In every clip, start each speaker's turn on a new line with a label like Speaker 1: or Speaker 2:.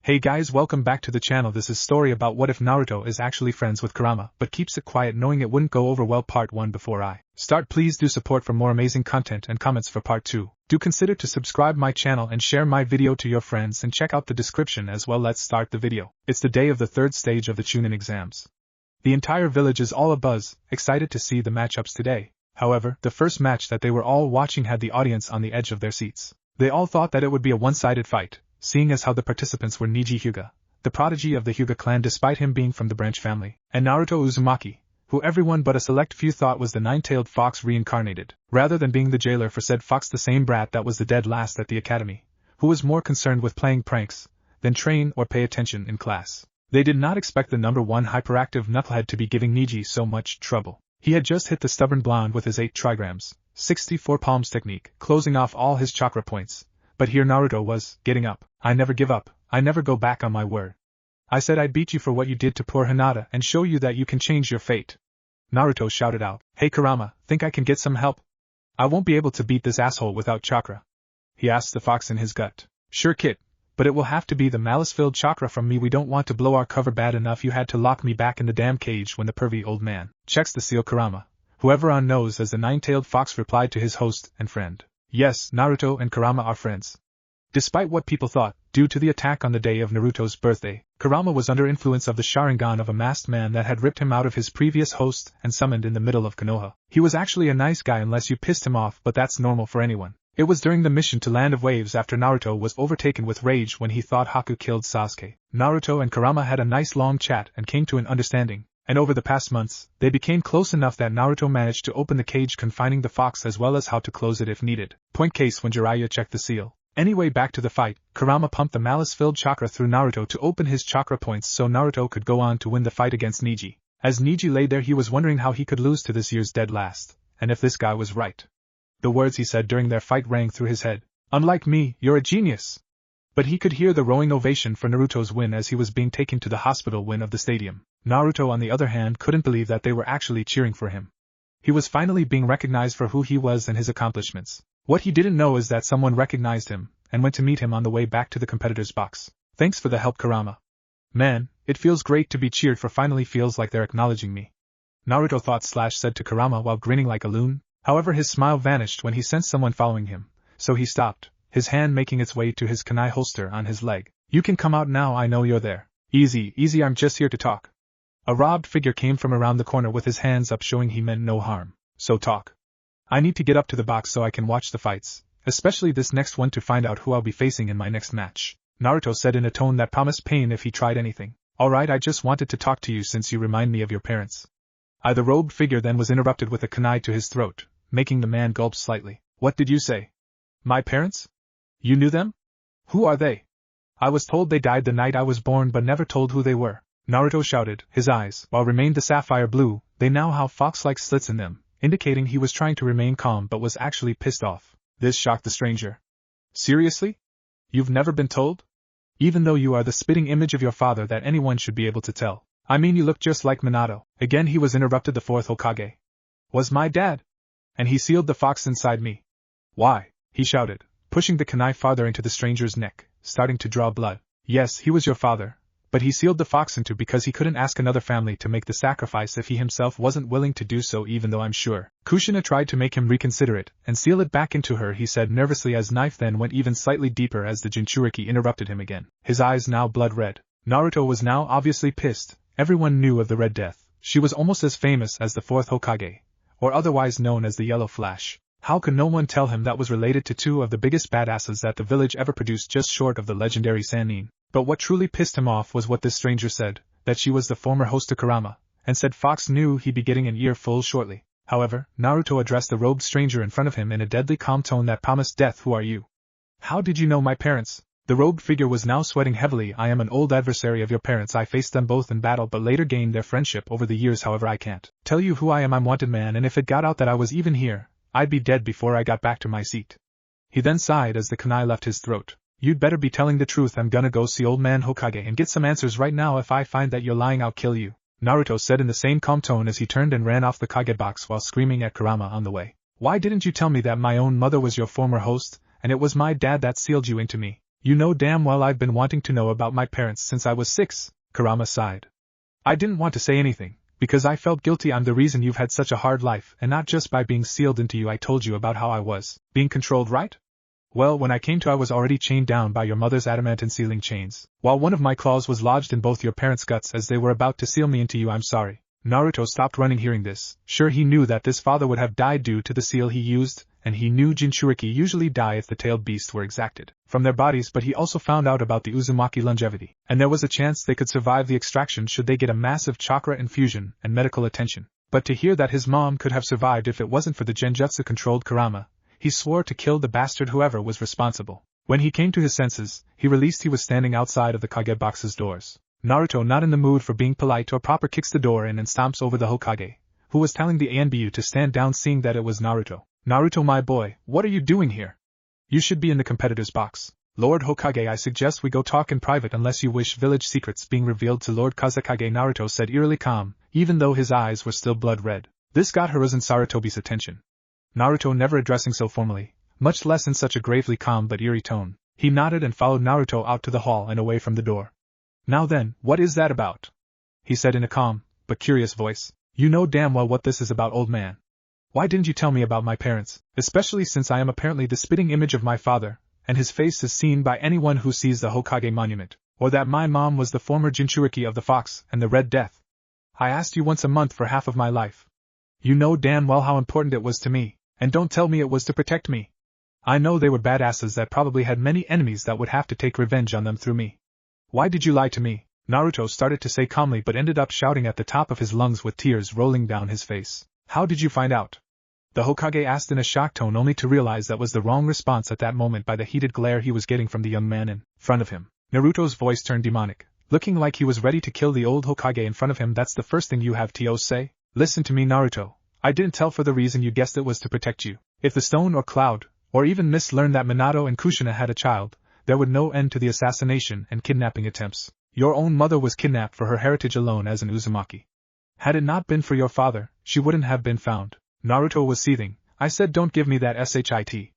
Speaker 1: Hey guys, welcome back to the channel. This is story about what if Naruto is actually friends with Kurama but keeps it quiet knowing it wouldn't go over well. Part 1. Before I start, please do support for more amazing content and comments for part 2. Do consider to subscribe my channel and share my video to your friends and check out the description as well. Let's start the video. It's the day of the third stage of the Chunin exams. The entire village is all abuzz, excited to see the matchups today. However, the first match that they were all watching had the audience on the edge of their seats. They all thought that it would be a one-sided fight, seeing as how the participants were Neji Hyuga, the prodigy of the Hyuga clan despite him being from the branch family, and Naruto Uzumaki, who everyone but a select few thought was the nine-tailed fox reincarnated, rather than being the jailer for said fox, the same brat that was the dead last at the academy, who was more concerned with playing pranks than train or pay attention in class. They did not expect the number one hyperactive knucklehead to be giving Neji so much trouble. He had just hit the stubborn blonde with his 8 trigrams, 64 palms technique, closing off all his chakra points. But here Naruto was getting up. I never give up, I never go back on my word. I said I'd beat you for what you did to poor Hinata and show you that you can change your fate. Naruto shouted out, Hey Kurama, think I can get some help? I won't be able to beat this asshole without chakra. He asked the fox in his gut. Sure kid, but it will have to be the malice-filled chakra from me. We don't want to blow our cover. Bad enough you had to lock me back in the damn cage when the pervy old man checks the seal. Kurama, whoever on knows as the nine-tailed fox, replied to his host and friend. Yes, Naruto and Kurama are friends. Despite what people thought, due to the attack on the day of Naruto's birthday, Kurama was under influence of the Sharingan of a masked man that had ripped him out of his previous host and summoned in the middle of Konoha. He was actually a nice guy unless you pissed him off, but that's normal for anyone. It was during the mission to Land of Waves after Naruto was overtaken with rage when he thought Haku killed Sasuke. Naruto and Kurama had a nice long chat and came to an understanding, and over the past months, they became close enough that Naruto managed to open the cage confining the fox as well as how to close it if needed. Point case when Jiraiya checked the seal. Anyway, back to the fight. Kurama pumped the malice-filled chakra through Naruto to open his chakra points so Naruto could go on to win the fight against Neji. As Neji lay there, he was wondering how he could lose to this year's dead last, and if this guy was right. The words he said during their fight rang through his head. Unlike me, you're a genius. But he could hear the roaring ovation for Naruto's win as he was being taken to the hospital win of the stadium. Naruto, on the other hand, couldn't believe that they were actually cheering for him. He was finally being recognized for who he was and his accomplishments. What he didn't know is that someone recognized him and went to meet him on the way back to the competitor's box. Thanks for the help, Kurama. Man, it feels great to be cheered for. Finally feels like they're acknowledging me. Naruto thought / said to Kurama while grinning like a loon. However, his smile vanished when he sensed someone following him, so he stopped, his hand making its way to his kunai holster on his leg. You can come out now, I know you're there. Easy, I'm just here to talk. A robbed figure came from around the corner with his hands up showing he meant no harm. So talk. I need to get up to the box so I can watch the fights, especially this next one to find out who I'll be facing in my next match. Naruto said in a tone that promised pain if he tried anything. Alright, I just wanted to talk to you since you remind me of your parents. The robed figure then was interrupted with a kunai to his throat, making the man gulp slightly. What did you say? My parents? You knew them? Who are they? I was told they died the night I was born but never told who they were. Naruto shouted. His eyes, while remained the sapphire blue, they now have fox-like slits in them, indicating he was trying to remain calm but was actually pissed off. This shocked the stranger. Seriously? You've never been told? Even though you are the spitting image of your father that anyone should be able to tell. I mean, you look just like Minato. Again he was interrupted. The fourth Hokage was my dad. And he sealed the fox inside me. Why? He shouted, pushing the kunai farther into the stranger's neck, starting to draw blood. Yes, he was your father, but he sealed the fox into because he couldn't ask another family to make the sacrifice if he himself wasn't willing to do so, even though I'm sure Kushina tried to make him reconsider it and seal it back into her, he said nervously as knife then went even slightly deeper as the Jinchuriki interrupted him again, his eyes now blood red. Naruto was now obviously pissed. Everyone knew of the Red Death. She was almost as famous as the fourth Hokage, or otherwise known as the Yellow Flash. How could no one tell him that was related to two of the biggest badasses that the village ever produced, just short of the legendary Sanin? But what truly pissed him off was what this stranger said, that she was the former host to Kurama, and said Fox knew he'd be getting an earful shortly. However, Naruto addressed the robed stranger in front of him in a deadly calm tone that promised death. Who are you? How did you know my parents? The robed figure was now sweating heavily. I am an old adversary of your parents. I faced them both in battle but later gained their friendship over the years. However, I can't tell you who I am. I'm wanted man, and if it got out that I was even here, I'd be dead before I got back to my seat. He then sighed as the kunai left his throat. You'd better be telling the truth. I'm gonna go see old man Hokage and get some answers right now. If I find that you're lying, I'll kill you, Naruto said in the same calm tone as he turned and ran off the Kage box while screaming at Kurama on the way. Why didn't you tell me that my own mother was your former host, and it was my dad that sealed you into me? You know damn well I've been wanting to know about my parents since I was 6, Kurama sighed. I didn't want to say anything, because I felt guilty. I'm the reason you've had such a hard life, and not just by being sealed into you. I told you about how I was being controlled, right? Well, when I came to, I was already chained down by your mother's adamantine sealing chains, while one of my claws was lodged in both your parents' guts as they were about to seal me into you. I'm sorry. Naruto stopped running hearing this. Sure, he knew that this father would have died due to the seal he used, and he knew Jinchuriki usually die if the tailed beasts were exacted from their bodies, but he also found out about the Uzumaki longevity, and there was a chance they could survive the extraction should they get a massive chakra infusion and medical attention. But to hear that his mom could have survived if it wasn't for the genjutsu-controlled Kurama, he swore to kill the bastard whoever was responsible. When he came to his senses, he was standing outside of the Kage box's doors. Naruto, not in the mood for being polite or proper, kicks the door in and stomps over the Hokage, who was telling the Anbu to stand down. Seeing that it was Naruto. Naruto, my boy, what are you doing here? You should be in the competitor's box. Lord Hokage, I suggest we go talk in private unless you wish village secrets being revealed to Lord Kazekage, Naruto said, eerily calm, even though his eyes were still blood red. This got Hiruzen Sarutobi's attention. Naruto never addressing so formally, much less in such a gravely calm but eerie tone. He nodded and followed Naruto out to the hall and away from the door. Now then, what is that about? He said in a calm, but curious voice. You know damn well what this is about, old man. Why didn't you tell me about my parents, especially since I am apparently the spitting image of my father, and his face is seen by anyone who sees the Hokage monument, or that my mom was the former Jinchuriki of the Fox and the Red Death? I asked you once a month for half of my life. You know damn well how important it was to me, and don't tell me it was to protect me. I know they were badasses that probably had many enemies that would have to take revenge on them through me. Why did you lie to me? Naruto started to say calmly but ended up shouting at the top of his lungs with tears rolling down his face. How did you find out? The Hokage asked in a shocked tone, only to realize that was the wrong response at that moment by the heated glare he was getting from the young man in front of him. Naruto's voice turned demonic, looking like he was ready to kill the old Hokage in front of him. That's the first thing you have to say? Listen to me, Naruto. I didn't tell for the reason you guessed it was to protect you. If the stone or cloud, or even Mist learned that Minato and Kushina had a child, there would no end to the assassination and kidnapping attempts. Your own mother was kidnapped for her heritage alone as an Uzumaki. Had it not been for your father, she wouldn't have been found. Naruto was seething. I said don't give me that shit.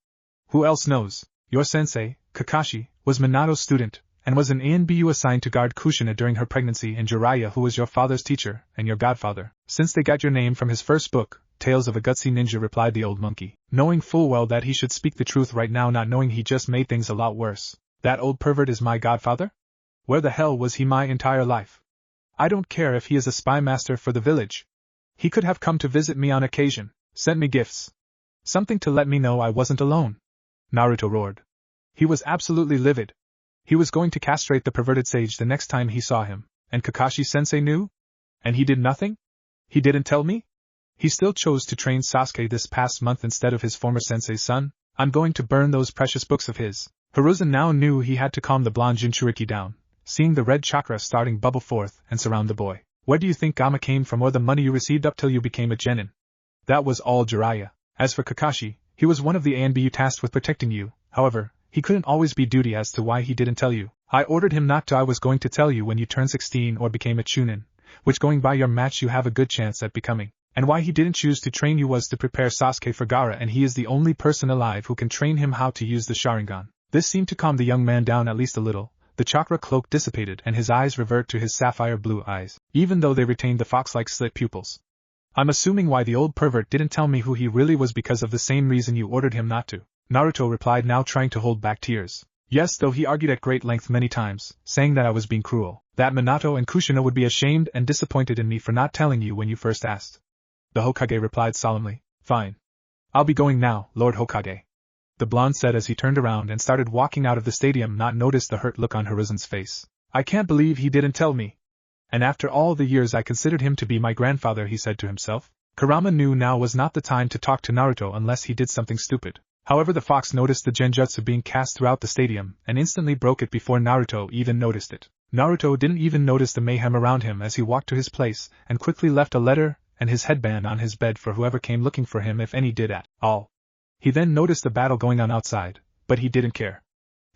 Speaker 1: Who else knows? Your sensei, Kakashi, was Minato's student, and was an ANBU assigned to guard Kushina during her pregnancy, and Jiraiya, who was your father's teacher, and your godfather, since they got your name from his first book, Tales of a Gutsy Ninja, replied the old monkey, knowing full well that he should speak the truth right now, not knowing he just made things a lot worse. That old pervert is my godfather? Where the hell was he my entire life? I don't care if he is a spy master for the village. He could have come to visit me on occasion, sent me gifts. Something to let me know I wasn't alone. Naruto roared. He was absolutely livid. He was going to castrate the perverted sage the next time he saw him, and Kakashi-sensei knew? And he did nothing? He didn't tell me? He still chose to train Sasuke this past month instead of his former sensei's son? I'm going to burn those precious books of his. Hiruzen now knew he had to calm the blonde Jinchuriki down, seeing the red chakra starting bubble forth and surround the boy. Where do you think Gamma came from, or the money you received up till you became a genin? That was all Jiraiya. As for Kakashi, he was one of the ANBU tasked with protecting you. However, he couldn't always be duty as to why he didn't tell you. I ordered him not to. I was going to tell you when you turned 16 or became a chunin, which going by your match you have a good chance at becoming. And why he didn't choose to train you was to prepare Sasuke for Gaara, and he is the only person alive who can train him how to use the Sharingan. This seemed to calm the young man down at least a little. The chakra cloak dissipated and his eyes revert to his sapphire blue eyes, even though they retained the fox-like slit pupils. I'm assuming why the old pervert didn't tell me who he really was because of the same reason you ordered him not to. Naruto replied, now trying to hold back tears. Yes, though he argued at great length many times, saying that I was being cruel, that Minato and Kushina would be ashamed and disappointed in me for not telling you when you first asked. The Hokage replied solemnly, fine. I'll be going now, Lord Hokage. The blonde said as he turned around and started walking out of the stadium, not noticed the hurt look on Hiruzen's face. I can't believe he didn't tell me. And after all the years I considered him to be my grandfather, he said to himself. Kurama knew now was not the time to talk to Naruto unless he did something stupid. However, the fox noticed the genjutsu being cast throughout the stadium and instantly broke it before Naruto even noticed it. Naruto didn't even notice the mayhem around him as he walked to his place and quickly left a letter and his headband on his bed for whoever came looking for him, if any did at all. He then noticed the battle going on outside, but he didn't care.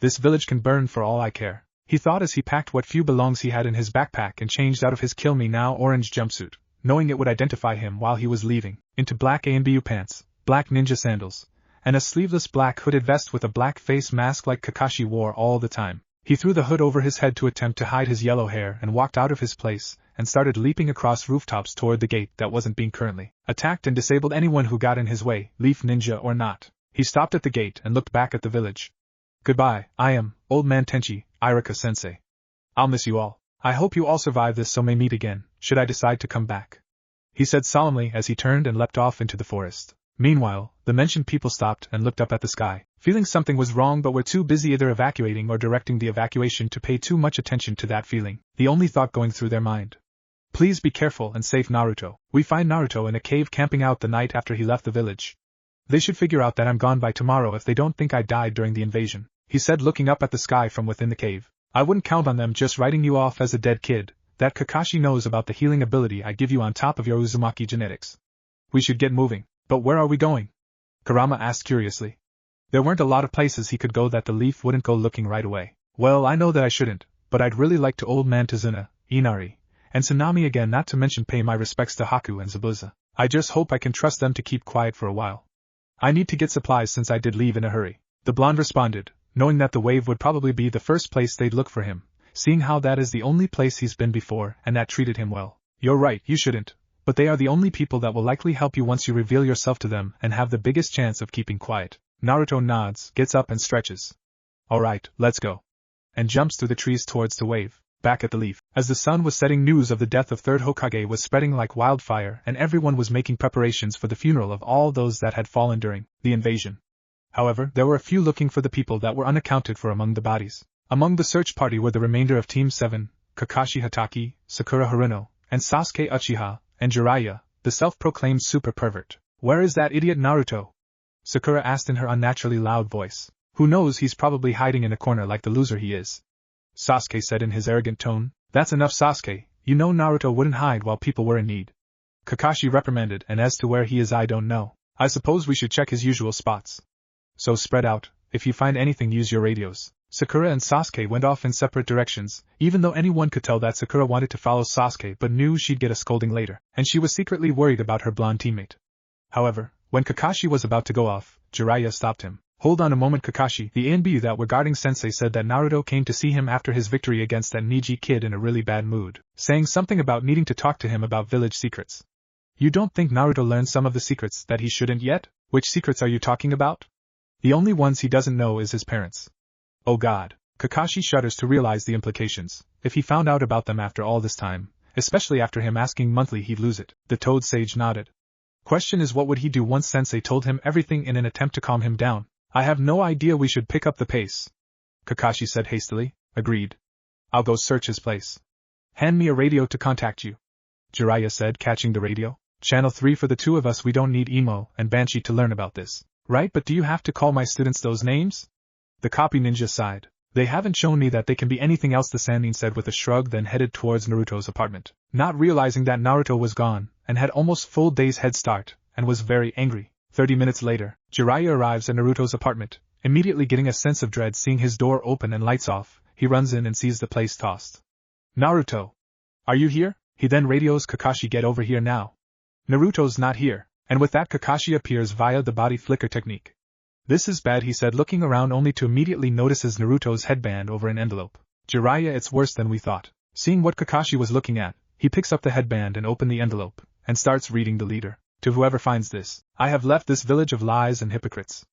Speaker 1: This village can burn for all I care, he thought as he packed what few belongings he had in his backpack and changed out of his kill me now orange jumpsuit, knowing it would identify him while he was leaving, into black ANBU pants, black ninja sandals, and a sleeveless black hooded vest with a black face mask like Kakashi wore all the time. He threw the hood over his head to attempt to hide his yellow hair and walked out of his place, and started leaping across rooftops toward the gate that wasn't being currently attacked and disabled anyone who got in his way, leaf ninja or not. He stopped at the gate and looked back at the village. Goodbye, I am, Old Man Tenchi, Irika-sensei. I'll miss you all. I hope you all survive this so may meet again, should I decide to come back. He said solemnly as he turned and leapt off into the forest. Meanwhile, the mentioned people stopped and looked up at the sky, feeling something was wrong but were too busy either evacuating or directing the evacuation to pay too much attention to that feeling, the only thought going through their mind. Please be careful and safe, Naruto. We find Naruto in a cave camping out the night after he left the village. They should figure out that I'm gone by tomorrow if they don't think I died during the invasion, he said looking up at the sky from within the cave. I wouldn't count on them just writing you off as a dead kid. That Kakashi knows about the healing ability I give you on top of your Uzumaki genetics. We should get moving. But where are we going? Kurama asked curiously. There weren't a lot of places he could go that the leaf wouldn't go looking right away. Well, I know that I shouldn't, but I'd really like to Old Man Tazuna, Inari, and Tsunami again, not to mention pay my respects to Haku and Zabuza. I just hope I can trust them to keep quiet for a while. I need to get supplies since I did leave in a hurry. The blonde responded, knowing that the wave would probably be the first place they'd look for him, seeing how that is the only place he's been before and that treated him well. You're right, you shouldn't. But they are the only people that will likely help you once you reveal yourself to them and have the biggest chance of keeping quiet. Naruto nods, gets up and stretches. Alright, let's go. And jumps through the trees towards the wave. Back at the leaf. As the sun was setting, news of the death of third Hokage was spreading like wildfire and everyone was making preparations for the funeral of all those that had fallen during the invasion. However, there were a few looking for the people that were unaccounted for among the bodies. Among the search party were the remainder of Team 7, Kakashi Hatake, Sakura Haruno, and Sasuke Uchiha, and Jiraiya, the self-proclaimed super pervert. Where is that idiot Naruto? Sakura asked in her unnaturally loud voice. Who knows, he's probably hiding in a corner like the loser he is. Sasuke said in his arrogant tone. That's enough, Sasuke, you know Naruto wouldn't hide while people were in need. Kakashi reprimanded, and as to where he is I don't know. I suppose we should check his usual spots. So spread out, if you find anything use your radios. Sakura and Sasuke went off in separate directions, even though anyone could tell that Sakura wanted to follow Sasuke but knew she'd get a scolding later, and she was secretly worried about her blonde teammate. However, when Kakashi was about to go off, Jiraiya stopped him. Hold on a moment, Kakashi. The ANB that were guarding Sensei said that Naruto came to see him after his victory against that Neji kid in a really bad mood, saying something about needing to talk to him about village secrets. You don't think Naruto learned some of the secrets that he shouldn't yet? Which secrets are you talking about? The only ones he doesn't know is his parents. Oh God. Kakashi shudders to realize the implications, if he found out about them after all this time, especially after him asking monthly he'd lose it. The Toad Sage nodded. Question is, what would he do once Sensei told him everything in an attempt to calm him down? I have no idea, we should pick up the pace. Kakashi said hastily. Agreed. I'll go search his place. Hand me a radio to contact you. Jiraiya said, catching the radio. Channel 3 for the two of us, we don't need Emo and Banshee to learn about this. Right, but do you have to call my students those names? The copy ninja sighed. They haven't shown me that they can be anything else, the Sannin said with a shrug, then headed towards Naruto's apartment. Not realizing that Naruto was gone, and had almost full day's head start, and was very angry. 30 minutes later, Jiraiya arrives at Naruto's apartment, immediately getting a sense of dread seeing his door open and lights off. He runs in and sees the place tossed. Naruto! Are you here? He then radios Kakashi, get over here now. Naruto's not here, and with that Kakashi appears via the body flicker technique. This is bad, he said, looking around only to immediately notices Naruto's headband over an envelope. Jiraiya, it's worse than we thought. Seeing what Kakashi was looking at, he picks up the headband and opens the envelope, and starts reading the leader. To whoever finds this, I have left this village of lies and hypocrites.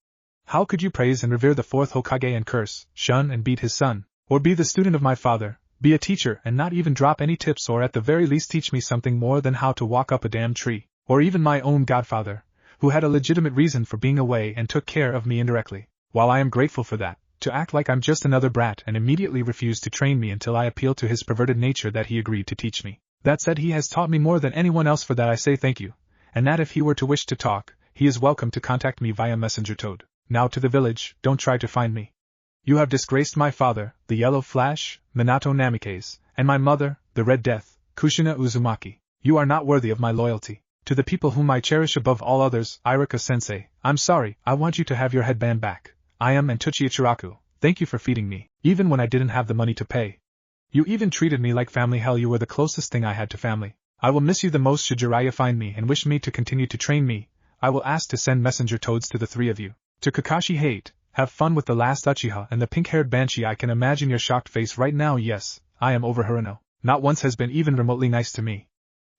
Speaker 1: How could you praise and revere the fourth Hokage and curse, shun and beat his son, or be the student of my father, be a teacher and not even drop any tips, or at the very least teach me something more than how to walk up a damn tree, or even my own godfather, who had a legitimate reason for being away and took care of me indirectly, while I am grateful for that, to act like I'm just another brat and immediately refuse to train me until I appeal to his perverted nature that he agreed to teach me. That said, he has taught me more than anyone else, for that I say thank you, and that if he were to wish to talk, he is welcome to contact me via Messenger Toad. Now to the village, don't try to find me. You have disgraced my father, the Yellow Flash, Minato Namikaze, and my mother, the Red Death, Kushina Uzumaki. You are not worthy of my loyalty. To the people whom I cherish above all others, Irika-sensei, I'm sorry, I want you to have your headband back. I am Antuchi Ichiraku, thank you for feeding me, even when I didn't have the money to pay. You even treated me like family. Hell, you were the closest thing I had to family. I will miss you the most. Should Jiraiya find me and wish me to continue to train me, I will ask to send messenger toads to the three of you. To Kakashi hate, have fun with the last Uchiha and the pink-haired banshee. I can imagine your shocked face right now. Yes, I am over Hiruno. Not once has been even remotely nice to me.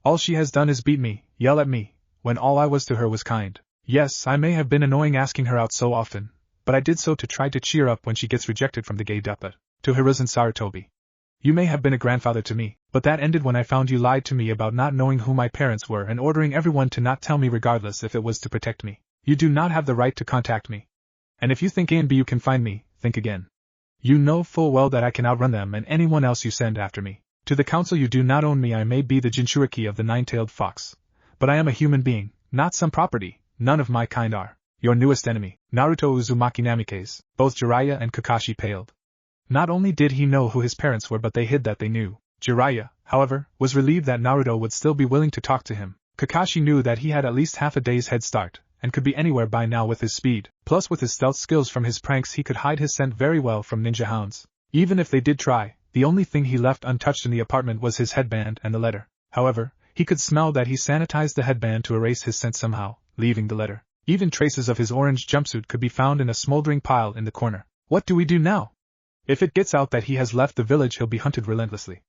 Speaker 1: All she has done is beat me, yell at me, when all I was to her was kind. Yes, I may have been annoying asking her out so often, but I did so to try to cheer up when she gets rejected from the gay duppa. To Hiruzen Sarutobi. You may have been a grandfather to me, but that ended when I found you lied to me about not knowing who my parents were and ordering everyone to not tell me regardless if it was to protect me. You do not have the right to contact me. And if you think A and B you can find me, think again. You know full well that I can outrun them and anyone else you send after me. To the council, you do not own me. I may be the Jinchuriki of the nine-tailed fox, but I am a human being, not some property. None of my kind are. Your newest enemy, Naruto Uzumaki Namikaze. Both Jiraiya and Kakashi paled. Not only did he know who his parents were, but they hid that they knew. Jiraiya, however, was relieved that Naruto would still be willing to talk to him. Kakashi knew that he had at least half a day's head start, and could be anywhere by now with his speed, plus with his stealth skills from his pranks he could hide his scent very well from ninja hounds. Even if they did try, the only thing he left untouched in the apartment was his headband and the letter. However, he could smell that he sanitized the headband to erase his scent somehow, leaving the letter. Even traces of his orange jumpsuit could be found in a smoldering pile in the corner. What do we do now? If it gets out that he has left the village, he'll be hunted relentlessly.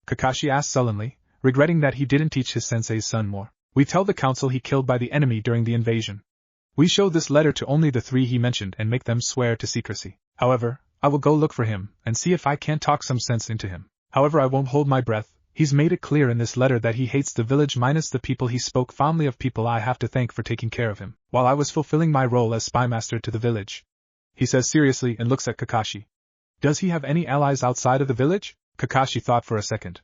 Speaker 1: Kakashi asked sullenly, regretting that he didn't teach his sensei's son more. We tell the council he killed by the enemy during the invasion. We show this letter to only the three he mentioned and make them swear to secrecy. However, I will go look for him and see if I can't talk some sense into him. However, I won't hold my breath. He's made it clear in this letter that he hates the village minus the people. He spoke fondly of people I have to thank for taking care of him, while I was fulfilling my role as spymaster to the village. He says seriously and looks at Kakashi. Does he have any allies outside of the village? Kakashi thought for a second.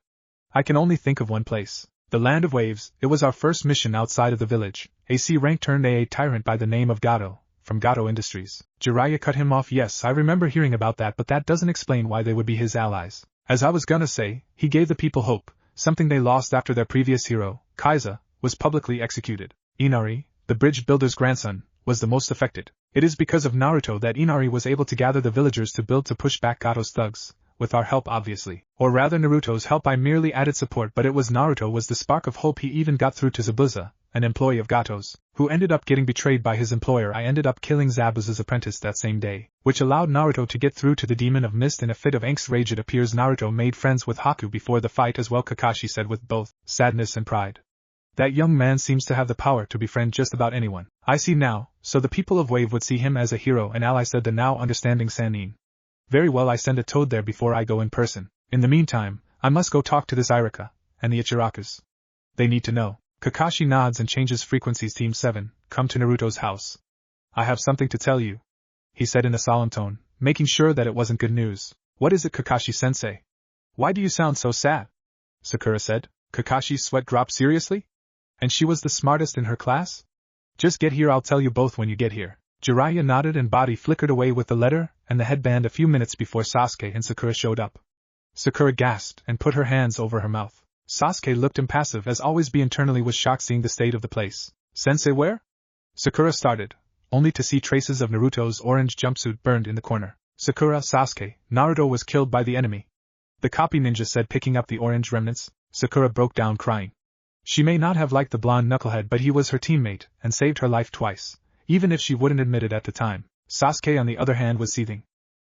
Speaker 1: I can only think of one place. The Land of Waves. It was our first mission outside of the village. A C-rank turned a tyrant by the name of Gato, from Gato Industries. Jiraiya cut him off. Yes, I remember hearing about that, but that doesn't explain why they would be his allies. As I was gonna say, he gave the people hope, something they lost after their previous hero, Kaiza, was publicly executed. Inari, the bridge builder's grandson, was the most affected. It is because of Naruto that Inari was able to gather the villagers to build to push back Gato's thugs, with our help obviously. Or rather Naruto's help. I merely added support, but it was Naruto was the spark of hope. He even got through to Zabuza, an employee of Gato's, who ended up getting betrayed by his employer. I ended up killing Zabuza's apprentice that same day, which allowed Naruto to get through to the Demon of Mist in a fit of angst rage. It appears Naruto made friends with Haku before the fight as well, Kakashi said with both sadness and pride. That young man seems to have the power to befriend just about anyone. I see now, so the people of Wave would see him as a hero and ally, said the now understanding Sanin. Very well, I send a toad there before I go in person. In the meantime, I must go talk to this Irika, and the Ichirakus. They need to know. Kakashi nods and changes frequencies. Team 7, come to Naruto's house. I have something to tell you, he said in a solemn tone, making sure that it wasn't good news. What is it, Kakashi-sensei? Why do you sound so sad? Sakura said. Kakashi's sweat dropped. Seriously? And she was the smartest in her class? Just get here, I'll tell you both when you get here. Jiraiya nodded and body flickered away with the letter and the headband a few minutes before Sasuke and Sakura showed up. Sakura gasped and put her hands over her mouth. Sasuke looked impassive as always, be internally was shocked seeing the state of the place. Sensei, where? Sakura started, only to see traces of Naruto's orange jumpsuit burned in the corner. Sakura, Sasuke, Naruto was killed by the enemy. The copy ninja said, picking up the orange remnants. Sakura broke down crying. She may not have liked the blonde knucklehead, but he was her teammate and saved her life twice, even if she wouldn't admit it at the time. Sasuke on the other hand was seething.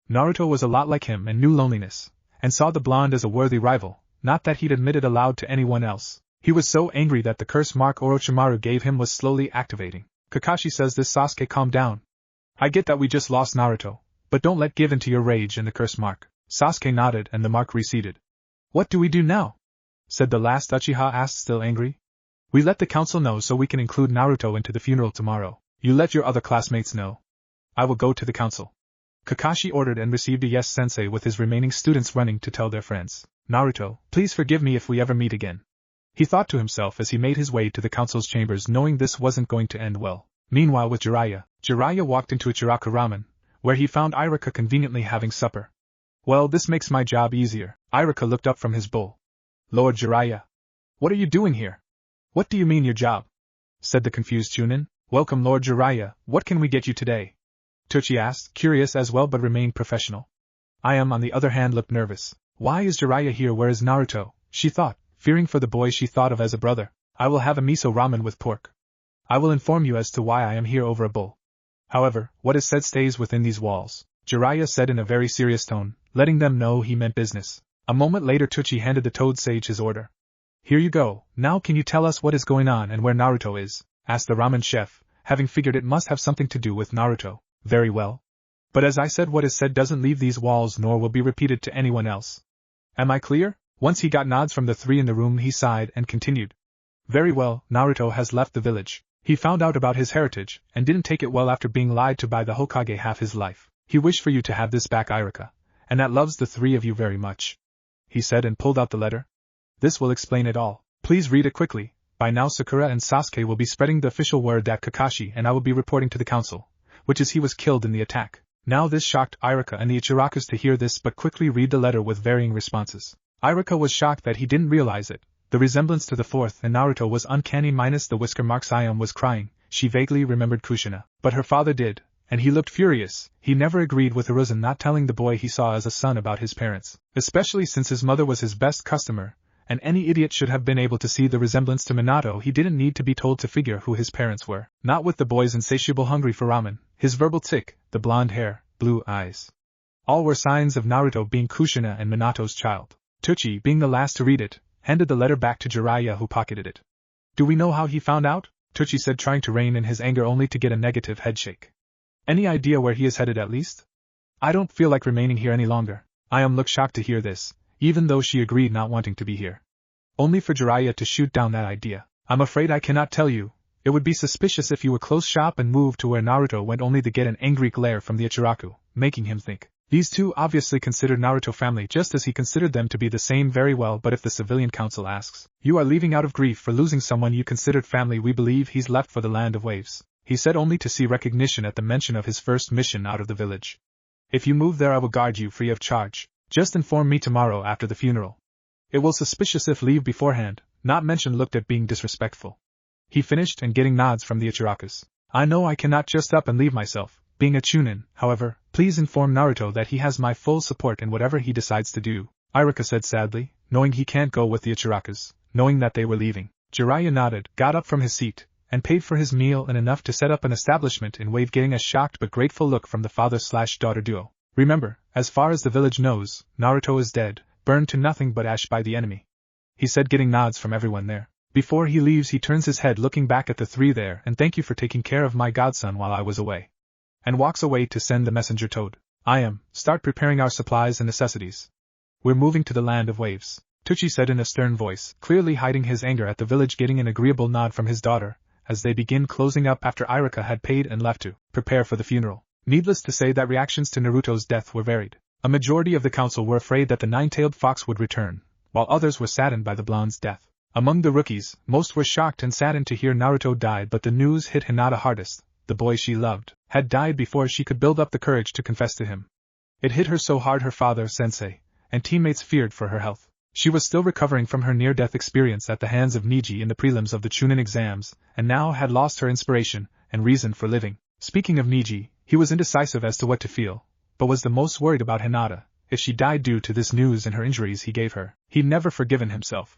Speaker 1: Naruto was a lot like him and knew loneliness, and saw the blonde as a worthy rival, not that he'd admit it aloud to anyone else. He was so angry that the curse mark Orochimaru gave him was slowly activating. Kakashi says this. Sasuke, calm down. I get that we just lost Naruto, but don't let give in to your rage and the curse mark. Sasuke nodded and the mark receded. What do we do now? Said the last Uchiha, asked, still angry. We let the council know so we can include Naruto into the funeral tomorrow. You let your other classmates know. I will go to the council. Kakashi ordered and received a yes, sensei, with his remaining students running to tell their friends. Naruto, please forgive me if we ever meet again. He thought to himself as he made his way to the council's chambers, knowing this wasn't going to end well. Meanwhile with Jiraiya walked into Ichiraku Ramen, where he found Irika conveniently having supper. Well, this makes my job easier. Irika looked up from his bowl. Lord Jiraiya. What are you doing here? What do you mean your job? Said the confused Chunin. Welcome, Lord Jiraiya, what can we get you today? Tochi asked, curious as well but remained professional. I am, on the other hand, looked nervous. Why is Jiraiya here? Where is Naruto? She thought, fearing for the boy she thought of as a brother. I will have a miso ramen with pork. I will inform you as to why I am here over a bowl. However, what is said stays within these walls, Jiraiya said in a very serious tone, letting them know he meant business. A moment later Tsuchi handed the Toad Sage his order. Here you go, now can you tell us what is going on and where Naruto is? Asked the ramen chef, having figured it must have something to do with Naruto. Very well. But as I said, what is said doesn't leave these walls nor will be repeated to anyone else. Am I clear? Once he got nods from the three in the room he sighed and continued. Very well, Naruto has left the village. He found out about his heritage, and didn't take it well after being lied to by the Hokage half his life. He wished for you to have this back, Irika, and that loves the three of you very much. He said and pulled out the letter. This will explain it all. Please read it quickly. By now Sakura and Sasuke will be spreading the official word that Kakashi and I will be reporting to the council, which is he was killed in the attack. Now this shocked Irika and the Ichirakus to hear this but quickly read the letter with varying responses. Irika was shocked that he didn't realize it. The resemblance to the fourth and Naruto was uncanny minus the whisker marks. Ayam was crying. She vaguely remembered Kushina. But her father did, and he looked furious. He never agreed with Hiruzen not telling the boy he saw as a son about his parents, especially since his mother was his best customer, and any idiot should have been able to see the resemblance to Minato. He didn't need to be told to figure who his parents were. Not with the boy's insatiable hungry for ramen, his verbal tic, the blonde hair, blue eyes. All were signs of Naruto being Kushina and Minato's child. Tsuchi, being the last to read it, handed the letter back to Jiraiya who pocketed it. Do we know how he found out? Tsuchi said, trying to rein in his anger only to get a negative headshake. Any idea where he is headed at least? I don't feel like remaining here any longer. Ayam looked shocked to hear this, even though she agreed not wanting to be here. Only for Jiraiya to shoot down that idea. I'm afraid I cannot tell you. It would be suspicious if you would close shop and move to where Naruto went only to get an angry glare from the Ichiraku, making him think. These two obviously considered Naruto family just as he considered them to be the same. Very well, but if the civilian council asks, you are leaving out of grief for losing someone you considered family, we believe he's left for the land of waves. He said, only to see recognition at the mention of his first mission out of the village. If you move there I will guard you free of charge. Just inform me tomorrow after the funeral. It will suspicious if leave beforehand, not mention looked at being disrespectful. He finished and getting nods from the Ichirakus. I know I cannot just up and leave myself, being a chunin, however, please inform Naruto that he has my full support in whatever he decides to do, Irika said sadly, knowing he can't go with the Ichirakus, knowing that they were leaving. Jiraiya nodded, got up from his seat, and paid for his meal and enough to set up an establishment in Wave, getting a shocked but grateful look from the father/daughter duo. Remember, as far as the village knows, Naruto is dead, burned to nothing but ash by the enemy. He said, getting nods from everyone there. Before he leaves he turns his head looking back at the three there, and thank you for taking care of my godson while I was away. And walks away to send the messenger Toad. Start preparing our supplies and necessities. We're moving to the land of waves, Tsuchi said in a stern voice, clearly hiding his anger at the village, getting an agreeable nod from his daughter, as they begin closing up after Irika had paid and left to prepare for the funeral. Needless to say that reactions to Naruto's death were varied. A majority of the council were afraid that the nine-tailed fox would return, while others were saddened by the blonde's death. Among the rookies, most were shocked and saddened to hear Naruto died, but the news hit Hinata hardest. The boy she loved had died before she could build up the courage to confess to him. It hit her so hard her father, sensei, and teammates feared for her health. She was still recovering from her near-death experience at the hands of Neji in the prelims of the Chunin exams, and now had lost her inspiration and reason for living. Speaking of Neji, he was indecisive as to what to feel, but was the most worried about Hinata. If she died due to this news and her injuries he gave her, he'd never forgiven himself.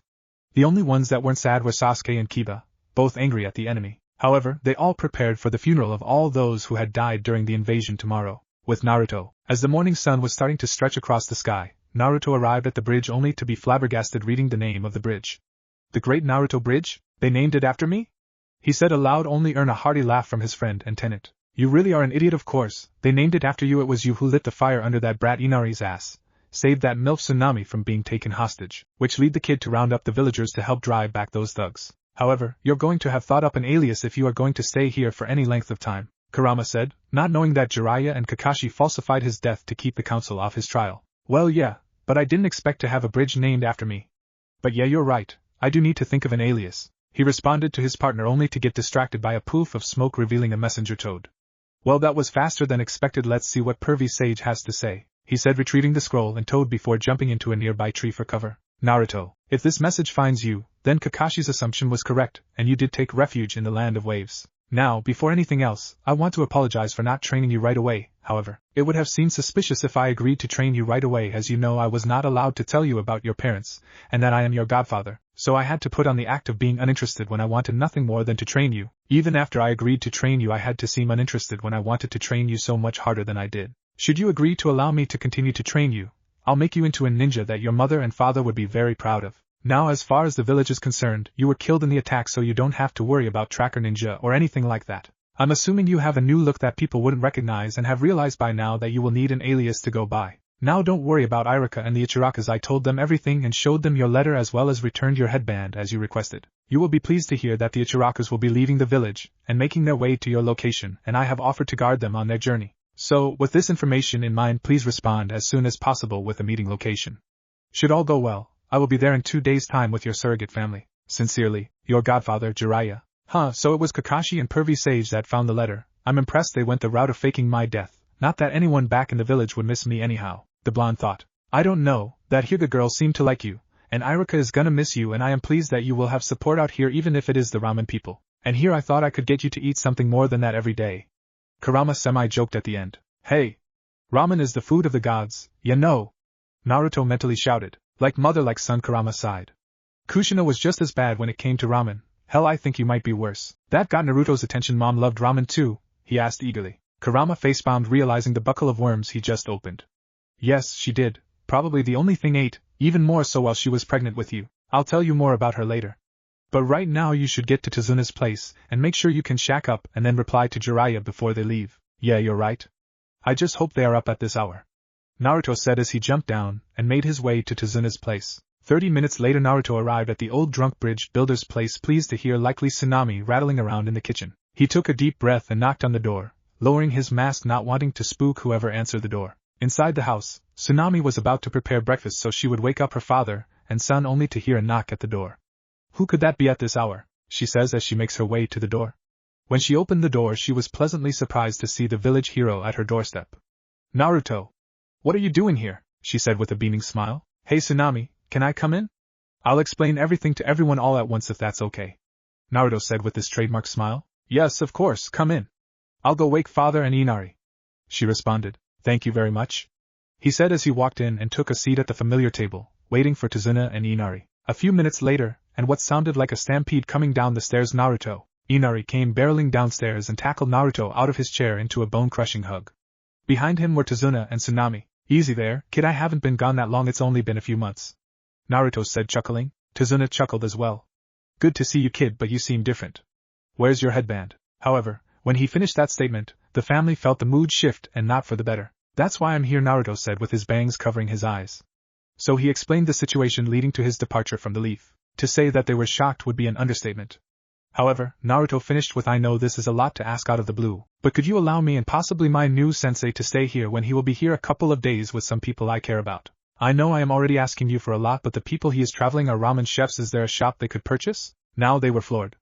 Speaker 1: The only ones that weren't sad were Sasuke and Kiba, both angry at the enemy. However, they all prepared for the funeral of all those who had died during the invasion tomorrow. With Naruto, as the morning sun was starting to stretch across the sky, Naruto arrived at the bridge only to be flabbergasted reading the name of the bridge. The Great Naruto Bridge? They named it after me? He said aloud, only earn a hearty laugh from his friend and tenant. You really are an idiot, of course. They named it after you. It was you who lit the fire under that brat Inari's ass, saved that MILF Tsunami from being taken hostage, which led the kid to round up the villagers to help drive back those thugs. However, you're going to have thought up an alias if you are going to stay here for any length of time, Kurama said, not knowing that Jiraiya and Kakashi falsified his death to keep the council off his trial. Well, yeah, but I didn't expect to have a bridge named after me. But yeah, you're right, I do need to think of an alias, he responded to his partner only to get distracted by a poof of smoke revealing a messenger Toad. Well, that was faster than expected. Let's see what Pervy Sage has to say, he said, retrieving the scroll and Toad before jumping into a nearby tree for cover. Naruto, if this message finds you, then Kakashi's assumption was correct, and you did take refuge in the land of waves. Now, before anything else, I want to apologize for not training you right away. However, it would have seemed suspicious if I agreed to train you right away, as you know I was not allowed to tell you about your parents, and that I am your godfather. So I had to put on the act of being uninterested when I wanted nothing more than to train you. Even after I agreed to train you, I had to seem uninterested when I wanted to train you so much harder than I did. Should you agree to allow me to continue to train you, I'll make you into a ninja that your mother and father would be very proud of. Now, as far as the village is concerned, you were killed in the attack, so you don't have to worry about tracker ninja or anything like that. I'm assuming you have a new look that people wouldn't recognize and have realized by now that you will need an alias to go by. Now don't worry about Irika and the Ichirakas. I told them everything and showed them your letter as well as returned your headband as you requested. You will be pleased to hear that the Ichirakas will be leaving the village and making their way to your location, and I have offered to guard them on their journey. So, with this information in mind, please respond as soon as possible with a meeting location. Should all go well, I will be there in 2 days' time with your surrogate family. Sincerely, your godfather, Jiraiya. So it was Kakashi and Pervy Sage that found the letter. I'm impressed they went the route of faking my death. Not that anyone back in the village would miss me anyhow, the blonde thought. I don't know, that Hyuga girl seemed to like you, and Irika is gonna miss you, and I am pleased that you will have support out here even if it is the ramen people. And here I thought I could get you to eat something more than that every day. Kurama semi-joked at the end. Hey! Ramen is the food of the gods, you know! Naruto mentally shouted. Like mother like son, Kurama sighed. Kushina was just as bad when it came to ramen. Hell, I think you might be worse. That got Naruto's attention. Mom loved ramen too, he asked eagerly. Kurama facepalmed, realizing the buckle of worms he just opened. Yes, she did. Probably the only thing ate, even more so while she was pregnant with you. I'll tell you more about her later. But right now you should get to Tsunade's place and make sure you can shack up and then reply to Jiraiya before they leave. Yeah, you're right. I just hope they are up at this hour. Naruto said as he jumped down and made his way to Tsunade's place. 30 minutes later, Naruto arrived at the old drunk bridge builder's place, pleased to hear likely Tsunami rattling around in the kitchen. He took a deep breath and knocked on the door, lowering his mask, not wanting to spook whoever answered the door. Inside the house, Tsunami was about to prepare breakfast so she would wake up her father and son, only to hear a knock at the door. Who could that be at this hour? She says as she makes her way to the door. When she opened the door, she was pleasantly surprised to see the village hero at her doorstep. Naruto! What are you doing here? She said with a beaming smile. Hey Tsunami, can I come in? I'll explain everything to everyone all at once if that's okay. Naruto said with his trademark smile. Yes, of course, come in. I'll go wake father and Inari. She responded. Thank you very much. He said as he walked in and took a seat at the familiar table, waiting for Tsuna and Inari. A few minutes later, and what sounded like a stampede coming down the stairs, Inari came barreling downstairs and tackled Naruto out of his chair into a bone-crushing hug. Behind him were Tsuna and Tsunami. Easy there, kid, I haven't been gone that long, it's only been a few months. Naruto said, chuckling. Tsuna chuckled as well. Good to see you, kid, but you seem different. Where's your headband? However, when he finished that statement, the family felt the mood shift, and not for the better. That's why I'm here, Naruto said with his bangs covering his eyes. So he explained the situation leading to his departure from the Leaf. To say that they were shocked would be an understatement. However, Naruto finished with, I know this is a lot to ask out of the blue, but could you allow me and possibly my new sensei to stay here when he will be here a couple of days with some people I care about? I know I am already asking you for a lot, but the people he is traveling are ramen chefs. Is there a shop they could purchase? Now they were floored.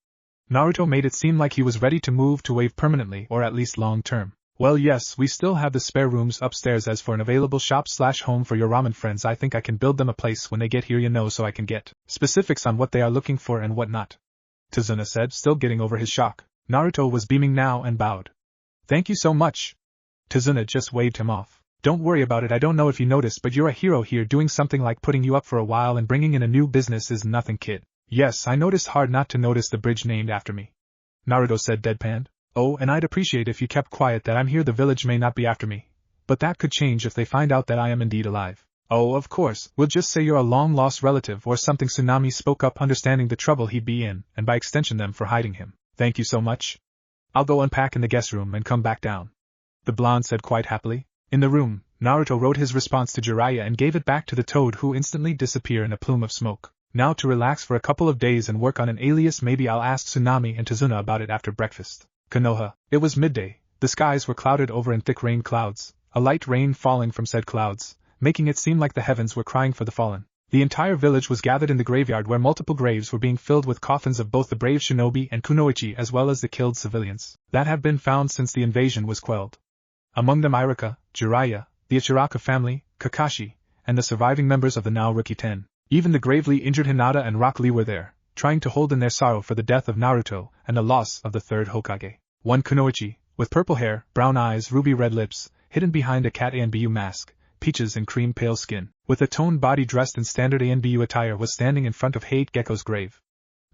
Speaker 1: Naruto made it seem like he was ready to move to Wave permanently, or at least long term. Well, yes, we still have the spare rooms upstairs. As for an available shop/home for your ramen friends, I think I can build them a place when they get here, so I can get specifics on what they are looking for and what not. Tsuna said, still getting over his shock. Naruto was beaming now and bowed. Thank you so much. Tsuna just waved him off. Don't worry about it. I don't know if you noticed, but you're a hero here. Doing something like putting you up for a while and bringing in a new business is nothing, kid. Yes, I noticed. Hard not to notice the bridge named after me. Naruto said, deadpanned. Oh, and I'd appreciate if you kept quiet that I'm here. The village may not be after me, but that could change if they find out that I am indeed alive. Oh, of course, we'll just say you're a long-lost relative or something. Tsunami spoke up, understanding the trouble he'd be in, and by extension them for hiding him. Thank you so much. I'll go unpack in the guest room and come back down. The blonde said quite happily. In the room, Naruto wrote his response to Jiraiya and gave it back to the toad, who instantly disappeared in a plume of smoke. Now to relax for a couple of days and work on an alias. Maybe I'll ask Tsunami and Tsuna about it after breakfast. Konoha. It was midday. The skies were clouded over in thick rain clouds, a light rain falling from said clouds, making it seem like the heavens were crying for the fallen. The entire village was gathered in the graveyard, where multiple graves were being filled with coffins of both the brave shinobi and kunoichi, as well as the killed civilians that have been found since the invasion was quelled. Among them Irika, Jiraiya, the Ichiraka family, Kakashi, and the surviving members of the now rookie 10. Even the gravely injured Hinata and Rock Lee were there, trying to hold in their sorrow for the death of Naruto and the loss of the third Hokage. One kunoichi, with purple hair, brown eyes, ruby red lips, hidden behind a cat ANBU mask, peaches and cream pale skin, with a toned body dressed in standard ANBU attire, was standing in front of Hate Gecko's grave.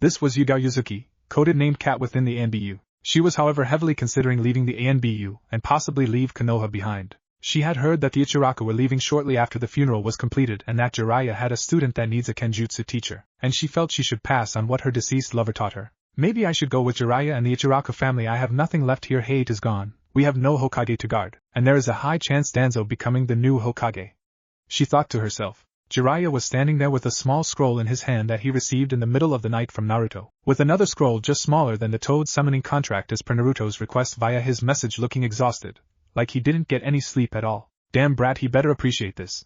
Speaker 1: This was Yugao Yuzuki, coded-named Cat within the ANBU. She was however heavily considering leaving the ANBU and possibly leave Konoha behind. She had heard that the Ichiraku were leaving shortly after the funeral was completed and that Jiraiya had a student that needs a Kenjutsu teacher, and she felt she should pass on what her deceased lover taught her. Maybe I should go with Jiraiya and the Ichiraku family. I have nothing left here. Hate is gone, we have no Hokage to guard, and there is a high chance Danzo becoming the new Hokage. She thought to herself. Jiraiya was standing there with a small scroll in his hand that he received in the middle of the night from Naruto, with another scroll just smaller than the Toad summoning contract as per Naruto's request via his message, looking exhausted, like he didn't get any sleep at all. Damn brat, he better appreciate this.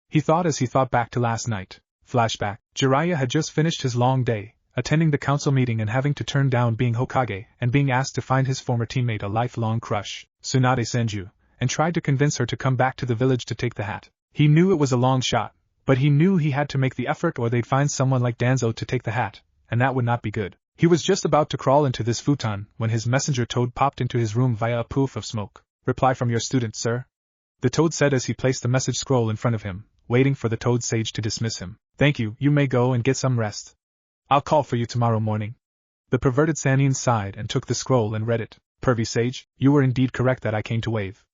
Speaker 1: He thought as he thought back to last night. Flashback. Jiraiya had just finished his long day, attending the council meeting and having to turn down being Hokage and being asked to find his former teammate, a lifelong crush, Tsunade Senju, and tried to convince her to come back to the village to take the hat. He knew it was a long shot, but he knew he had to make the effort or they'd find someone like Danzo to take the hat, and that would not be good. He was just about to crawl into this futon when his messenger Toad popped into his room via a poof of smoke. Reply from your student, sir. The Toad said as he placed the message scroll in front of him, waiting for the Toad sage to dismiss him. Thank you, you may go and get some rest. I'll call for you tomorrow morning. The perverted Sanin sighed and took the scroll and read it. Pervy sage, you were indeed correct that I came to wave.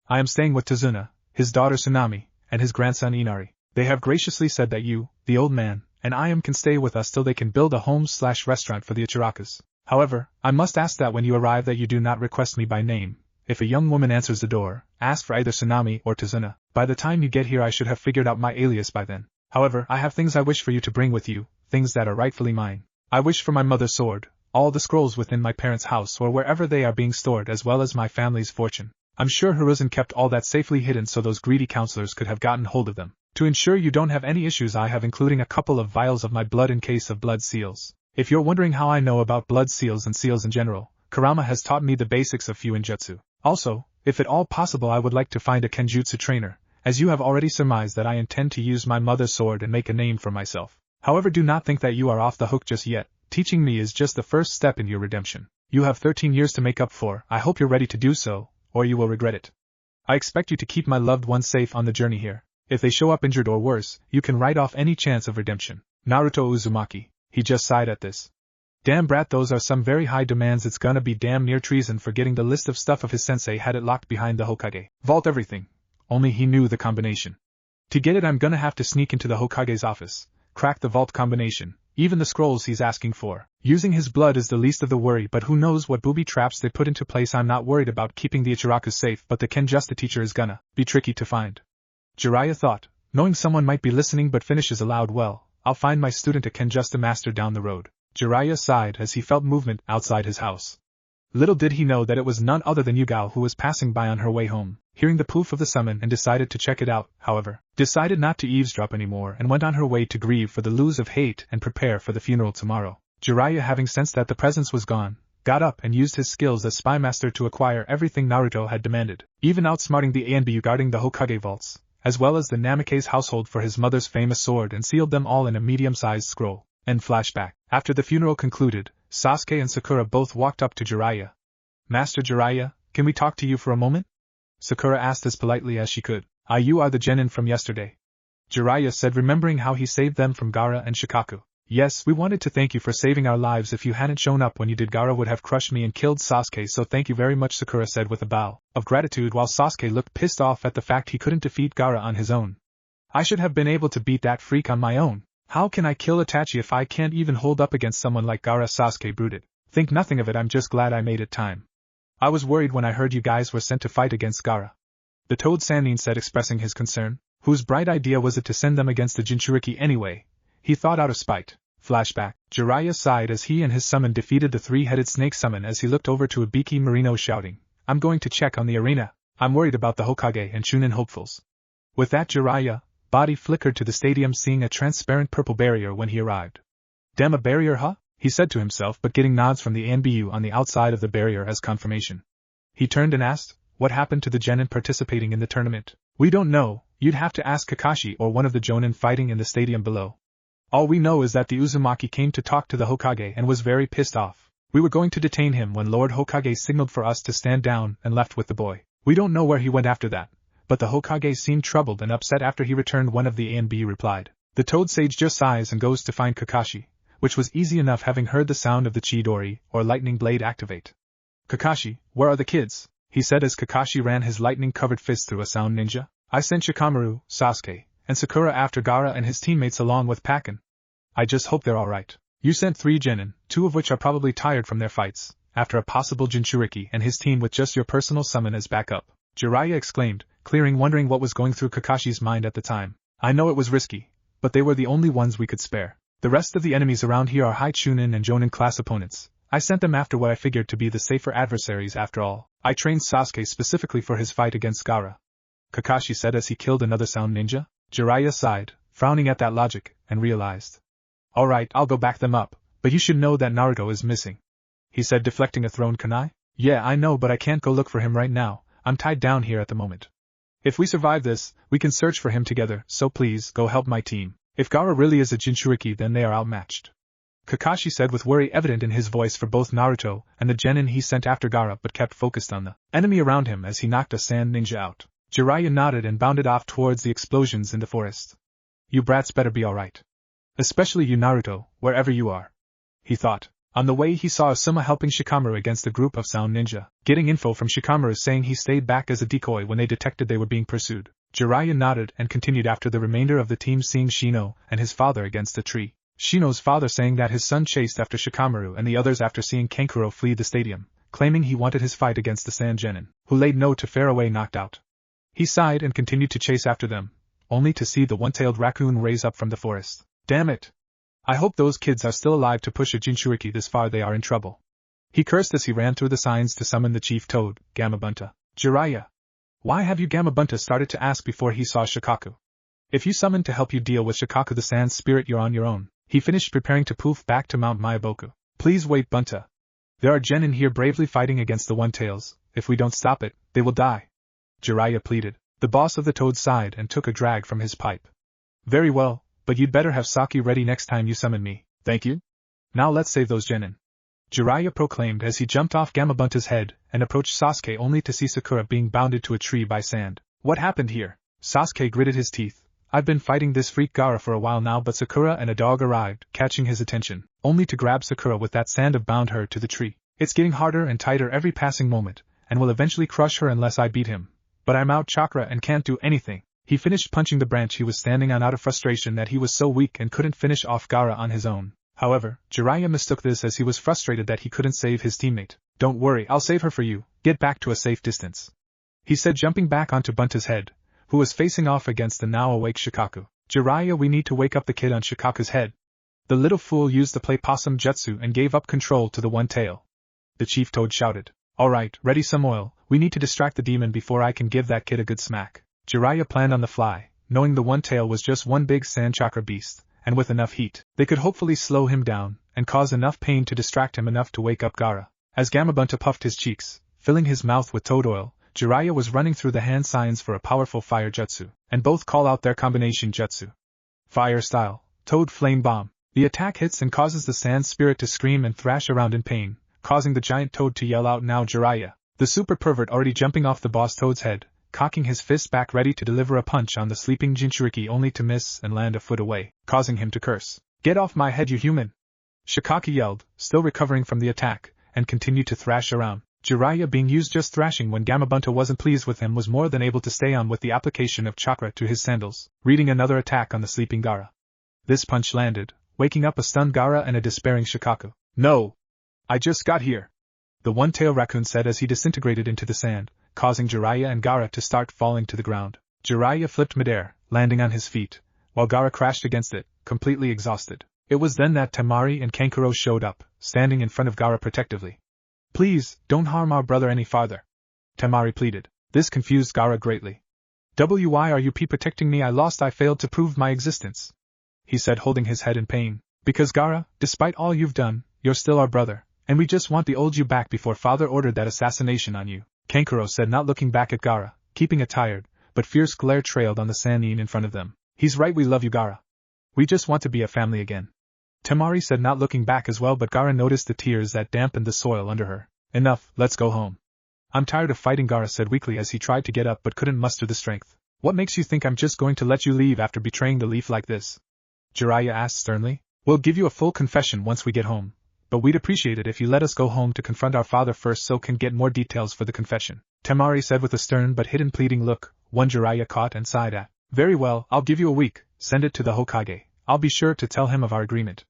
Speaker 1: I am staying with Tazuna, his daughter Tsunami, and his grandson Inari. They have graciously said that you, the old man, and I can stay with us till they can build a home/restaurant for the Ichirakus. However, I must ask that when you arrive that you do not request me by name. If a young woman answers the door, ask for either Tsunami or Tazuna. By the time you get here I should have figured out my alias by then. However, I have things I wish for you to bring with you, things that are rightfully mine. I wish for my mother's sword, all the scrolls within my parents' house or wherever they are being stored, as well as my family's fortune. I'm sure Hiruzen kept all that safely hidden so those greedy counselors could have gotten hold of them. To ensure you don't have any issues I have including a couple of vials of my blood in case of blood seals. If you're wondering how I know about blood seals and seals in general, Kurama has taught me the basics of Fuinjutsu. Also, if at all possible I would like to find a Kenjutsu trainer, as you have already surmised that I intend to use my mother's sword and make a name for myself. However, do not think that you are off the hook just yet. Teaching me is just the first step in your redemption. You have 13 years to make up for. I hope you're ready to do so, or you will regret it. I expect you to keep my loved ones safe on the journey here. If they show up injured or worse, you can write off any chance of redemption. Naruto Uzumaki. He just sighed at this. Damn brat, those are some very high demands. It's gonna be damn near treason for getting the list of stuff of his sensei had it locked behind the Hokage vault. Everything. Only he knew the combination. To get it I'm gonna have to sneak into the Hokage's office, crack the vault combination, even the scrolls he's asking for. Using his blood is the least of the worry, but who knows what booby traps they put into place. I'm not worried about keeping the Ichiraku safe, but the Kenjusta teacher is gonna be tricky to find. Jiraiya thought, knowing someone might be listening, but finishes aloud, well, I'll find my student a Kenjusta master down the road. Jiraiya sighed as he felt movement outside his house. Little did he know that it was none other than Yugao who was passing by on her way home, hearing the poof of the summon and decided to check it out, however, decided not to eavesdrop anymore and went on her way to grieve for the lose of Hate and prepare for the funeral tomorrow. Jiraiya, having sensed that the presence was gone, got up and used his skills as spy master to acquire everything Naruto had demanded, even outsmarting the ANBU guarding the Hokage vaults, as well as the Namikaze household for his mother's famous sword, and sealed them all in a medium-sized scroll. And flashback. After the funeral concluded, Sasuke and Sakura both walked up to Jiraiya. Master Jiraiya, can we talk to you for a moment? Sakura asked as politely as she could. Ah, you are the genin from yesterday. Jiraiya said, remembering how he saved them from Gaara and Shikaku. Yes, we wanted to thank you for saving our lives. If you hadn't shown up when you did, Gaara would have crushed me and killed Sasuke, so thank you very much, Sakura said with a bow of gratitude, while Sasuke looked pissed off at the fact he couldn't defeat Gaara on his own. I should have been able to beat that freak on my own. How can I kill Itachi if I can't even hold up against someone like Gaara? Sasuke brooded. Think nothing of it, I'm just glad I made it time. I was worried when I heard you guys were sent to fight against Gaara. The Toad Sanin said, expressing his concern. Whose bright idea was it to send them against the Jinchuriki anyway? He thought out of spite. Flashback. Jiraiya sighed as he and his summon defeated the three-headed snake summon as he looked over to Ibiki Marino shouting, I'm going to check on the arena. I'm worried about the Hokage and Chunin hopefuls. With that, Jiraiya body flickered to the stadium, seeing a transparent purple barrier when he arrived. Damn, a barrier, huh? He said to himself, but getting nods from the ANBU on the outside of the barrier as confirmation. He turned and asked, what happened to the genin participating in the tournament? We don't know, you'd have to ask Kakashi or one of the jonin fighting in the stadium below. All we know is that the Uzumaki came to talk to the Hokage and was very pissed off. We were going to detain him when Lord Hokage signaled for us to stand down and left with the boy. We don't know where he went after that, but the Hokage seemed troubled and upset after he returned. One of the A and B replied. The Toad Sage just sighs and goes to find Kakashi, which was easy enough having heard the sound of the Chidori, or lightning blade, activate. Kakashi, where are the kids? He said as Kakashi ran his lightning-covered fist through a sound ninja. I sent Shikamaru, Sasuke, and Sakura after Gaara and his teammates along with Pakken. I just hope they're alright. You sent 3 genin, 2 of which are probably tired from their fights, after a possible Jinchuriki and his team with just your personal summon as backup. Jiraiya exclaimed, wondering what was going through Kakashi's mind at the time. I know it was risky, but they were the only ones we could spare. The rest of the enemies around here are high Chunin and Jonin class opponents. I sent them after what I figured to be the safer adversaries after all. I trained Sasuke specifically for his fight against Gaara. Kakashi said as he killed another sound ninja. Jiraiya sighed, frowning at that logic, and realized. Alright, I'll go back them up, but you should know that Naruto is missing. He said, deflecting a thrown kunai. Yeah, I know, but I can't go look for him right now. I'm tied down here at the moment. If we survive this, we can search for him together, so please, go help my team. If Gaara really is a Jinchuriki, then they are outmatched. Kakashi said with worry evident in his voice for both Naruto and the genin he sent after Gaara, but kept focused on the enemy around him as he knocked a sand ninja out. Jiraiya nodded and bounded off towards the explosions in the forest. You brats better be alright. Especially you Naruto, wherever you are. He thought. On the way he saw Asuma helping Shikamaru against a group of sound ninja, getting info from Shikamaru saying he stayed back as a decoy when they detected they were being pursued. Jiraiya nodded and continued after the remainder of the team, seeing Shino and his father against a tree. Shino's father saying that his son chased after Shikamaru and the others after seeing Kankuro flee the stadium, claiming he wanted his fight against the Sand Genin, who laid no to fare away knocked out. He sighed and continued to chase after them, only to see the one-tailed raccoon raise up from the forest. Damn it! I hope those kids are still alive to push a Jinchuriki this far. They are in trouble. He cursed as he ran through the signs to summon the chief toad, Gamabunta. Jiraiya. Why have you Gamabunta started to ask before he saw Shikaku. If you summoned to help you deal with Shikaku the sand spirit, you're on your own. He finished preparing to poof back to Mount Myaboku. Please wait, Bunta. There are genin here bravely fighting against the one-tails. If we don't stop it, they will die. Jiraiya pleaded. The boss of the toad sighed and took a drag from his pipe. Very well, but you'd better have sake ready next time you summon me. Thank you. Now let's save those genin. Jiraiya proclaimed as he jumped off Gamabunta's head and approached Sasuke only to see Sakura being bounded to a tree by sand. What happened here? Sasuke gritted his teeth. I've been fighting this freak Gaara for a while now, but Sakura and a dog arrived, catching his attention, only to grab Sakura with that sand and bound her to the tree. It's getting harder and tighter every passing moment, and will eventually crush her unless I beat him. But I'm out chakra and can't do anything. He finished punching the branch he was standing on out of frustration that he was so weak and couldn't finish off Gaara on his own. However, Jiraiya mistook this as he was frustrated that he couldn't save his teammate. Don't worry, I'll save her for you. Get back to a safe distance. He said, jumping back onto Bunta's head, who was facing off against the now awake Shikaku. Jiraiya, we need to wake up the kid on Shikaku's head. The little fool used the play possum jutsu and gave up control to the one tail. The chief toad shouted. Alright, ready some oil, we need to distract the demon before I can give that kid a good smack. Jiraiya planned on the fly, knowing the one tail was just one big sand chakra beast, and with enough heat, they could hopefully slow him down, and cause enough pain to distract him enough to wake up Gaara. As Gamabunta puffed his cheeks, filling his mouth with toad oil, Jiraiya was running through the hand signs for a powerful fire jutsu, and both call out their combination jutsu. Fire style, Toad Flame Bomb. The attack hits and causes the sand spirit to scream and thrash around in pain, causing the giant toad to yell out, now Jiraiya. The super pervert already jumping off the boss toad's head, cocking his fist back ready to deliver a punch on the sleeping Jinchuriki only to miss and land a foot away, causing him to curse. Get off my head, you human! Shikaku yelled, still recovering from the attack, and continued to thrash around. Jiraiya, being used just thrashing when Gamabunta wasn't pleased with him, was more than able to stay on with the application of chakra to his sandals, reading another attack on the sleeping Gaara. This punch landed, waking up a stunned Gaara and a despairing Shikaku. No! I just got here! The one-tailed raccoon said as he disintegrated into the sand, causing Jiraiya and Gaara to start falling to the ground. Jiraiya flipped midair, landing on his feet, while Gaara crashed against it, completely exhausted. It was then that Temari and Kankuro showed up, standing in front of Gaara protectively. Please, don't harm our brother any farther. Temari pleaded. This confused Gaara greatly. Why are you protecting me? I failed to prove my existence. He said, holding his head in pain. Because Gaara, despite all you've done, you're still our brother, and we just want the old you back before father ordered that assassination on you. Kankuro said, not looking back at Gaara, keeping a tired, but fierce glare trailed on the Sanin in front of them. He's right, we love you, Gaara. We just want to be a family again. Temari said, not looking back as well, but Gaara noticed the tears that dampened the soil under her. Enough, let's go home. I'm tired of fighting, Gaara said weakly as he tried to get up but couldn't muster the strength. What makes you think I'm just going to let you leave after betraying the leaf like this? Jiraiya asked sternly. We'll give you a full confession once we get home, but we'd appreciate it if you let us go home to confront our father first so can get more details for the confession, Temari said with a stern but hidden pleading look, one Jiraiya caught and sighed at. Very well, I'll give you a week, send it to the Hokage. I'll be sure to tell him of our agreement.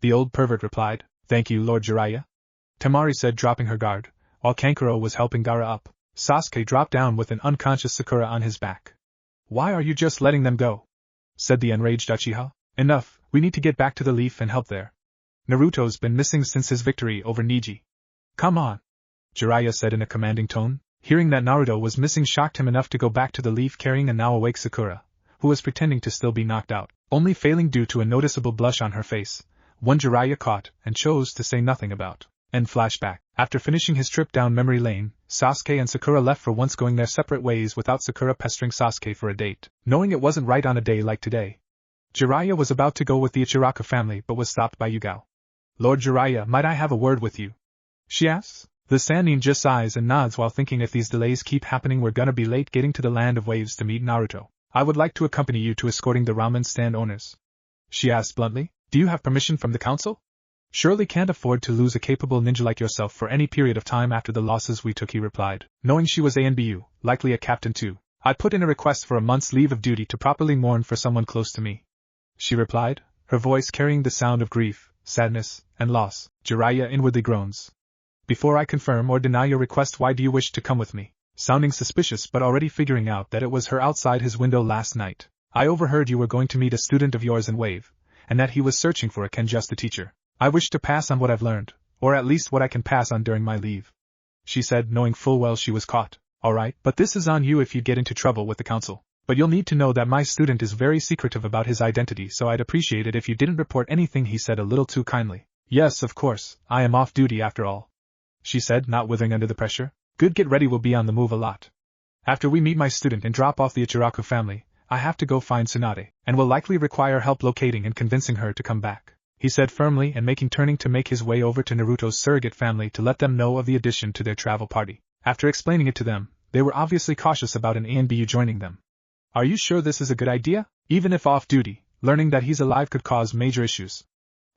Speaker 1: The old pervert replied. Thank you, Lord Jiraiya. Temari said, dropping her guard, while Kankuro was helping Gaara up. Sasuke dropped down with an unconscious Sakura on his back. Why are you just letting them go? Said the enraged Uchiha. Enough, we need to get back to the leaf and help there. Naruto's been missing since his victory over Neji. Come on, Jiraiya said in a commanding tone. Hearing that Naruto was missing shocked him enough to go back to the leaf carrying a now awake Sakura, who was pretending to still be knocked out, only failing due to a noticeable blush on her face, one Jiraiya caught and chose to say nothing about. End flashback. After finishing his trip down memory lane, Sasuke and Sakura left for once going their separate ways without Sakura pestering Sasuke for a date, knowing it wasn't right on a day like today. Jiraiya was about to go with the Ichiraku family but was stopped by Yugao. Lord Jiraiya, might I have a word with you? She asks. The Sannin just sighs and nods while thinking if these delays keep happening we're gonna be late getting to the Land of Waves to meet Naruto. I would like to accompany you to escorting the ramen stand owners. She asked bluntly. Do you have permission from the council? Surely can't afford to lose a capable ninja like yourself for any period of time after the losses we took, he replied. Knowing she was ANBU, likely a captain too, I'd put in a request for a month's leave of duty to properly mourn for someone close to me. She replied, her voice carrying the sound of grief, sadness, and loss. Jiraiya inwardly groans. Before I confirm or deny your request, why do you wish to come with me? Sounding suspicious but already figuring out that it was her outside his window last night. I overheard you were going to meet a student of yours in Wave, and that he was searching for a Kenjusta teacher. I wish to pass on what I've learned, or at least what I can pass on during my leave. She said, knowing full well she was caught. Alright, but this is on you if you get into trouble with the council. But you'll need to know that my student is very secretive about his identity, so I'd appreciate it if you didn't report anything, he said a little too kindly. Yes, of course, I am off duty after all, she said, not withering under the pressure. Good, get ready, we'll be on the move a lot. After we meet my student and drop off the Ichiraku family, I have to go find Tsunade, and will likely require help locating and convincing her to come back, he said firmly and turning to make his way over to Naruto's surrogate family to let them know of the addition to their travel party. After explaining it to them, they were obviously cautious about an ANBU joining them. Are you sure this is a good idea? Even if off duty, learning that he's alive could cause major issues.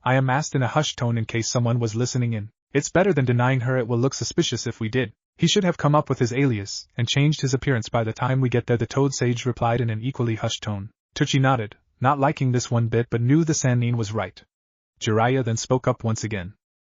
Speaker 1: I am asked in a hushed tone in case someone was listening in. It's better than denying her, it will look suspicious if we did. He should have come up with his alias, and changed his appearance by the time we get there, the Toad Sage replied in an equally hushed tone. Tucci nodded, not liking this one bit but knew the Sannin was right. Jiraiya then spoke up once again.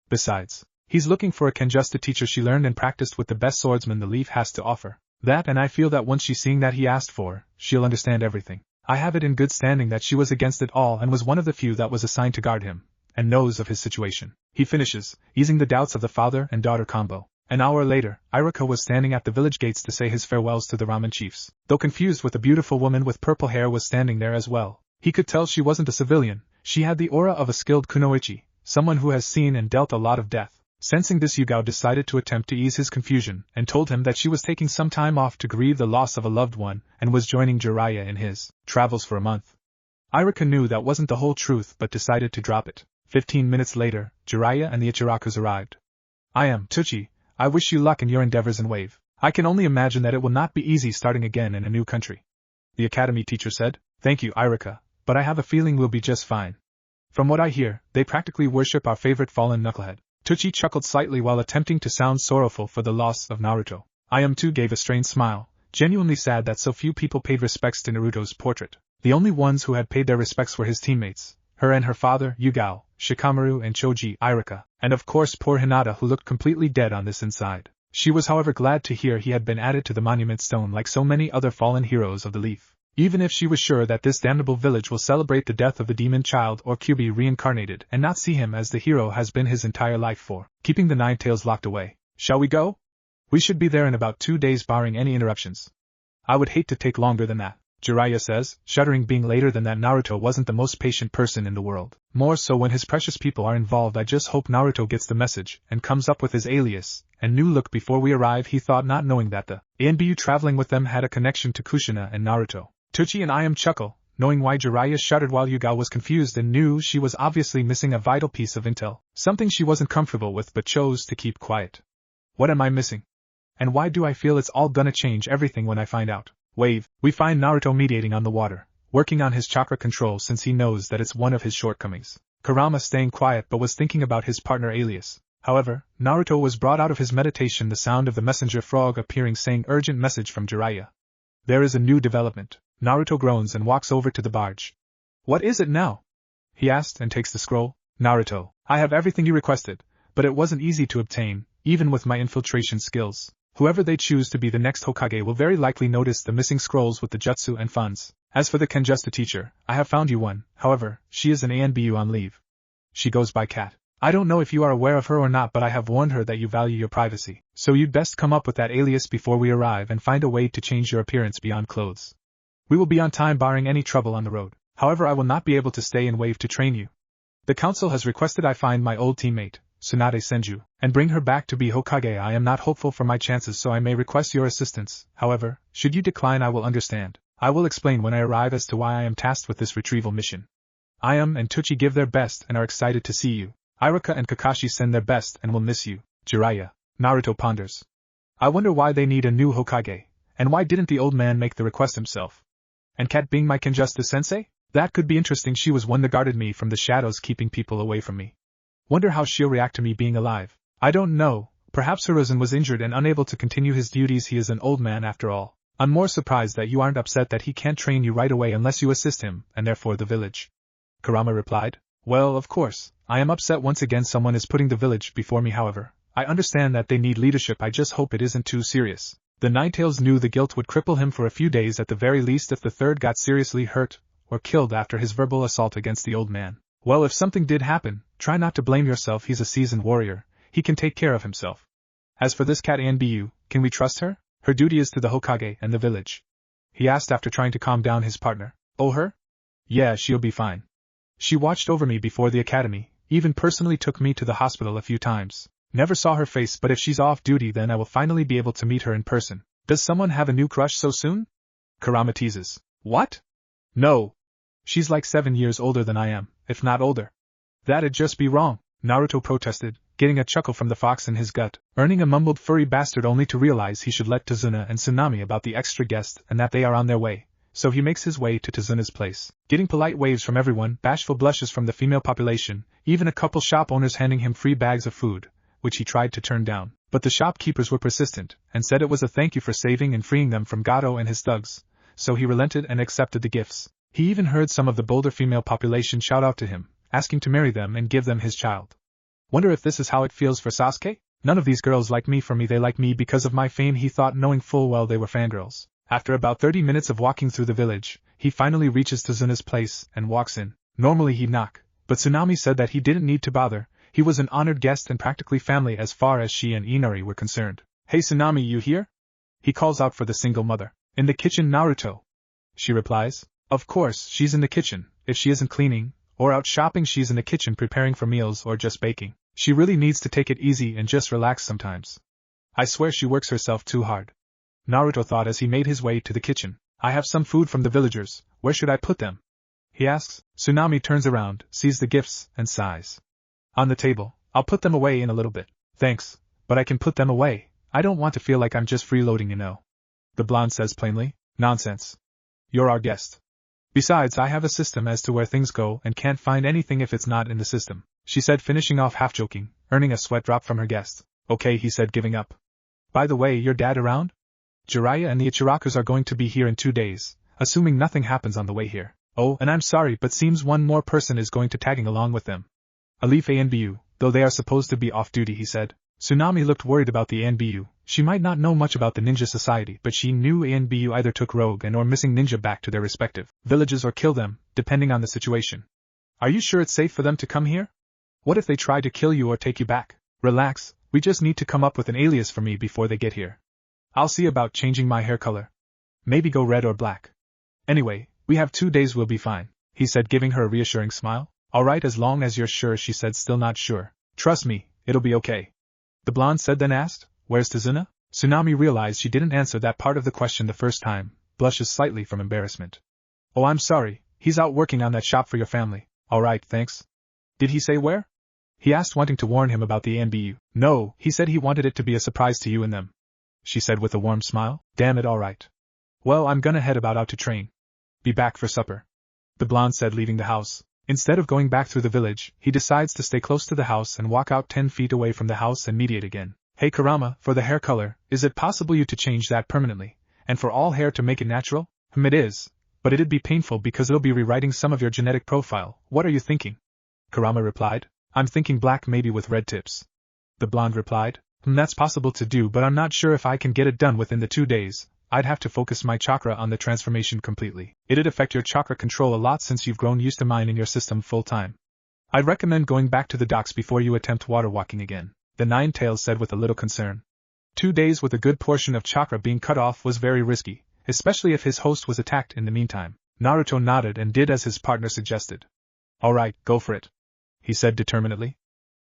Speaker 1: Besides, he's looking for a Kenjusta teacher she learned and practiced with the best swordsman the Leaf has to offer. That, and I feel that once she's seeing that he asked for, she'll understand everything. I have it in good standing that she was against it all and was one of the few that was assigned to guard him, and knows of his situation. He finishes, easing the doubts of the father and daughter combo. An hour later, Iruka was standing at the village gates to say his farewells to the ramen chiefs. Though confused with a beautiful woman with purple hair was standing there as well. He could tell she wasn't a civilian. She had the aura of a skilled kunoichi, someone who has seen and dealt a lot of death. Sensing this, Yugao decided to attempt to ease his confusion, and told him that she was taking some time off to grieve the loss of a loved one, and was joining Jiraiya in his travels for a month. Iruka knew that wasn't the whole truth but decided to drop it. 15 minutes later, Jiraiya and the Ichirakus arrived. I am Tucci. I wish you luck in your endeavors in Wave. I can only imagine that it will not be easy starting again in a new country. The academy teacher said. Thank you, Iruka, but I have a feeling we'll be just fine. From what I hear, they practically worship our favorite fallen knucklehead. Tucci chuckled slightly while attempting to sound sorrowful for the loss of Naruto. I am too gave a strained smile, genuinely sad that so few people paid respects to Naruto's portrait. The only ones who had paid their respects were his teammates, her and her father, Yugao, Shikamaru and Choji, Iruka, and of course poor Hinata, who looked completely dead on this inside. She was however glad to hear he had been added to the monument stone like so many other fallen heroes of the Leaf. Even if she was sure that this damnable village will celebrate the death of the demon child or Kyuubi reincarnated and not see him as the hero has been his entire life for, keeping the Nine Tails locked away. Shall we go? We should be there in about 2 days barring any interruptions. I would hate to take longer than that, Jiraiya says, shuddering, being later than that. Naruto wasn't the most patient person in the world. More so when his precious people are involved. I just hope Naruto gets the message and comes up with his alias and new look before we arrive, he thought, not knowing that the ANBU traveling with them had a connection to Kushina and Naruto. Tucci and I am chuckle, knowing why Jiraiya shuddered while Yugao was confused and knew she was obviously missing a vital piece of intel, something she wasn't comfortable with but chose to keep quiet. What am I missing? And why do I feel it's all gonna change everything when I find out? Wave. We find Naruto mediating on the water, working on his chakra control since he knows that it's one of his shortcomings. Kurama staying quiet but was thinking about his partner Alias. However, Naruto was brought out of his meditation the sound of the messenger frog appearing saying urgent message from Jiraiya. There is a new development. Naruto groans and walks over to the barge. What is it now? He asked and takes the scroll. Naruto, I have everything you requested, but it wasn't easy to obtain, even with my infiltration skills. Whoever they choose to be the next Hokage will very likely notice the missing scrolls with the jutsu and funds. As for the Kenjusta teacher, I have found you one, however, she is an ANBU on leave. She goes by Cat. I don't know if you are aware of her or not, but I have warned her that you value your privacy, so you'd best come up with that alias before we arrive and find a way to change your appearance beyond clothes. We will be on time barring any trouble on the road, however I will not be able to stay in Wave to train you. The council has requested I find my old teammate, Tsunade Senju, and bring her back to be Hokage. I am not hopeful for my chances, so I may request your assistance. However, should you decline, I will understand. I will explain when I arrive as to why I am tasked with this retrieval mission. Ayam and Tuchi give their best and are excited to see you. Iruka and Kakashi send their best and will miss you. Jiraiya. Naruto ponders. I wonder why they need a new Hokage, and why didn't the old man make the request himself? And Kat being my Kenjusta sensei? That could be interesting. She was one that guarded me from the shadows, keeping people away from me. Wonder how she'll react to me being alive. I don't know, perhaps Hiruzen was injured and unable to continue his duties. He is an old man after all. I'm more surprised that you aren't upset that he can't train you right away unless you assist him, and therefore the village. Kurama replied. Well, of course, I am upset once again someone is putting the village before me. However, I understand that they need leadership. I just hope it isn't too serious. The Ninetales knew the guilt would cripple him for a few days at the very least if the third got seriously hurt or killed after his verbal assault against the old man. Well, if something did happen, try not to blame yourself. He's a seasoned warrior. He can take care of himself. As for this Cat Anbu, can we trust her? Her duty is to the Hokage and the village. He asked after trying to calm down his partner. Oh, her? Yeah, she'll be fine. She watched over me before the academy, even personally took me to the hospital a few times. Never saw her face, but if she's off duty then I will finally be able to meet her in person. Does someone have a new crush so soon? Kurama teases. What? No. She's like 7 years older than I am, if not older. That'd just be wrong, Naruto protested, getting a chuckle from the fox in his gut, earning a mumbled furry bastard only to realize he should let Tazuna and Tsunami about the extra guest and that they are on their way. So he makes his way to Tazuna's place, getting polite waves from everyone, bashful blushes from the female population, even a couple shop owners handing him free bags of food, which he tried to turn down. But the shopkeepers were persistent, and said it was a thank you for saving and freeing them from Gato and his thugs, so he relented and accepted the gifts. He even heard some of the bolder female population shout out to him, asking to marry them and give them his child. Wonder if this is how it feels for Sasuke? None of these girls like me for me, they like me because of my fame, he thought, knowing full well they were fangirls. After about 30 minutes of walking through the village, he finally reaches Tazuna's place and walks in. Normally he'd knock, but Tsunami said that he didn't need to bother. He was an honored guest and practically family as far as she and Inari were concerned. Hey Tsunami, you here? He calls out for the single mother. In the kitchen, Naruto. She replies. Of course, she's in the kitchen. If she isn't cleaning, or out shopping, she's in the kitchen preparing for meals or just baking. She really needs to take it easy and just relax sometimes. I swear she works herself too hard. Naruto thought as he made his way to the kitchen. I have some food from the villagers, where should I put them? He asks. Tsunami turns around, sees the gifts, and sighs. On the table. I'll put them away in a little bit. Thanks, but I can put them away. I don't want to feel like I'm just freeloading, you know. The blonde says plainly. Nonsense. You're our guest. Besides, I have a system as to where things go and can't find anything if it's not in the system, she said, finishing off half joking, earning a sweat drop from her guest. Okay, he said, giving up. By the way, your dad around? Jiraiya and the Ichirakus are going to be here in 2 days, assuming nothing happens on the way here. Oh, and I'm sorry, but seems one more person is going to tagging along with them. Alif ANBU, though they are supposed to be off duty, he said. Tsunami looked worried about the ANBU. She might not know much about the ninja society, but she knew ANBU either took rogue and or missing ninja back to their respective villages or kill them, depending on the situation. Are you sure it's safe for them to come here? What if they try to kill you or take you back? Relax, we just need to come up with an alias for me before they get here. I'll see about changing my hair color. Maybe go red or black. Anyway, we have 2 days, we'll be fine, he said, giving her a reassuring smile. Alright, as long as you're sure, she said, still not sure. Trust me, it'll be okay. The blonde said, then asked, where's Tazuna? Tsunami realized she didn't answer that part of the question the first time, blushes slightly from embarrassment. Oh, I'm sorry, he's out working on that shop for your family. Alright, thanks. Did he say where? He asked, wanting to warn him about the ANBU. No, he said he wanted it to be a surprise to you and them. she said with a warm smile. Damn it, alright. Well, I'm gonna head out to train. Be back for supper. The blonde said, leaving the house. Instead of going back through the village, he decides to stay close to the house and walk out 10 feet away from the house and mediate again. Hey Kurama, for the hair color, is it possible you to change that permanently, and for all hair to make it natural? It is, but it'd be painful because it'll be rewriting some of your genetic profile. What are you thinking? Kurama replied. I'm thinking black, maybe with red tips. The blonde replied. That's possible to do, but I'm not sure if I can get it done within the 2 days. I'd have to focus my chakra on the transformation completely. It'd affect your chakra control a lot since you've grown used to mine in your system full time. I'd recommend going back to the docks before you attempt water walking again, the Nine-Tails said with a little concern. 2 days with a good portion of chakra being cut off was very risky, especially if his host was attacked in the meantime. Naruto nodded and did as his partner suggested. Alright, go for it, he said determinedly.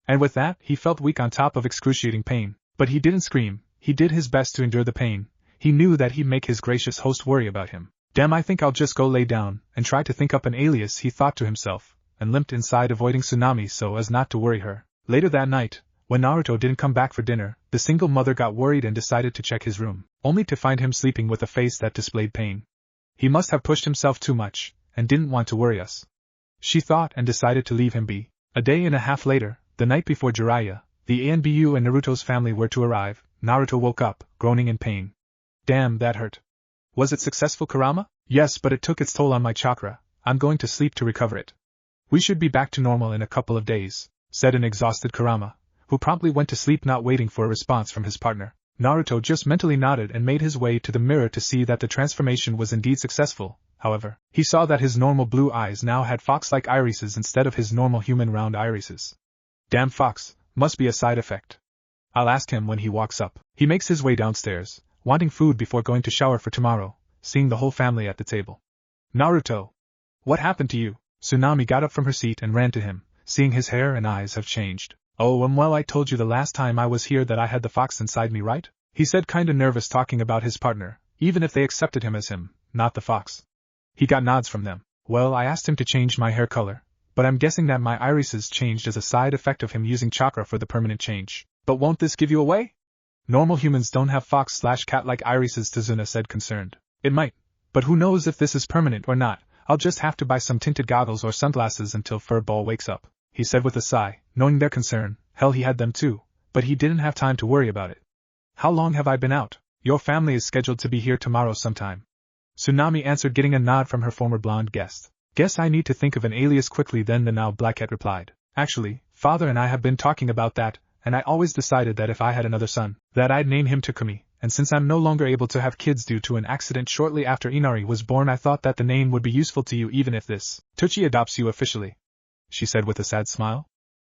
Speaker 1: And with that, he felt weak on top of excruciating pain, but he didn't scream. He did his best to endure the pain. He knew that he'd make his gracious host worry about him. Damn, I think I'll just go lay down and try to think up an alias, he thought to himself, and limped inside, avoiding Tsunami so as not to worry her. Later that night, when Naruto didn't come back for dinner, the single mother got worried and decided to check his room, only to find him sleeping with a face that displayed pain. He must have pushed himself too much, and didn't want to worry us, she thought, and decided to leave him be. A day and a half later, the night before Jiraiya, the Anbu and Naruto's family were to arrive, Naruto woke up, groaning in pain. Damn, that hurt. Was it successful, Kurama? Yes, but it took its toll on my chakra. I'm going to sleep to recover it. We should be back to normal in a couple of days, said an exhausted Kurama, who promptly went to sleep, not waiting for a response from his partner. Naruto just mentally nodded and made his way to the mirror to see that the transformation was indeed successful. However, he saw that his normal blue eyes now had fox-like irises instead of his normal human round irises. Damn, fox, must be a side effect. I'll ask him when he walks up. He makes his way downstairs, wanting food before going to shower for tomorrow, seeing the whole family at the table. Naruto! What happened to you? Tsunami got up from her seat and ran to him, seeing his hair and eyes have changed. Oh, well, I told you the last time I was here that I had the fox inside me, right? He said, kinda nervous, talking about his partner, even if they accepted him as him, not the fox. He got nods from them. Well, I asked him to change my hair color, but I'm guessing that my irises changed as a side effect of him using chakra for the permanent change. But won't this give you away? Normal humans don't have fox/cat-like irises, Tazuna said, concerned. It might, but who knows if this is permanent or not. I'll just have to buy some tinted goggles or sunglasses until Furball wakes up, he said with a sigh, knowing their concern. Hell, he had them too, but he didn't have time to worry about it. How long have I been out? Your family is scheduled to be here tomorrow sometime. Tsunami answered, getting a nod from her former blonde guest. Guess I need to think of an alias quickly then, the now blackhead replied. Actually, father and I have been talking about that, and I always decided that if I had another son, that I'd name him Takumi, and since I'm no longer able to have kids due to an accident shortly after Inari was born, I thought that the name would be useful to you even if this Tuchi adopts you officially, she said with a sad smile.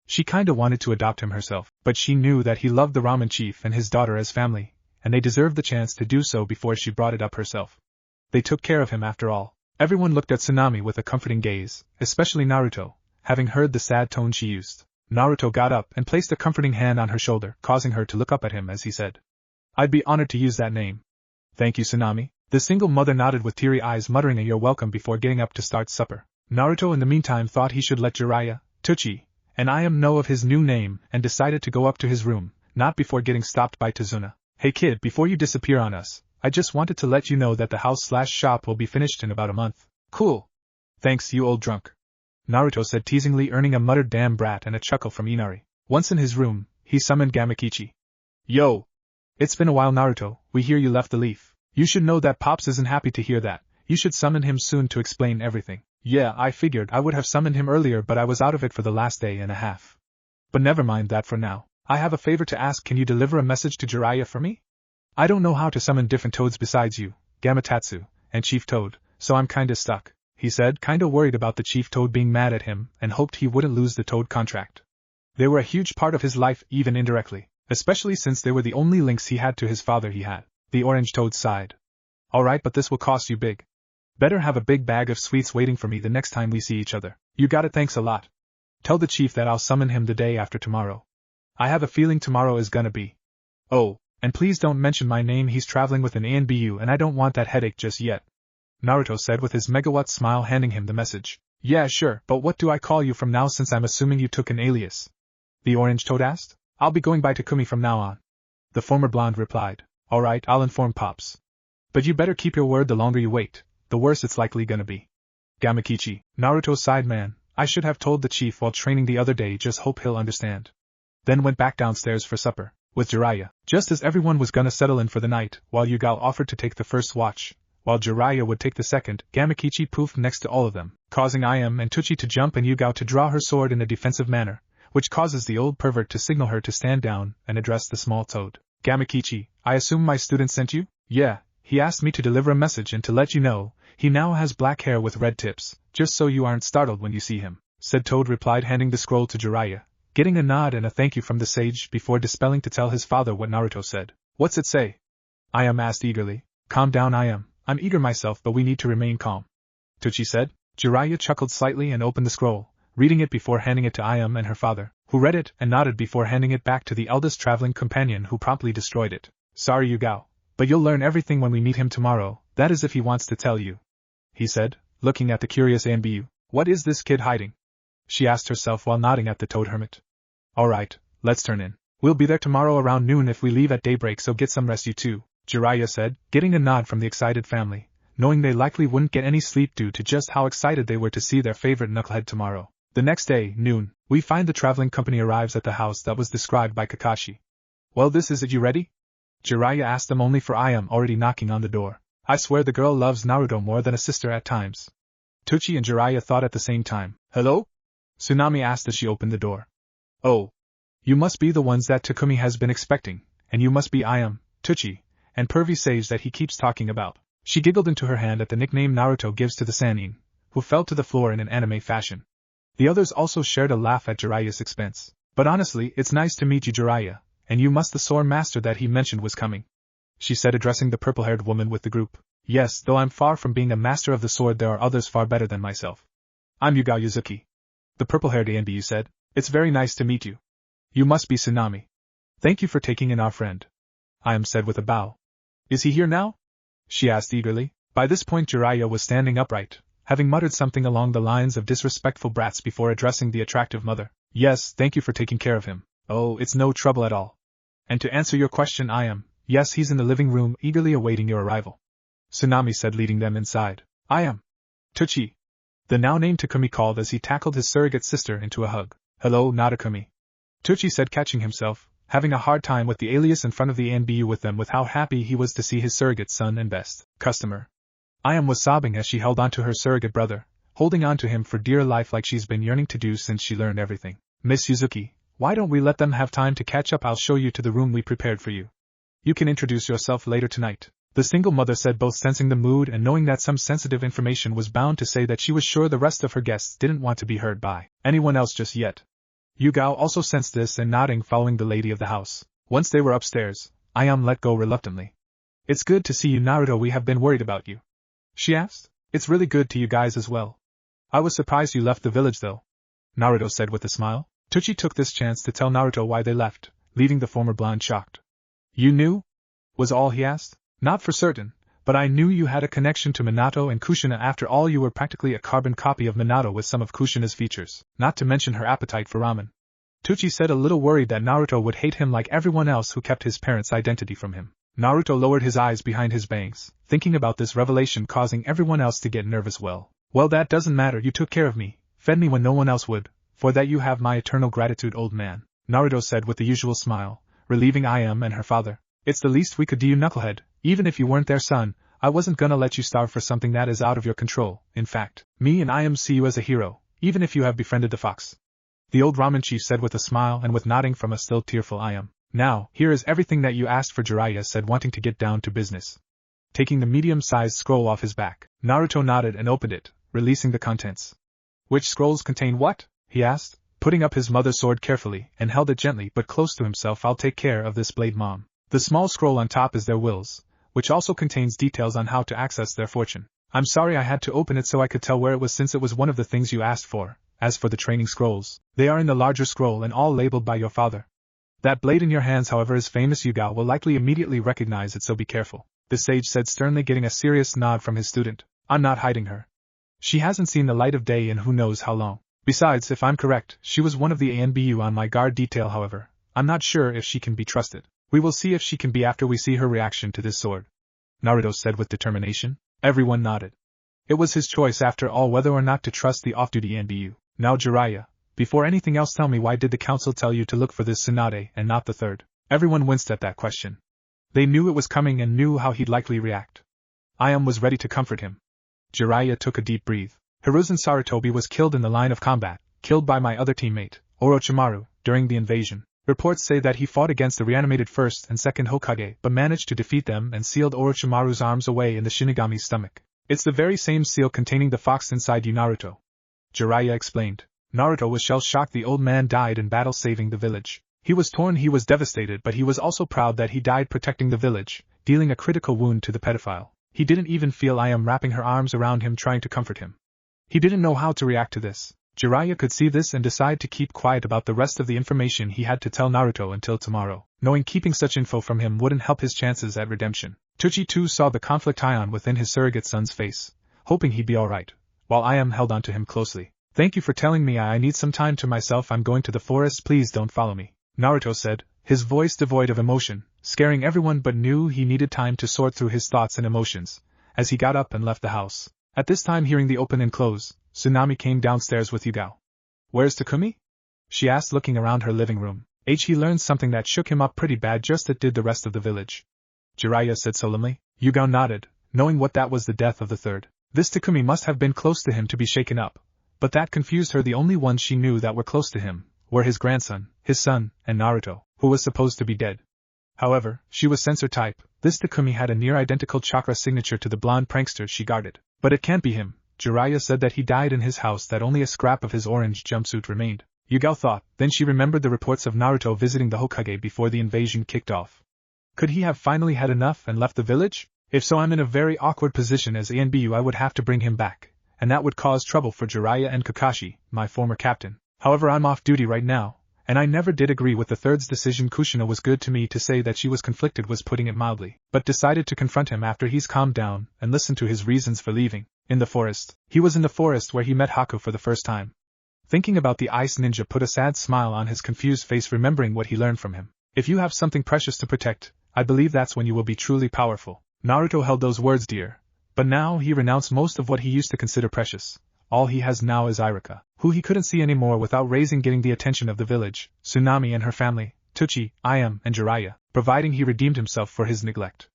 Speaker 1: She kinda wanted to adopt him herself, but she knew that he loved the Ramen chief and his daughter as family, and they deserved the chance to do so before she brought it up herself. They took care of him after all. Everyone looked at Tsunami with a comforting gaze, especially Naruto, having heard the sad tone she used. Naruto got up and placed a comforting hand on her shoulder, causing her to look up at him as he said, I'd be honored to use that name. Thank you, Tsunami. The single mother nodded with teary eyes, muttering a "you're welcome" before getting up to start supper. Naruto in the meantime thought he should let Jiraiya, Tuchi, and I know of his new name and decided to go up to his room, not before getting stopped by Tazuna. Hey kid, before you disappear on us, I just wanted to let you know that the house/shop will be finished in about a month. Cool. Thanks, you old drunk, Naruto said teasingly, earning a muttered "damn brat" and a chuckle from Inari. Once in his room, he summoned Gamakichi. Yo! It's been a while, Naruto, we hear you left the leaf. You should know that Pops isn't happy to hear that. You should summon him soon to explain everything. Yeah, I figured I would have summoned him earlier, but I was out of it for the last day and a half. But never mind that for now. I have a favor to ask. Can you deliver a message to Jiraiya for me? I don't know how to summon different toads besides you, Gamatatsu, and Chief Toad, so I'm kinda stuck, he said, kinda worried about the Chief Toad being mad at him and hoped he wouldn't lose the Toad contract. They were a huge part of his life, even indirectly, especially since they were the only links he had to his father. He had. The Orange Toad sighed. Alright, but this will cost you big. Better have a big bag of sweets waiting for me the next time we see each other. You got it, thanks a lot. Tell the chief that I'll summon him the day after tomorrow. I have a feeling tomorrow is gonna be. Oh, and please don't mention my name. He's traveling with an ANBU and I don't want that headache just yet, Naruto said with his megawatt smile, handing him the message. Yeah, sure, but what do I call you from now since I'm assuming you took an alias? The Orange Toad asked. I'll be going by Takumi from now on, the former blonde replied. Alright, I'll inform Pops. But you better keep your word. The longer you wait, the worse it's likely gonna be. Gamakichi, Naruto sighed. Man, I should have told the chief while training the other day. Just hope he'll understand. Then went back downstairs for supper, with Jiraiya, just as everyone was gonna settle in for the night, while Yugao offered to take the first watch. While Jiraiya would take the second, Gamakichi poofed next to all of them, causing Ayam and Tuchi to jump and Yugao to draw her sword in a defensive manner, which causes the old pervert to signal her to stand down and address the small toad. Gamakichi, I assume my student sent you? Yeah, he asked me to deliver a message and to let you know, he now has black hair with red tips, just so you aren't startled when you see him, said Toad replied, handing the scroll to Jiraiya, getting a nod and a thank you from the sage before dispelling to tell his father what Naruto said. What's it say? Ayam asked eagerly. Calm down, Ayam. I'm eager myself, but we need to remain calm. Tuchi said. Jiraiya chuckled slightly and opened the scroll, reading it before handing it to Ayam and her father, who read it and nodded before handing it back to the eldest traveling companion, who promptly destroyed it. Sorry, Yugao, but you'll learn everything when we meet him tomorrow, that is if he wants to tell you, he said, looking at the curious Anbu. What is this kid hiding? She asked herself while nodding at the Toad Hermit. Alright, let's turn in. We'll be there tomorrow around noon if we leave at daybreak, so get some rest you too, Jiraiya said, getting a nod from the excited family, knowing they likely wouldn't get any sleep due to just how excited they were to see their favorite knucklehead tomorrow. The next day, noon, we find the traveling company arrives at the house that was described by Kakashi. Well, this is it, you ready? Jiraiya asked them, only for Ayam already knocking on the door. I swear the girl loves Naruto more than a sister at times. Tuchi and Jiraiya thought at the same time. Hello? Tsunami asked as she opened the door. Oh. You must be the ones that Takumi has been expecting, and you must be Ayam, Tuchi, and pervy sage that he keeps talking about. She giggled into her hand at the nickname Naruto gives to the Sanin, who fell to the floor in an anime fashion. The others also shared a laugh at Jiraiya's expense. But honestly, it's nice to meet you, Jiraiya, and you must the sword master that he mentioned was coming, she said, addressing the purple-haired woman with the group. Yes, though I'm far from being a master of the sword, there are others far better than myself. I'm Yugao Yuzuki. The purple-haired Anbu said. It's very nice to meet you. You must be Tsunami. Thank you for taking in our friend, Ayam said with a bow. Is he here now? She asked eagerly. By this point Jiraiya was standing upright, having muttered something along the lines of disrespectful brats before addressing the attractive mother. Yes, thank you for taking care of him. Oh, it's no trouble at all. And to answer your question, Ayam, yes, he's in the living room eagerly awaiting your arrival, Tsunami said, leading them inside. Ayam. Tuchi. The now named Takumi called as he tackled his surrogate sister into a hug. Hello, Natakumi. Tuchi said, catching himself, having a hard time with the alias in front of the Anbu with them, with how happy he was to see his surrogate son and best customer. Ayam was sobbing as she held on to her surrogate brother, holding on to him for dear life like she's been yearning to do since she learned everything. Miss Yuzuki, why don't we let them have time to catch up? I'll show you to the room we prepared for you. You can introduce yourself later tonight, the single mother said, both sensing the mood and knowing that some sensitive information was bound to say that she was sure the rest of her guests didn't want to be heard by anyone else just yet. Yugao also sensed this and nodding, following the lady of the house. Once they were upstairs, Ayam let go reluctantly. It's good to see you, Naruto. We have been worried about you, she asked. It's really good to you guys as well. I was surprised you left the village though, Naruto said with a smile. Tuchi took this chance to tell Naruto why they left, leaving the former blonde shocked. You knew? Was all he asked. Not for certain, but I knew you had a connection to Minato and Kushina. After all, you were practically a carbon copy of Minato with some of Kushina's features, not to mention her appetite for ramen. Tuchi said, a little worried that Naruto would hate him like everyone else who kept his parents' identity from him. Naruto lowered his eyes behind his bangs, thinking about this revelation causing everyone else to get nervous. Well, that doesn't matter. You took care of me, fed me when no one else would. For that you have my eternal gratitude, old man, Naruto said with the usual smile, relieving Ayam and her father. It's the least we could do, you knucklehead. Even if you weren't their son, I wasn't gonna let you starve for something that is out of your control. In fact, me and Ayam see you as a hero, even if you have befriended the fox, the old ramen chief said with a smile and with nodding from a still tearful Ayam. Now, here is everything that you asked for, Jiraiya said, wanting to get down to business. Taking the medium-sized scroll off his back, Naruto nodded and opened it, releasing the contents. Which scrolls contain what? He asked, putting up his mother's sword carefully, and held it gently but close to himself. I'll take care of this, blade mom. The small scroll on top is their wills, which also contains details on how to access their fortune. I'm sorry I had to open it so I could tell where it was, since it was one of the things you asked for. As for the training scrolls, they are in the larger scroll and all labeled by your father. That blade in your hands, however, is famous. Yugao will likely immediately recognize it, so be careful, the sage said sternly, getting a serious nod from his student. I'm not hiding her. She hasn't seen the light of day in who knows how long. Besides, if I'm correct, she was one of the ANBU on my guard detail. However, I'm not sure if she can be trusted. We will see if she can be after we see her reaction to this sword, Naruto said with determination. Everyone nodded. It was his choice after all whether or not to trust the off-duty NBU. Now Jiraiya, before anything else tell me why did the council tell you to look for this Tsunade and not the third? Everyone winced at that question. They knew it was coming and knew how he'd likely react. I was ready to comfort him. Jiraiya took a deep breath. Hiruzen Sarutobi was killed in the line of combat, killed by my other teammate, Orochimaru, during the invasion. Reports say that he fought against the reanimated first and second Hokage but managed to defeat them and sealed Orochimaru's arms away in the Shinigami's stomach. It's the very same seal containing the fox inside you, Naruto. Jiraiya explained. Naruto was shell-shocked the old man died in battle saving the village. He was torn, he was devastated, but he was also proud that he died protecting the village, dealing a critical wound to the pedophile. He didn't even feel I am wrapping her arms around him trying to comfort him. He didn't know how to react to this. Jiraiya could see this and decide to keep quiet about the rest of the information he had to tell Naruto until tomorrow, knowing keeping such info from him wouldn't help his chances at redemption. Tsuchi too saw the conflict ion within his surrogate son's face, hoping he'd be alright, while Ayam held onto him closely. Thank you for telling me I need some time to myself. I'm going to the forest, please don't follow me, Naruto said, his voice devoid of emotion, scaring everyone but knew he needed time to sort through his thoughts and emotions, as he got up and left the house. At this time, hearing the open and close, Tsunami came downstairs with Yugao. Where's Takumi? She asked, looking around her living room. He learned something that shook him up pretty bad, just as did the rest of the village, Jiraiya said solemnly. Yugao nodded, knowing what that was, the death of the third. This Takumi must have been close to him to be shaken up, but that confused her. The only ones she knew that were close to him were his grandson, his son, and Naruto, who was supposed to be dead. However, she was sensor type. This Takumi had a near-identical chakra signature to the blonde prankster she guarded. But it can't be him. Jiraiya said that he died in his house, that only a scrap of his orange jumpsuit remained. Yugao thought, then she remembered the reports of Naruto visiting the Hokage before the invasion kicked off. Could he have finally had enough and left the village? If so, I'm in a very awkward position. As ANBU, I would have to bring him back, and that would cause trouble for Jiraiya and Kakashi, my former captain. However, I'm off duty right now, and I never did agree with the third's decision. Kushina was good to me. To say that she was conflicted was putting it mildly, but decided to confront him after he's calmed down and listen to his reasons for leaving. In the forest. He was in the forest where he met Haku for the first time. Thinking about the ice ninja put a sad smile on his confused face, remembering what he learned from him. If you have something precious to protect, I believe that's when you will be truly powerful. Naruto held those words dear, but now he renounced most of what he used to consider precious. All he has now is Irika, who he couldn't see anymore without getting the attention of the village, Tsunami and her family, Tsuchi, Ayam, and Jiraiya, providing he redeemed himself for his neglect.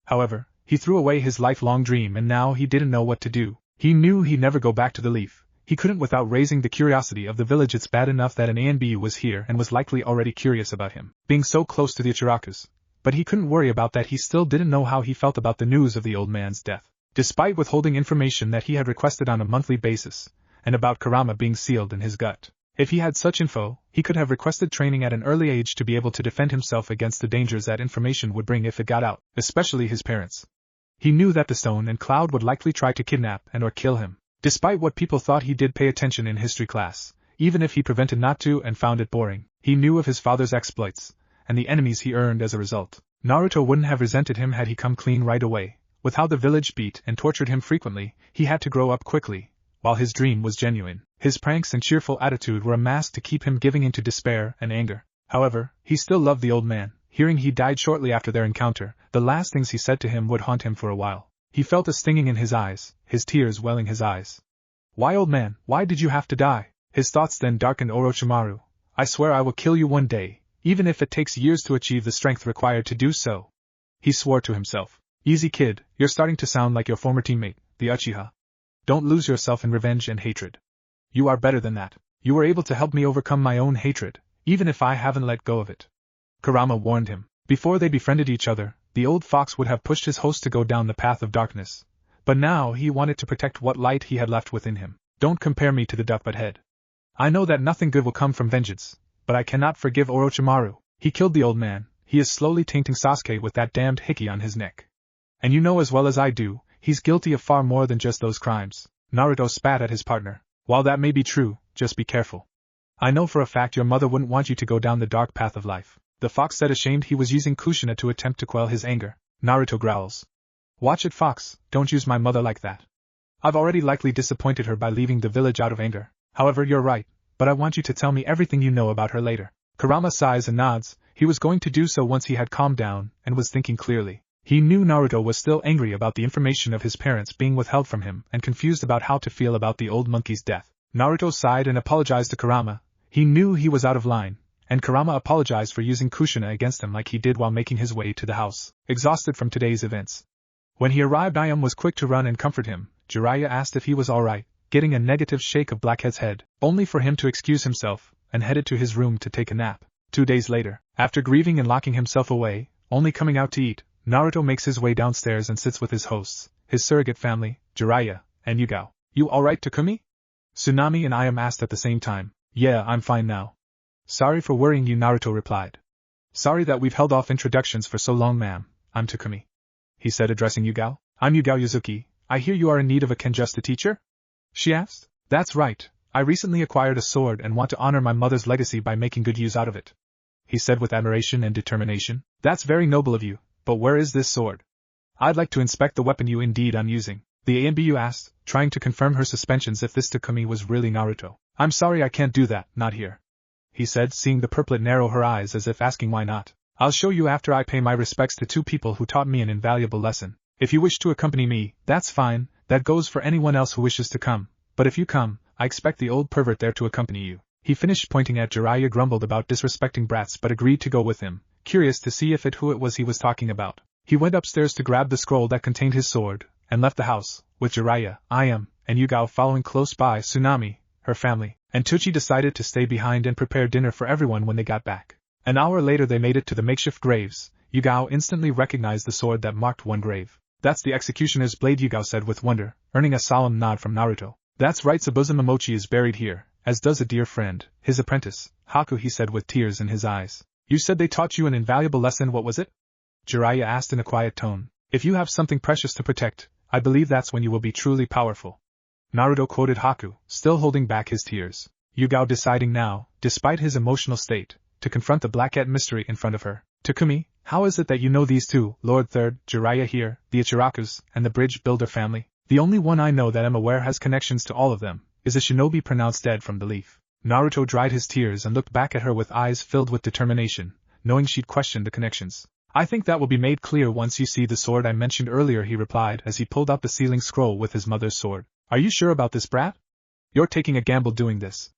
Speaker 1: However, he threw away his lifelong dream and now he didn't know what to do. He knew he'd never go back to the Leaf. He couldn't without raising the curiosity of the village. It's bad enough that an ANBU was here and was likely already curious about him, being so close to the Ichirakus. But he couldn't worry about that. He still didn't know how he felt about the news of the old man's death. Despite withholding information that he had requested on a monthly basis, and about Kurama being sealed in his gut. If he had such info, he could have requested training at an early age to be able to defend himself against the dangers that information would bring if it got out, especially his parents. He knew that the Stone and Cloud would likely try to kidnap and or kill him. Despite what people thought, he did pay attention in history class, even if he prevented not to and found it boring. He knew of his father's exploits, and the enemies he earned as a result. Naruto wouldn't have resented him had he come clean right away. With how the village beat and tortured him frequently, he had to grow up quickly. While his dream was genuine, his pranks and cheerful attitude were a mask to keep him giving into despair and anger. However, he still loved the old man. Hearing he died shortly after their encounter, the last things he said to him would haunt him for a while. He felt a stinging in his eyes, his tears welling his eyes. Why, old man, why did you have to die? His thoughts then darkened. Orochimaru, I swear I will kill you one day, even if it takes years to achieve the strength required to do so. He swore to himself. Easy kid, you're starting to sound like your former teammate, the Uchiha. Don't lose yourself in revenge and hatred. You are better than that. You were able to help me overcome my own hatred, even if I haven't let go of it. Kurama warned him. Before they befriended each other, the old fox would have pushed his host to go down the path of darkness. But now he wanted to protect what light he had left within him. Don't compare me to the duck butt head. I know that nothing good will come from vengeance, but I cannot forgive Orochimaru. He killed the old man. He is slowly tainting Sasuke with that damned hickey on his neck. And you know as well as I do, he's guilty of far more than just those crimes. Naruto spat at his partner. While that may be true, just be careful. I know for a fact your mother wouldn't want you to go down the dark path of life. The fox said, ashamed he was using Kushina to attempt to quell his anger. Naruto growls. Watch it, fox, don't use my mother like that. I've already likely disappointed her by leaving the village out of anger. However, you're right, but I want you to tell me everything you know about her later. Kurama sighs and nods. He was going to do so once he had calmed down and was thinking clearly. He knew Naruto was still angry about the information of his parents being withheld from him and confused about how to feel about the old monkey's death. Naruto sighed and apologized to Kurama. He knew he was out of line, and Kurama apologized for using Kushina against him like he did while making his way to the house, exhausted from today's events. When he arrived, Ayam was quick to run and comfort him. Jiraiya asked if he was alright, getting a negative shake of Blackhead's head, only for him to excuse himself, and headed to his room to take a nap. 2 days later, after grieving and locking himself away, only coming out to eat, Naruto makes his way downstairs and sits with his hosts, his surrogate family, Jiraiya, and Yugao. You alright, Takumi? Tsunami and Ayam asked at the same time. Yeah, I'm fine now. Sorry for worrying you, Naruto replied. Sorry that we've held off introductions for so long, ma'am. I'm Takumi, he said, addressing Yugao. I'm Yugao Yuzuki. I hear you are in need of a Kenjusta teacher? She asked. That's right. I recently acquired a sword and want to honor my mother's legacy by making good use out of it, he said with admiration and determination. That's very noble of you, but where is this sword? I'd like to inspect the weapon you indeed are using, the ANBU asked, trying to confirm her suspensions if this Takumi was really Naruto. I'm sorry, I can't do that, not here, he said, seeing the purplet narrow her eyes as if asking why not. I'll show you after I pay my respects to 2 people who taught me an invaluable lesson. If you wish to accompany me, that's fine, that goes for anyone else who wishes to come, but if you come, I expect the old pervert there to accompany you. He finished pointing at Jiraiya, grumbled about disrespecting brats but agreed to go with him, curious to see who it was he was talking about. He went upstairs to grab the scroll that contained his sword, and left the house, with Jiraiya, Ayam, and Yugao following close by. Tsunami, her family, and Tucci decided to stay behind and prepare dinner for everyone when they got back. An hour later they made it to the makeshift graves. Yugao instantly recognized the sword that marked one grave. That's the executioner's blade, Yugao said with wonder, earning a solemn nod from Naruto. That's right, Zabuza Momochi is buried here, as does a dear friend, his apprentice, Haku, he said with tears in his eyes. You said they taught you an invaluable lesson, what was it? Jiraiya asked in a quiet tone. If you have something precious to protect, I believe that's when you will be truly powerful. Naruto quoted Haku, still holding back his tears. Yugao deciding now, despite his emotional state, to confront the Black Cat mystery in front of her. Takumi, how is it that you know these two, Lord Third, Jiraiya here, the Ichirakus, and the Bridge Builder family? The only one I know that I'm aware has connections to all of them, is a shinobi pronounced dead from the leaf. Naruto dried his tears and looked back at her with eyes filled with determination, knowing she'd questioned the connections. I think that will be made clear once you see the sword I mentioned earlier, he replied as he pulled out the sealing scroll with his mother's sword. Are you sure about this, brat? You're taking a gamble doing this,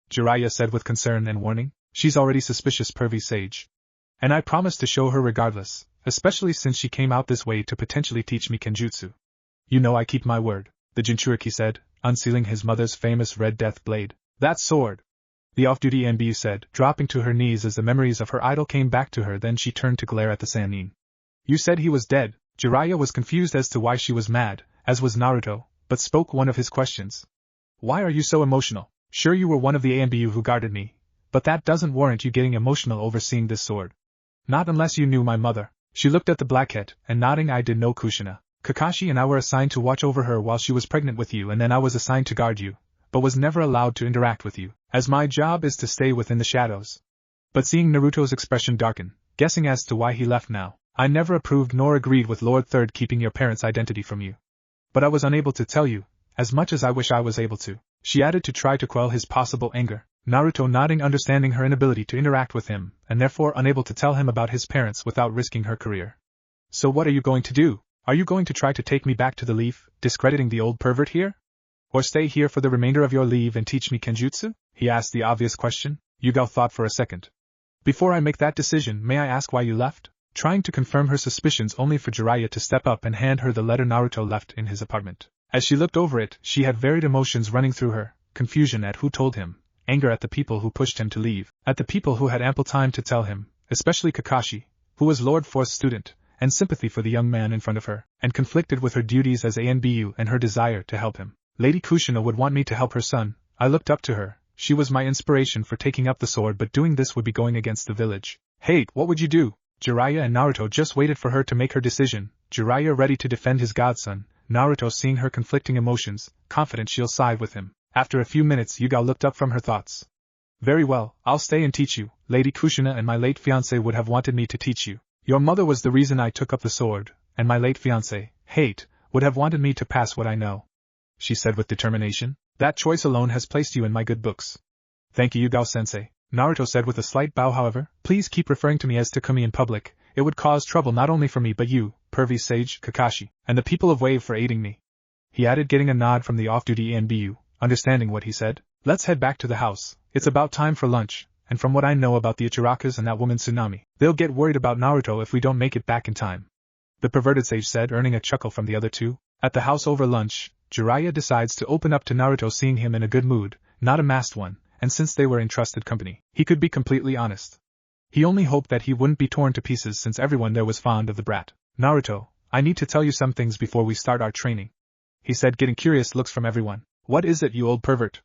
Speaker 1: Jiraiya said with concern and warning. She's already suspicious, pervy sage. And I promised to show her regardless, especially since she came out this way to potentially teach me Kenjutsu. You know I keep my word, the Jinchuriki said, unsealing his mother's famous red death blade. That sword, the off-duty NBU said, dropping to her knees as the memories of her idol came back to her. Then she turned to glare at the Sanin. You said he was dead. Jiraiya was confused as to why she was mad, as was Naruto, but spoke one of his questions. Why are you so emotional? Sure, you were one of the ANBU who guarded me, but that doesn't warrant you getting emotional over seeing this sword. Not unless you knew my mother. She looked at the blackhead, and nodding. I did know Kushina. Kakashi and I were assigned to watch over her while she was pregnant with you, and then I was assigned to guard you, but was never allowed to interact with you, as my job is to stay within the shadows. But seeing Naruto's expression darken, guessing as to why he left now, I never approved nor agreed with Lord Third keeping your parents' identity from you. But I was unable to tell you, as much as I wish I was able to, she added to try to quell his possible anger. Naruto nodding, understanding her inability to interact with him, and therefore unable to tell him about his parents without risking her career. So what are you going to do? Are you going to try to take me back to the leaf, discrediting the old pervert here? Or stay here for the remainder of your leave and teach me Kenjutsu? He asked the obvious question. Yugao thought for a second. Before I make that decision, may I ask why you left? Trying to confirm her suspicions only for Jiraiya to step up and hand her the letter Naruto left in his apartment. As she looked over it, she had varied emotions running through her, confusion at who told him, anger at the people who pushed him to leave, at the people who had ample time to tell him, especially Kakashi, who was Lord Fourth's student, and sympathy for the young man in front of her, and conflicted with her duties as ANBU and her desire to help him. Lady Kushina would want me to help her son. I looked up to her. She was my inspiration for taking up the sword, but doing this would be going against the village. Hey, what would you do? Jiraiya and Naruto just waited for her to make her decision. Jiraiya ready to defend his godson, Naruto seeing her conflicting emotions, confident she'll side with him. After a few minutes, Yugao looked up from her thoughts. Very well, I'll stay and teach you. Lady Kushina and my late fiancé would have wanted me to teach you. Your mother was the reason I took up the sword, and my late fiancé, Hate, would have wanted me to pass what I know, she said with determination. That choice alone has placed you in my good books. Thank you, Yugao-sensei. Naruto said with a slight bow. However, please keep referring to me as Takumi in public. It would cause trouble not only for me but you, pervy sage, Kakashi, and the people of Wave for aiding me. He added, getting a nod from the off-duty NBU, understanding what he said. Let's head back to the house. It's about time for lunch, and from what I know about the Ichirakas and that woman Tsunami, they'll get worried about Naruto if we don't make it back in time. The perverted sage said, earning a chuckle from the other two. At the house over lunch, Jiraiya decides to open up to Naruto, seeing him in a good mood, not a masked one, and since they were in trusted company, he could be completely honest. He only hoped that he wouldn't be torn to pieces since everyone there was fond of the brat. Naruto, I need to tell you some things before we start our training, he said, getting curious looks from everyone. What is it, you old pervert?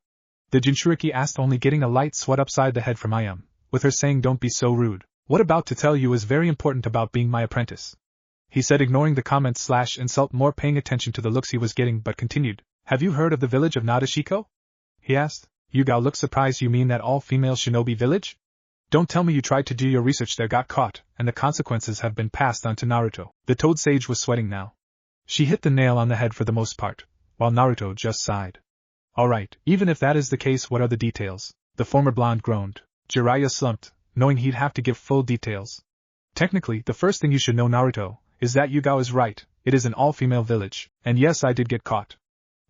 Speaker 1: The Jinchuriki asked, only getting a light sweat upside the head from Ayam, with her saying, don't be so rude. What about to tell you is very important about being my apprentice, he said, ignoring the comment/insult, more paying attention to the looks he was getting, but continued. Have you heard of the village of Nadeshiko? He asked. Yugao looked surprised. You mean that all-female shinobi village? Don't tell me you tried to do your research there, got caught, and the consequences have been passed on to Naruto. The Toad Sage was sweating now. She hit the nail on the head for the most part, while Naruto just sighed. Alright, even if that is the case, what are the details? The former blonde groaned. Jiraiya slumped, knowing he'd have to give full details. Technically, the first thing you should know, Naruto, is that Yugao is right. It is an all-female village, and yes, I did get caught.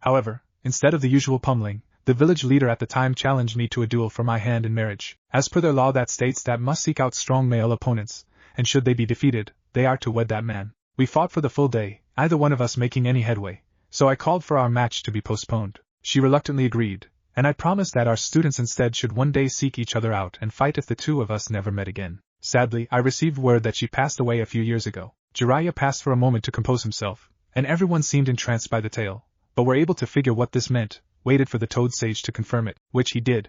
Speaker 1: However, instead of the usual pummeling, the village leader at the time challenged me to a duel for my hand in marriage. As per their law that states that must seek out strong male opponents, and should they be defeated, they are to wed that man. We fought for the full day, either one of us making any headway, so I called for our match to be postponed. She reluctantly agreed, and I promised that our students instead should one day seek each other out and fight if the two of us never met again. Sadly, I received word that she passed away a few years ago. Jiraiya paused for a moment to compose himself, and everyone seemed entranced by the tale, but were able to figure what this meant, waited for the Toad Sage to confirm it, which he did.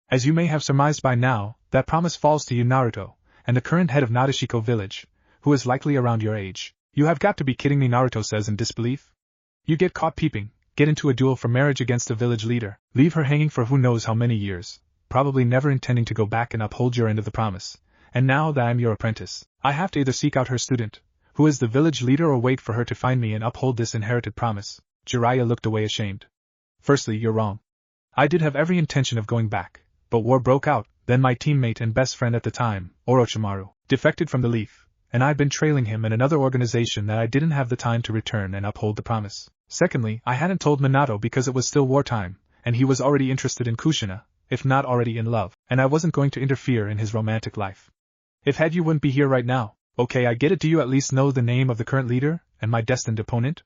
Speaker 1: As you may have surmised by now, that promise falls to you, Naruto, and the current head of Nadeshiko village, who is likely around your age. You have got to be kidding me, Naruto says in disbelief. You get caught peeping, get into a duel for marriage against a village leader, leave her hanging for who knows how many years, probably never intending to go back and uphold your end of the promise, and now that I'm your apprentice, I have to either seek out her student, who is the village leader, or wait for her to find me and uphold this inherited promise. Jiraiya looked away ashamed. Firstly, you're wrong. I did have every intention of going back, but war broke out. Then my teammate and best friend at the time, Orochimaru, defected from the Leaf, and I've been trailing him in another organization that I didn't have the time to return and uphold the promise. Secondly, I hadn't told Minato because it was still wartime, and he was already interested in Kushina, if not already in love, and I wasn't going to interfere in his romantic life. If had you wouldn't be here right now. Okay, I get it. Do you at least know the name of the current leader, and my destined opponent?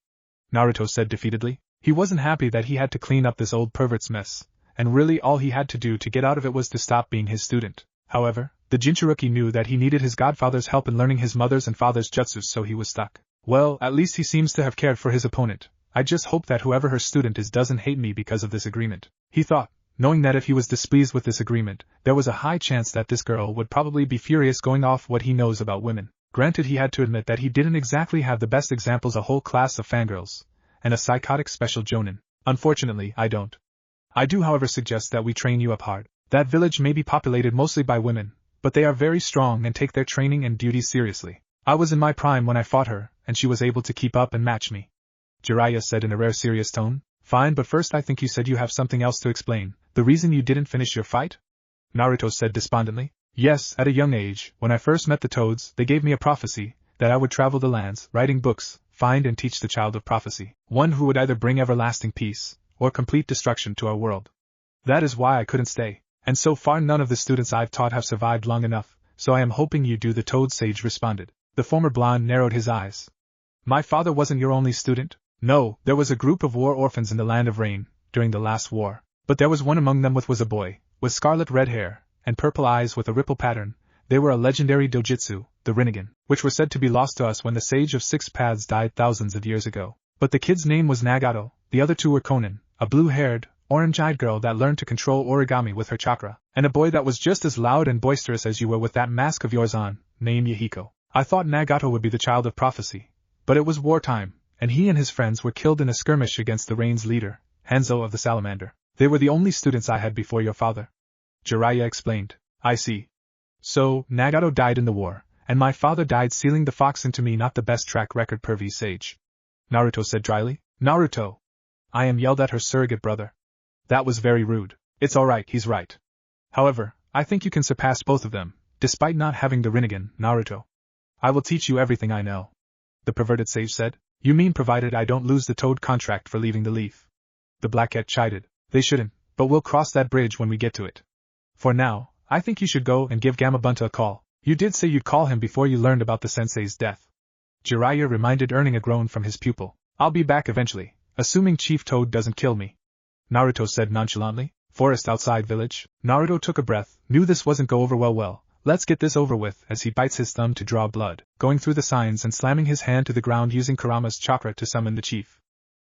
Speaker 1: Naruto said defeatedly. He wasn't happy that he had to clean up this old pervert's mess, and really all he had to do to get out of it was to stop being his student. However, the Jinchuriki knew that he needed his godfather's help in learning his mother's and father's jutsus, so he was stuck. Well, at least he seems to have cared for his opponent. I just hope that whoever her student is doesn't hate me because of this agreement, he thought, knowing that if he was displeased with this agreement, there was a high chance that this girl would probably be furious, going off what he knows about women. Granted, he had to admit that he didn't exactly have the best examples, a whole class of fangirls, and a psychotic special jonin. Unfortunately, I don't. I do, however, suggest that we train you up hard. That village may be populated mostly by women, but they are very strong and take their training and duties seriously. I was in my prime when I fought her, and she was able to keep up and match me. Jiraiya said in a rare serious tone. Fine, but first I think you said you have something else to explain. The reason you didn't finish your fight? Naruto said despondently. Yes, at a young age, when I first met the Toads, they gave me a prophecy, that I would travel the lands, writing books, find and teach the child of prophecy, one who would either bring everlasting peace, or complete destruction to our world. That is why I couldn't stay, and so far none of the students I've taught have survived long enough, so I am hoping you do. The Toad Sage responded. The former blonde narrowed his eyes. My father wasn't your only student? No, there was a group of war orphans in the Land of Rain, during the last war, but there was one among them was a boy, with scarlet red hair, and purple eyes with a ripple pattern. They were a legendary dojutsu, the Rinnegan, which were said to be lost to us when the Sage of Six Paths died thousands of years ago. But the kid's name was Nagato, the other two were Konan, a blue-haired, orange-eyed girl that learned to control origami with her chakra, and a boy that was just as loud and boisterous as you were with that mask of yours on, named Yahiko. I thought Nagato would be the child of prophecy, but it was wartime, and he and his friends were killed in a skirmish against the Rain's leader, Hanzo of the Salamander. They were the only students I had before your father. Jiraiya explained. I see. So, Nagato died in the war, and my father died sealing the fox into me. Not the best track record, pervy sage. Naruto said dryly. Naruto! I am yelled at her surrogate brother. That was very rude. It's alright, he's right. However, I think you can surpass both of them, despite not having the Rinnegan, Naruto. I will teach you everything I know. The perverted sage said. You mean provided I don't lose the toad contract for leaving the leaf? The Black Cat chided. They shouldn't, but we'll cross that bridge when we get to it. For now, I think you should go and give Gamabunta a call. You did say you'd call him before you learned about the sensei's death. Jiraiya reminded, earning a groan from his pupil. I'll be back eventually, assuming Chief Toad doesn't kill me. Naruto said nonchalantly. Forest outside village. Naruto took a breath, knew this wasn't go over well. Let's get this over with, as he bites his thumb to draw blood, going through the signs and slamming his hand to the ground using Kurama's chakra to summon the chief.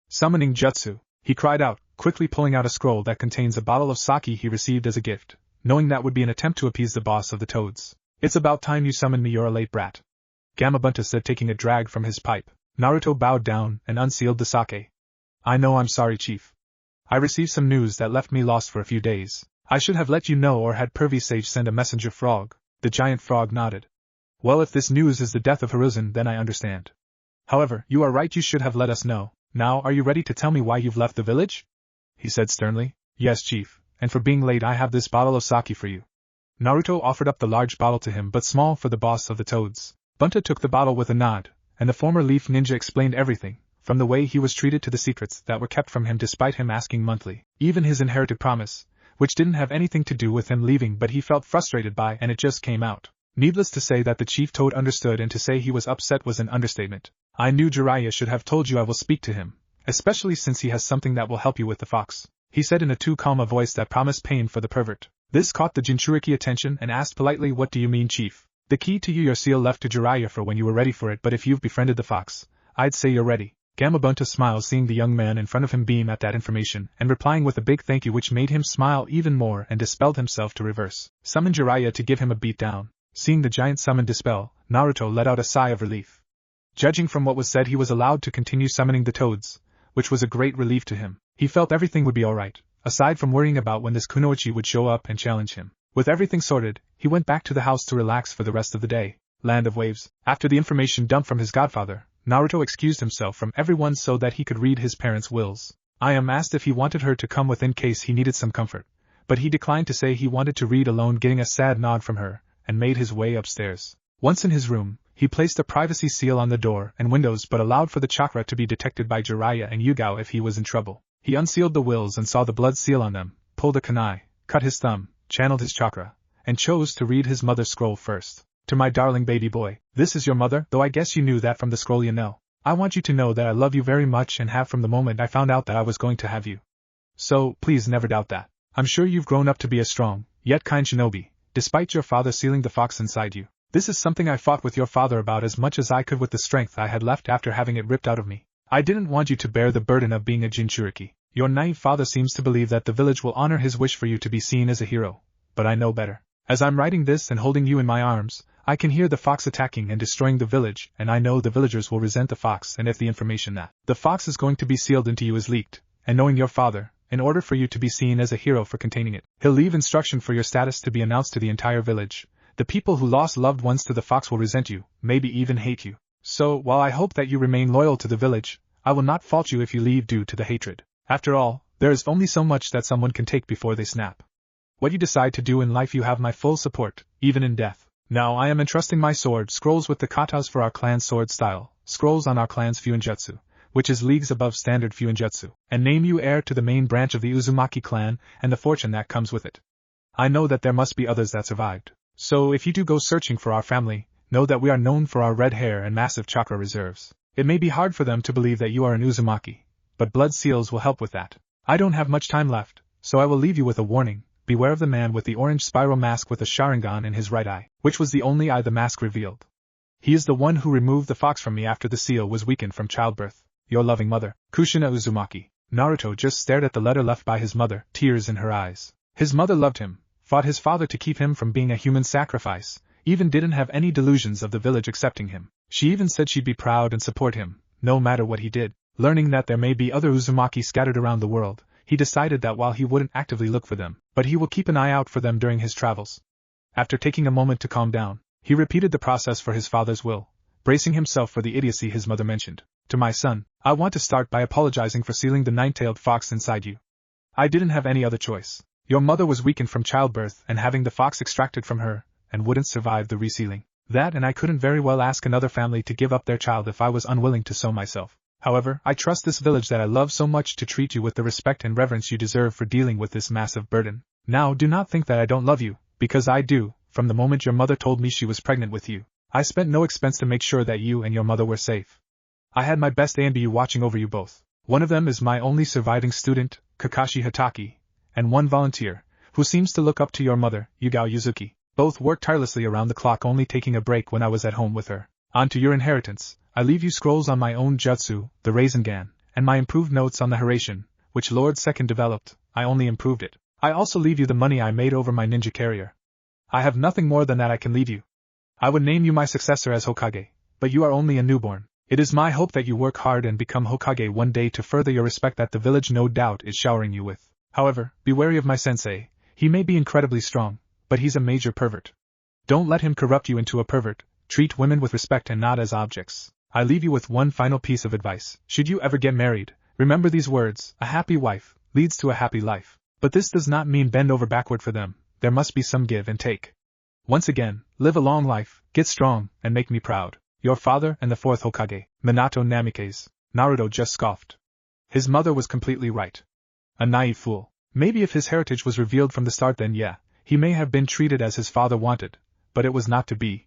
Speaker 1: Summoning jutsu, he cried out, quickly pulling out a scroll that contains a bottle of sake he received as a gift, knowing that would be an attempt to appease the boss of the toads. It's about time you summoned me, you're a late brat. Gamabunta said, taking a drag from his pipe. Naruto bowed down and unsealed the sake. I know, I'm sorry, chief. I received some news that left me lost for a few days. I should have let you know, or had Pervy Sage send a messenger frog. The giant frog nodded. Well, if this news is the death of Hiruzen, then I understand. However, you are right, you should have let us know. Now, are you ready to tell me why you've left the village? He said sternly. Yes, chief, and for being late I have this bottle of sake for you. Naruto offered up the large bottle to him, but small for the boss of the toads. Bunta took the bottle with a nod, and the former leaf ninja explained everything, from the way he was treated to the secrets that were kept from him despite him asking monthly, even his inherited promise, which didn't have anything to do with him leaving but he felt frustrated by, and it just came out. Needless to say that the Chief Toad understood, and to say he was upset was an understatement. I knew Jiraiya should have told you I will speak to him, especially since he has something that will help you with the fox, he said in a too calm a voice that promised pain for the pervert. This caught the Jinchuriki attention and asked politely, what do you mean, chief? The key to your seal left to Jiraiya for when you were ready for it, but if you've befriended the fox, I'd say you're ready. Gamabunta smiled, seeing the young man in front of him beam at that information, and replying with a big thank you which made him smile even more and dispelled himself to reverse. Summon Jiraiya to give him a beat down. Seeing the giant summon dispel, Naruto let out a sigh of relief. Judging from what was said, he was allowed to continue summoning the toads, which was a great relief to him. He felt everything would be alright, aside from worrying about when this kunoichi would show up and challenge him. With everything sorted, he went back to the house to relax for the rest of the day. Land of Waves. After the information dumped from his godfather, Naruto excused himself from everyone so that he could read his parents' wills. I am asked if he wanted her to come with in case he needed some comfort, but he declined to say he wanted to read alone, getting a sad nod from her, and made his way upstairs. Once in his room, he placed a privacy seal on the door and windows but allowed for the chakra to be detected by Jiraiya and Yugao if he was in trouble. He unsealed the wills and saw the blood seal on them, pulled a kunai, cut his thumb, channeled his chakra, and chose to read his mother's scroll first. To my darling baby boy, this is your mother, though I guess you knew that from the scroll, you know. I want you to know that I love you very much and have from the moment I found out that I was going to have you. So, please never doubt that. I'm sure you've grown up to be a strong, yet kind shinobi, despite your father sealing the fox inside you. This is something I fought with your father about as much as I could with the strength I had left after having it ripped out of me. I didn't want you to bear the burden of being a Jinchuriki. Your naive father seems to believe that the village will honor his wish for you to be seen as a hero, but I know better. As I'm writing this and holding you in my arms, I can hear the fox attacking and destroying the village, and I know the villagers will resent the fox, and if the information that the fox is going to be sealed into you is leaked, and knowing your father, in order for you to be seen as a hero for containing it, he'll leave instruction for your status to be announced to the entire village. The people who lost loved ones to the fox will resent you, maybe even hate you. So, while I hope that you remain loyal to the village, I will not fault you if you leave due to the hatred. After all, there is only so much that someone can take before they snap. What you decide to do in life, you have my full support, even in death. Now I am entrusting my sword scrolls with the katas for our clan's sword style, scrolls on our clan's Fuinjutsu, which is leagues above standard Fuinjutsu, and name you heir to the main branch of the Uzumaki clan and the fortune that comes with it. I know that there must be others that survived, so if you do go searching for our family, know that we are known for our red hair and massive chakra reserves. It may be hard for them to believe that you are an Uzumaki, but blood seals will help with that. I don't have much time left, so I will leave you with a warning. Beware of the man with the orange spiral mask with a Sharingan in his right eye, which was the only eye the mask revealed. He is the one who removed the fox from me after the seal was weakened from childbirth. Your loving mother, Kushina Uzumaki. Naruto just stared at the letter left by his mother, tears in her eyes. His mother loved him, fought his father to keep him from being a human sacrifice, even didn't have any delusions of the village accepting him. She even said she'd be proud and support him, no matter what he did. Learning that there may be other Uzumaki scattered around the world, he decided that while he wouldn't actively look for them, but he will keep an eye out for them during his travels. After taking a moment to calm down, he repeated the process for his father's will, bracing himself for the idiocy his mother mentioned. To my son, I want to start by apologizing for sealing the nine-tailed fox inside you. I didn't have any other choice. Your mother was weakened from childbirth and having the fox extracted from her, and wouldn't survive the resealing. That, and I couldn't very well ask another family to give up their child if I was unwilling to so myself. However, I trust this village that I love so much to treat you with the respect and reverence you deserve for dealing with this massive burden. Now do not think that I don't love you, because I do. From the moment your mother told me she was pregnant with you, I spent no expense to make sure that you and your mother were safe. I had my best ANBU watching over you both. One of them is my only surviving student, Kakashi Hataki, and one volunteer, who seems to look up to your mother, Yugao Yuzuki. Both worked tirelessly around the clock, only taking a break when I was at home with her. On to your inheritance, I leave you scrolls on my own jutsu, the Rasengan, and my improved notes on the Hiraishin, which Lord Second developed. I only improved it. I also leave you the money I made over my ninja carrier. I have nothing more than that I can leave you. I would name you my successor as Hokage, but you are only a newborn. It is my hope that you work hard and become Hokage one day to further your respect that the village no doubt is showering you with. However, be wary of my sensei. He may be incredibly strong, but he's a major pervert. Don't let him corrupt you into a pervert. Treat women with respect and not as objects. I leave you with one final piece of advice. Should you ever get married, remember these words: a happy wife leads to a happy life. But this does not mean bend over backward for them. There must be some give and take. Once again, live a long life, get strong, and make me proud. Your father and the fourth Hokage, Minato Namikaze. Naruto just scoffed. His mother was completely right. A naive fool. Maybe if his heritage was revealed from the start, then yeah, he may have been treated as his father wanted, but it was not to be.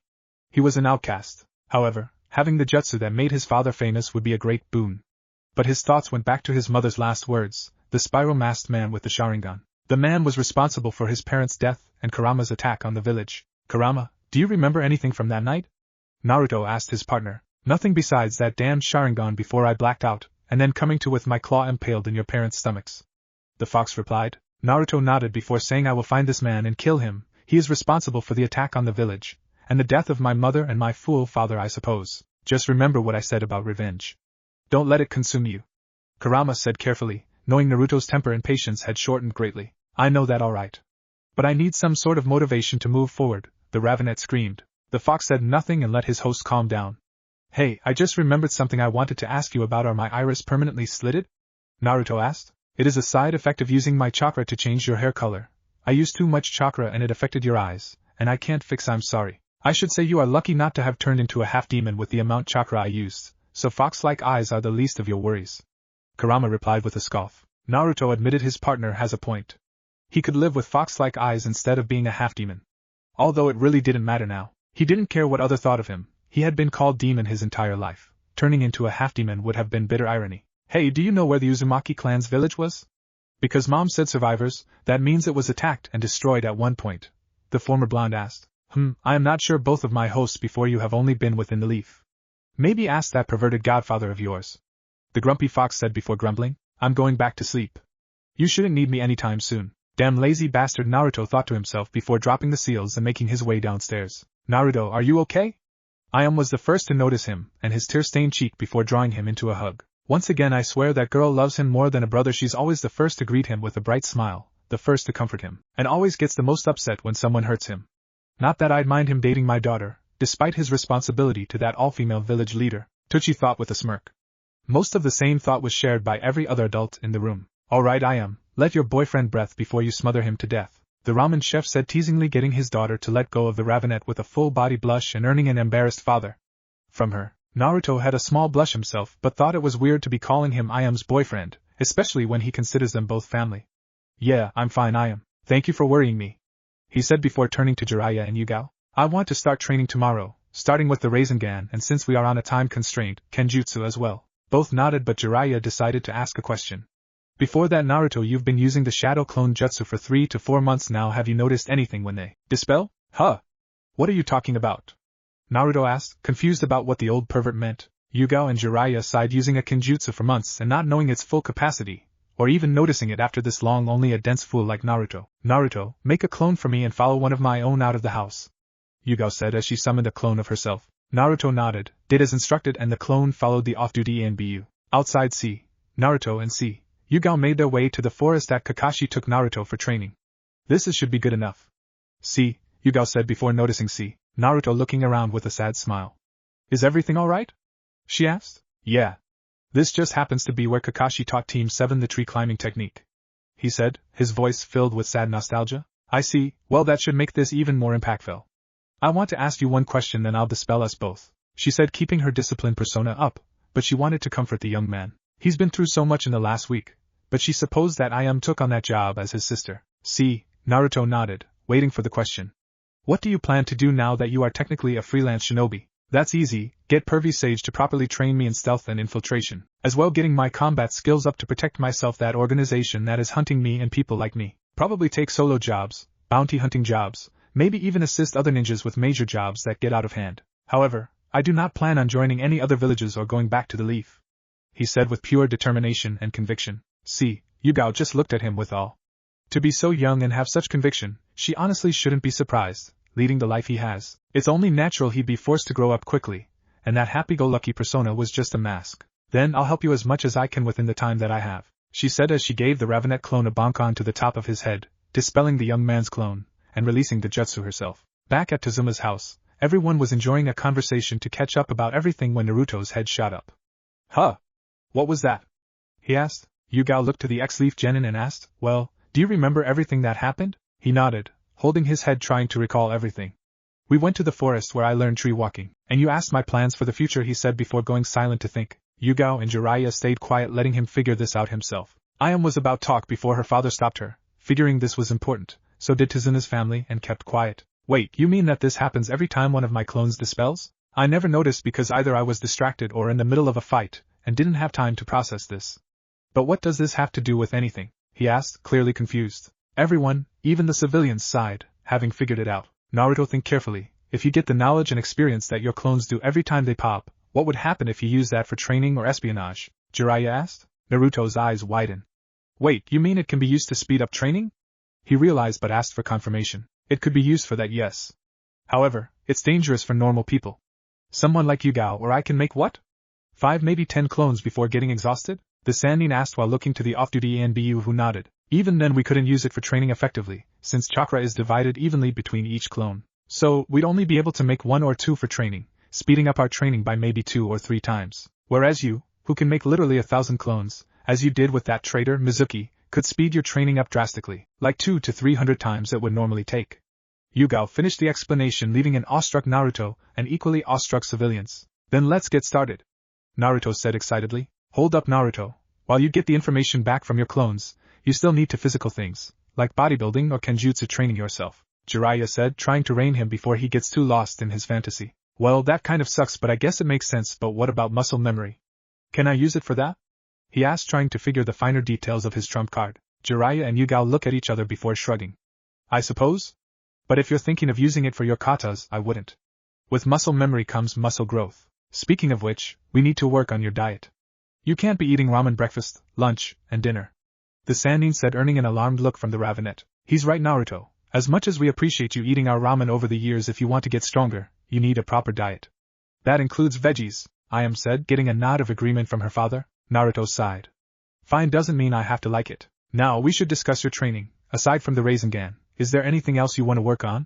Speaker 1: He was an outcast. However, having the jutsu that made his father famous would be a great boon. But his thoughts went back to his mother's last words, the spiral-masked man with the Sharingan. The man was responsible for his parents' death and Kurama's attack on the village. Kurama, do you remember anything from that night? Naruto asked his partner. Nothing besides that damned Sharingan before I blacked out, and then coming to with my claw impaled in your parents' stomachs. The fox replied. Naruto nodded before saying, I will find this man and kill him. He is responsible for the attack on the village, and the death of my mother and my fool father, I suppose. Just remember what I said about revenge. Don't let it consume you. Kurama said carefully, knowing Naruto's temper and patience had shortened greatly. I know that all right. But I need some sort of motivation to move forward, the Ravenet screamed. The fox said nothing and let his host calm down. Hey, I just remembered something I wanted to ask you about. Are my iris permanently slitted? Naruto asked. It is a side effect of using my chakra to change your hair color. I used too much chakra and it affected your eyes, and I can't fix. I'm sorry. I should say you are lucky not to have turned into a half-demon with the amount chakra I used, so fox-like eyes are the least of your worries. Kurama replied with a scoff. Naruto admitted his partner has a point. He could live with fox-like eyes instead of being a half-demon. Although it really didn't matter now. He didn't care what others thought of him. He had been called demon his entire life. Turning into a half-demon would have been bitter irony. Hey, do you know where the Uzumaki clan's village was? Because Mom said survivors, that means it was attacked and destroyed at one point. The former blonde asked. I am not sure. Both of my hosts before you have only been within the leaf. Maybe ask that perverted godfather of yours. The grumpy fox said before grumbling. I'm going back to sleep. You shouldn't need me anytime soon. Damn lazy bastard, Naruto thought to himself before dropping the seals and making his way downstairs. Naruto, are you okay? Ayam was the first to notice him, and his tear-stained cheek before drawing him into a hug. Once again I swear that girl loves him more than a brother. She's always the first to greet him with a bright smile, the first to comfort him, and always gets the most upset when someone hurts him. Not that I'd mind him dating my daughter, despite his responsibility to that all-female village leader, Tucci thought with a smirk. Most of the same thought was shared by every other adult in the room. Alright Ayam, let your boyfriend breath before you smother him to death. The ramen chef said teasingly, getting his daughter to let go of the ravenet with a full-body blush and earning an embarrassed father from her. Naruto had a small blush himself but thought it was weird to be calling him Ayam's boyfriend, especially when he considers them both family. Yeah, I'm fine Ayam. Thank you for worrying me. He said before turning to Jiraiya and Yugao. I want to start training tomorrow, starting with the Rasengan, and since we are on a time constraint, Kenjutsu as well. Both nodded, but Jiraiya decided to ask a question. Before that, Naruto, you've been using the Shadow Clone Jutsu for 3 to 4 months now. Have you noticed anything when they dispel? Huh? What are you talking about? Naruto asked, confused about what the old pervert meant. Yugao and Jiraiya sighed. Using a Kenjutsu for months and not knowing its full capacity, or even noticing it after this long. Only a dense fool like Naruto. Naruto, make a clone for me and follow one of my own out of the house, Yugao said as she summoned a clone of herself. Naruto nodded, did as instructed, and the clone followed the off-duty ANBU. Outside C, Naruto and C, Yugao made their way to the forest that Kakashi took Naruto for training. This should be good enough. C, Yugao said before noticing C, Naruto looking around with a sad smile. Is everything alright? She asked. Yeah. This just happens to be where Kakashi taught Team 7 the tree climbing technique. he said, his voice filled with sad nostalgia. I see, well that should make this even more impactful. I want to ask you one question then I'll dispel us both, she said, keeping her disciplined persona up, but she wanted to comfort the young man. He's been through so much in the last week, but she supposed that I took on that job as his sister. See, Naruto nodded, waiting for the question. What do you plan to do now that you are technically a freelance shinobi? That's easy, get Pervy Sage to properly train me in stealth and infiltration, as well getting my combat skills up to protect myself, that organization that is hunting me and people like me. Probably take solo jobs, bounty hunting jobs, maybe even assist other ninjas with major jobs that get out of hand. However, I do not plan on joining any other villages or going back to the Leaf, he said with pure determination and conviction. See, Yugao just looked at him with awe. To be so young and have such conviction, she honestly shouldn't be surprised, leading the life he has. It's only natural he'd be forced to grow up quickly, and that happy-go-lucky persona was just a mask. Then I'll help you as much as I can within the time that I have, she said as she gave the Ravenet clone a bonk to the top of his head, dispelling the young man's clone, and releasing the jutsu herself. Back at Tezuma's house, everyone was enjoying a conversation to catch up about everything when Naruto's head shot up. Huh? What was that? He asked. Yugao looked to the ex-Leaf Genin and asked, well, do you remember everything that happened? He nodded, holding his head trying to recall everything. We went to the forest where I learned tree walking, and you asked my plans for the future, he said before going silent to think. Yugao and Jiraiya stayed quiet, letting him figure this out himself. Ayam was about to talk before her father stopped her, figuring this was important. So did Tezuna's family, and kept quiet. Wait, you mean that this happens every time one of my clones dispels? I never noticed because either I was distracted or in the middle of a fight, and didn't have time to process this. But what does this have to do with anything? He asked, clearly confused. Everyone, even the civilians, sighed, having figured it out. Naruto, think carefully. If you get the knowledge and experience that your clones do every time they pop, what would happen if you use that for training or espionage? Jiraiya asked. Naruto's eyes widened. Wait, you mean it can be used to speed up training? He realized but asked for confirmation. It could be used for that, yes. However, it's dangerous for normal people. Someone like Yugao or I can make what? 5 maybe 10 clones before getting exhausted? The Sannin asked while looking to the off-duty Anbu, who nodded. Even then we couldn't use it for training effectively, since chakra is divided evenly between each clone. So, we'd only be able to make 1 or 2 for training, speeding up our training by maybe 2 or 3 times. Whereas you, who can make literally 1,000 clones, as you did with that traitor Mizuki, could speed your training up drastically, like 200 to 300 times it would normally take. Yugao finished the explanation, leaving an awestruck Naruto and equally awestruck civilians. Then let's get started, Naruto said excitedly. Hold up, Naruto. While you get the information back from your clones, you still need to physical things, like bodybuilding or kenjutsu training yourself, Jiraiya said, trying to rein him before he gets too lost in his fantasy. Well, that kind of sucks, but I guess it makes sense. But what about muscle memory? Can I use it for that? He asked, trying to figure the finer details of his trump card. Jiraiya and Yugao look at each other before shrugging. I suppose? But if you're thinking of using it for your katas, I wouldn't. With muscle memory comes muscle growth. Speaking of which, we need to work on your diet. You can't be eating ramen breakfast, lunch, and dinner, the Sannin said, earning an alarmed look from the Ravenet. He's right, Naruto. As much as we appreciate you eating our ramen over the years, if you want to get stronger, you need a proper diet. That includes veggies, Ayam said, getting a nod of agreement from her father. Naruto sighed. Fine, doesn't mean I have to like it. Now we should discuss your training. Aside from the Rasengan, is there anything else you want to work on?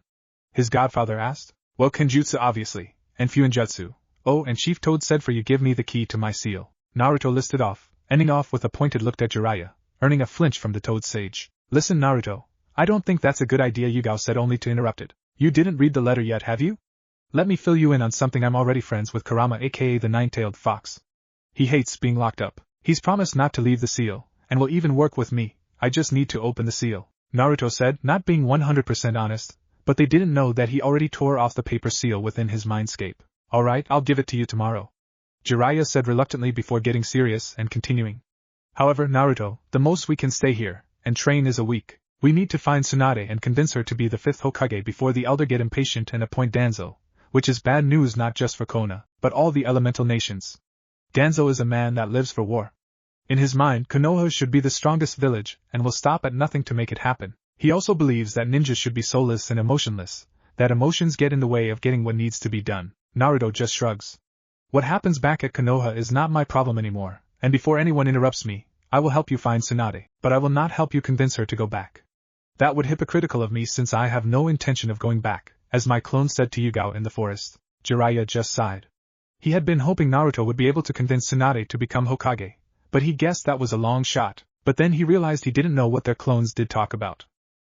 Speaker 1: His godfather asked. Well, kenjutsu obviously, and fuinjutsu. Oh, and Chief Toad said for you give me the key to my seal. Naruto listed off, ending off with a pointed look at Jiraiya, earning a flinch from the Toad Sage. Listen, Naruto, I don't think that's a good idea, Yugao said, only to interrupt it. You didn't read the letter yet, have you? Let me fill you in on something. I'm already friends with Kurama, aka the Nine-Tailed Fox. He hates being locked up. He's promised not to leave the seal, and will even work with me. I just need to open the seal, Naruto said, not being 100% honest, but they didn't know that he already tore off the paper seal within his mindscape. Alright, I'll give it to you tomorrow, Jiraiya said reluctantly before getting serious and continuing. However, Naruto, the most we can stay here and train is a week. We need to find Tsunade and convince her to be the 5th Hokage before the elder get impatient and appoint Danzo, which is bad news not just for Konoha, but all the elemental nations. Danzo is a man that lives for war. In his mind, Konoha should be the strongest village and will stop at nothing to make it happen. He also believes that ninjas should be soulless and emotionless, that emotions get in the way of getting what needs to be done. Naruto just shrugs. What happens back at Konoha is not my problem anymore, and before anyone interrupts me, I will help you find Tsunade, but I will not help you convince her to go back. That would be hypocritical of me since I have no intention of going back, as my clone said to Yugao in the forest. Jiraiya just sighed. He had been hoping Naruto would be able to convince Tsunade to become Hokage, but he guessed that was a long shot. But then he realized he didn't know what their clones did talk about.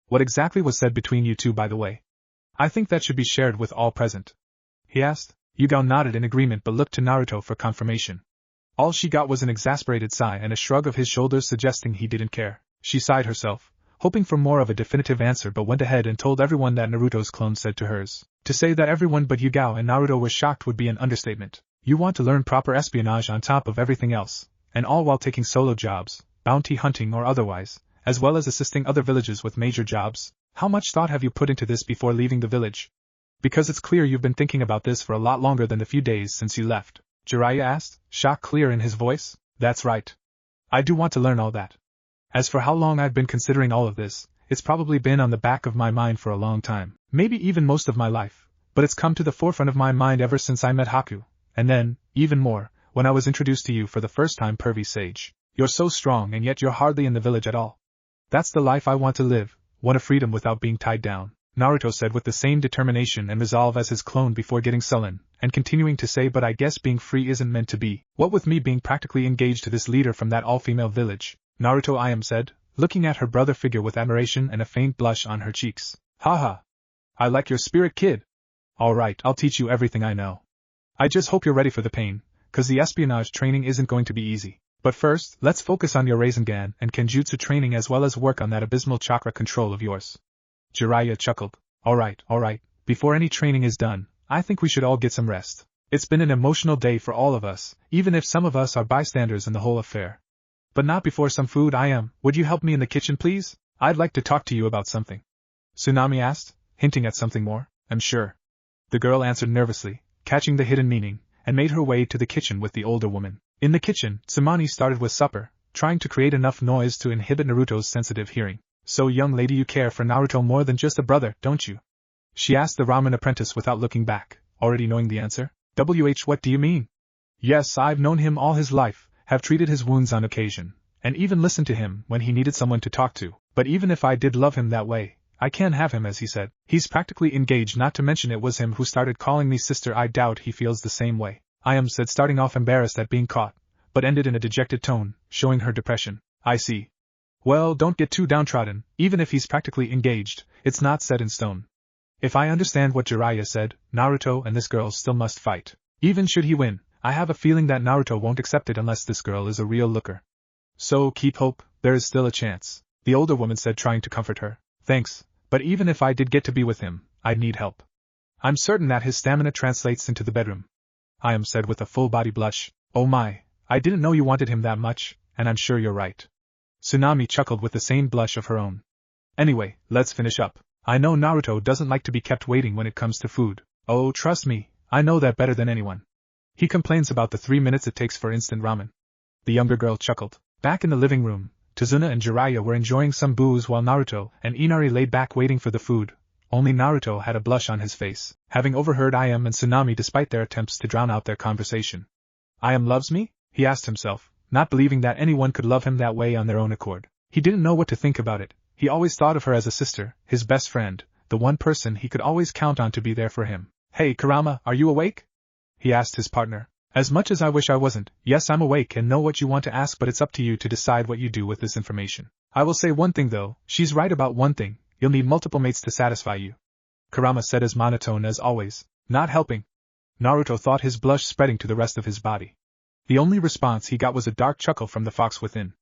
Speaker 1: What exactly was said between you two, by the way? I think that should be shared with all present. He asked. Yugao nodded in agreement but looked to Naruto for confirmation. All she got was an exasperated sigh and a shrug of his shoulders suggesting he didn't care. She sighed herself, hoping for more of a definitive answer, but went ahead and told everyone that Naruto's clone said to hers. To say that everyone but Yugao and Naruto were shocked would be an understatement. You want to learn proper espionage on top of everything else, and all while taking solo jobs, bounty hunting or otherwise, as well as assisting other villages with major jobs. How much thought have you put into this before leaving the village? Because it's clear you've been thinking about this for a lot longer than the few days since you left, Jiraiya asked, shock clear in his voice. That's right. I do want to learn all that. As for how long I've been considering all of this, it's probably been on the back of my mind for a long time, maybe even most of my life, but it's come to the forefront of my mind ever since I met Haku, and then, even more, when I was introduced to you for the first time, pervy sage. You're so strong and yet you're hardly in the village at all. That's the life I want to live, one of freedom without being tied down, Naruto said with the same determination and resolve as his clone before getting sullen, and continuing to say, but I guess being free isn't meant to be. What with me being practically engaged to this leader from that all-female village, Naruto said, looking at her brother figure with admiration and a faint blush on her cheeks. Haha. I like your spirit, kid. Alright, I'll teach you everything I know. I just hope you're ready for the pain, cause the espionage training isn't going to be easy. But first, let's focus on your Rasengan and Kenjutsu training as well as work on that abysmal chakra control of yours. Jiraiya chuckled. Alright, before any training is done, I think we should all get some rest. It's been an emotional day for all of us, even if some of us are bystanders in the whole affair. But not before some food. Would you help me in the kitchen, please? I'd like to talk to you about something. Tsunade asked, hinting at something more. I'm sure. The girl answered nervously, catching the hidden meaning, and made her way to the kitchen with the older woman. In the kitchen, Tsunade started with supper, trying to create enough noise to inhibit Naruto's sensitive hearing. So, young lady, you care for Naruto more than just a brother, don't you? She asked the ramen apprentice without looking back, already knowing the answer. What do you mean? Yes, I've known him all his life, have treated his wounds on occasion, and even listened to him when he needed someone to talk to. But even if I did love him that way, I can't have him, as he said. He's practically engaged, not to mention it was him who started calling me sister. I doubt he feels the same way. Said, starting off embarrassed at being caught, but ended in a dejected tone, showing her depression. I see. Well, don't get too downtrodden. Even if he's practically engaged, it's not set in stone. If I understand what Jiraiya said, Naruto and this girl still must fight. Even should he win, I have a feeling that Naruto won't accept it unless this girl is a real looker. So keep hope, there is still a chance, the older woman said, trying to comfort her. Thanks, but even if I did get to be with him, I'd need help. I'm certain that his stamina translates into the bedroom. Said with a full-body blush. Oh my, I didn't know you wanted him that much, and I'm sure you're right. Tsunade chuckled with the same blush of her own. Anyway, let's finish up. I know Naruto doesn't like to be kept waiting when it comes to food. Oh, trust me, I know that better than anyone. He complains about the 3 minutes it takes for instant ramen. The younger girl chuckled. Back in the living room, Tazuna and Jiraiya were enjoying some booze while Naruto and Inari laid back waiting for the food. Only Naruto had a blush on his face, having overheard and Tsunade despite their attempts to drown out their conversation. Loves me? He asked himself, not believing that anyone could love him that way on their own accord. He didn't know what to think about it. He always thought of her as a sister, his best friend, the one person he could always count on to be there for him. Hey Kurama, are you awake? He asked his partner. As much as I wish I wasn't, yes, I'm awake and know what you want to ask, but it's up to you to decide what you do with this information. I will say one thing though, she's right about one thing, you'll need multiple mates to satisfy you. Kurama said as monotone as always, not helping. Naruto thought, his blush spreading to the rest of his body. The only response he got was a dark chuckle from the fox within.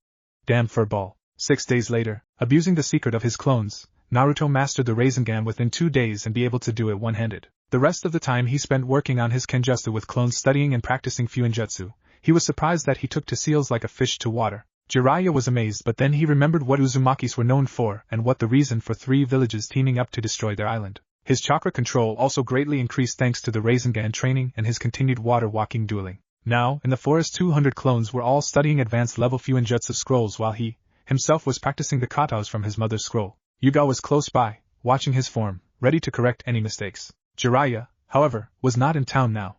Speaker 1: Damn furball. 6 days later, abusing the secret of his clones, Naruto mastered the Rasengan within 2 days and be able to do it one-handed. The rest of the time he spent working on his Kenjutsu with clones, studying and practicing Fuinjutsu. He was surprised that he took to seals like a fish to water. Jiraiya was amazed, but then he remembered what Uzumakis were known for and what the reason for 3 villages teaming up to destroy their island. His chakra control also greatly increased thanks to the Rasengan training and his continued water-walking dueling. Now, in the forest, 200 clones were all studying advanced level Fuinjutsu scrolls while he, himself, was practicing the katas from his mother's scroll. Yugao was close by, watching his form, ready to correct any mistakes. Jiraiya, however, was not in town now.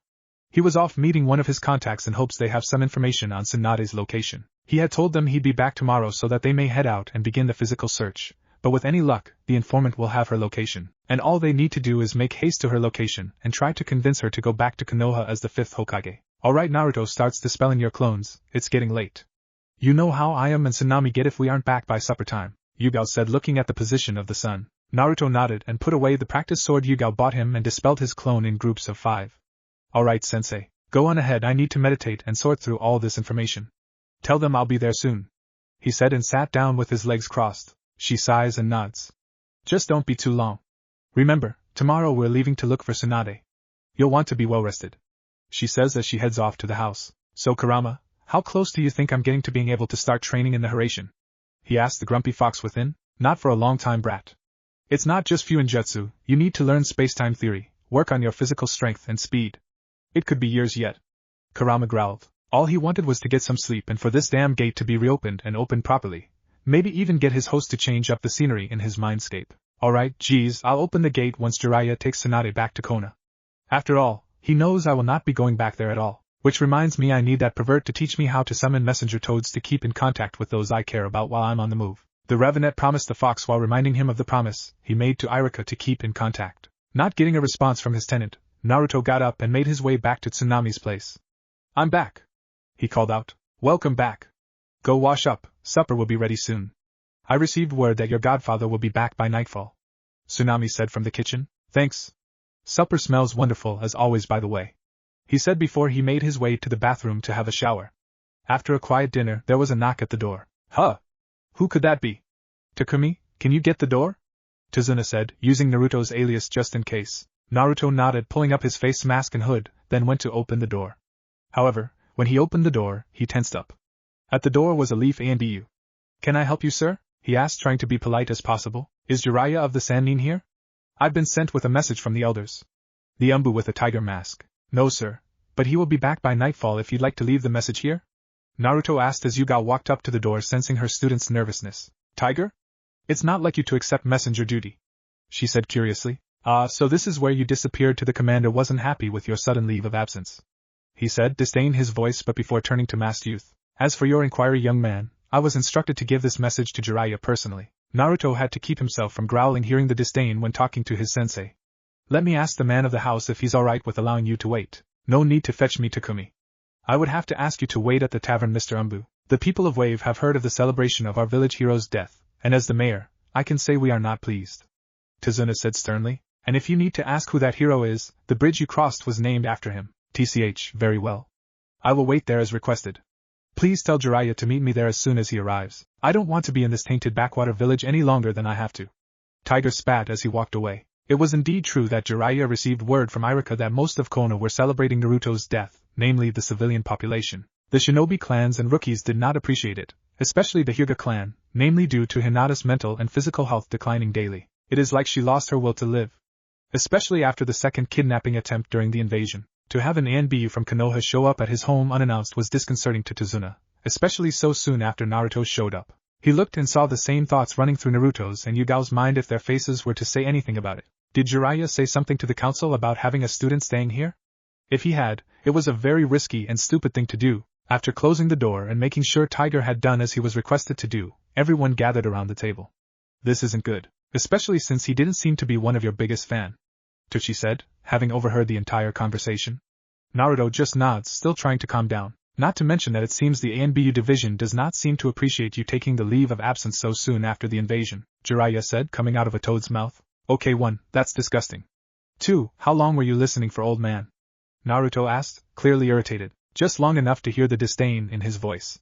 Speaker 1: He was off meeting one of his contacts in hopes they have some information on Tsunade's location. He had told them he'd be back tomorrow so that they may head out and begin the physical search, but with any luck, the informant will have her location, and all they need to do is make haste to her location and try to convince her to go back to Konoha as the 5th Hokage. Alright, Naruto starts dispelling your clones, it's getting late. You know how I am and Tsunami get if we aren't back by supper time, Yugao said, looking at the position of the sun. Naruto nodded and put away the practice sword Yugao bought him and dispelled his clone in groups of 5. Alright, sensei. Go on ahead, I need to meditate and sort through all this information. Tell them I'll be there soon, he said and sat down with his legs crossed. She sighs and nods. Just don't be too long. Remember, tomorrow we're leaving to look for Tsunade. You'll want to be well rested, she says as she heads off to the house. So Kurama, how close do you think I'm getting to being able to start training in the Hiraishin? He asked the grumpy fox within. Not for a long time, brat. It's not just Fuinjutsu, you need to learn space-time theory, work on your physical strength and speed. It could be years yet. Kurama growled. All he wanted was to get some sleep and for this damn gate to be reopened and opened properly. Maybe even get his host to change up the scenery in his mindscape. Alright, geez, I'll open the gate once Jiraiya takes Tsunade back to Konoha. After all, he knows I will not be going back there at all. Which reminds me, I need that pervert to teach me how to summon messenger toads to keep in contact with those I care about while I'm on the move. The Ravenet promised the fox while reminding him of the promise he made to Irika to keep in contact. Not getting a response from his tenant, Naruto got up and made his way back to Tsunami's place. I'm back, he called out. Welcome back. Go wash up, supper will be ready soon. I received word that your godfather will be back by nightfall, Tsunami said from the kitchen. Thanks. Supper smells wonderful as always, by the way, he said before he made his way to the bathroom to have a shower. After a quiet dinner, there was a knock at the door. Huh? Who could that be? Takumi, can you get the door? Tsunade said, using Naruto's alias just in case. Naruto nodded, pulling up his face mask and hood, then went to open the door. However, when he opened the door, he tensed up. At the door was a Leaf Anbu. Can I help you, sir? He asked, trying to be polite as possible. Is Jiraiya of the Sannin here? I've been sent with a message from the elders. The Umbu with a tiger mask. No, sir, but he will be back by nightfall if you'd like to leave the message here? Naruto asked as Yugao walked up to the door, sensing her student's nervousness. Tiger? It's not like you to accept messenger duty, she said curiously. So this is where you disappeared to. The commander wasn't happy with your sudden leave of absence, he said, disdaining his voice but before turning to masked youth. As for your inquiry, young man, I was instructed to give this message to Jiraiya personally. Naruto had to keep himself from growling, hearing the disdain when talking to his sensei. Let me ask the man of the house if he's alright with allowing you to wait. No need to fetch me Takumi. I would have to ask you to wait at the tavern, Mr. Umbu. The people of Wave have heard of the celebration of our village hero's death, and as the mayor, I can say we are not pleased, Tsunade said sternly. And if you need to ask who that hero is, the bridge you crossed was named after him. TCH, very well. I will wait there as requested. Please tell Jiraiya to meet me there as soon as he arrives. I don't want to be in this tainted backwater village any longer than I have to. Tiger spat as he walked away. It was indeed true that Jiraiya received word from Irika that most of Konoha were celebrating Naruto's death, namely the civilian population. The shinobi clans and rookies did not appreciate it, especially the Hyuga clan, namely due to Hinata's mental and physical health declining daily. It is like she lost her will to live. Especially after the second kidnapping attempt during the invasion. To have an ANBU from Konoha show up at his home unannounced was disconcerting to Tsunade, especially so soon after Naruto showed up. He looked and saw the same thoughts running through Naruto's and Yugao's mind if their faces were to say anything about it. Did Jiraiya say something to the council about having a student staying here? If he had, it was a very risky and stupid thing to do. After closing the door and making sure Tiger had done as he was requested to do, everyone gathered around the table. This isn't good, especially since he didn't seem to be one of your biggest fan, Tochi said, having overheard the entire conversation. Naruto just nods, still trying to calm down. Not to mention that it seems the ANBU division does not seem to appreciate you taking the leave of absence so soon after the invasion, Jiraiya said, coming out of a toad's mouth. Okay, 1, that's disgusting. 2, how long were you listening for, old man? Naruto asked, clearly irritated, just long enough to hear the disdain in his voice.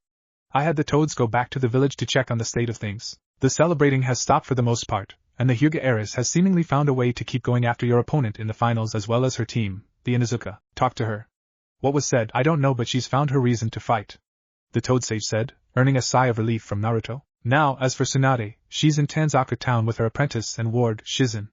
Speaker 1: I had the toads go back to the village to check on the state of things. The celebrating has stopped for the most part, and the Hyuga heiress has seemingly found a way to keep going after your opponent in the finals as well as her team, the Inuzuka. Talk to her. What was said, I don't know, but she's found her reason to fight, the Toad Sage said, earning a sigh of relief from Naruto. Now, as for Tsunade, she's in Tanzaku town with her apprentice and ward, Shizune.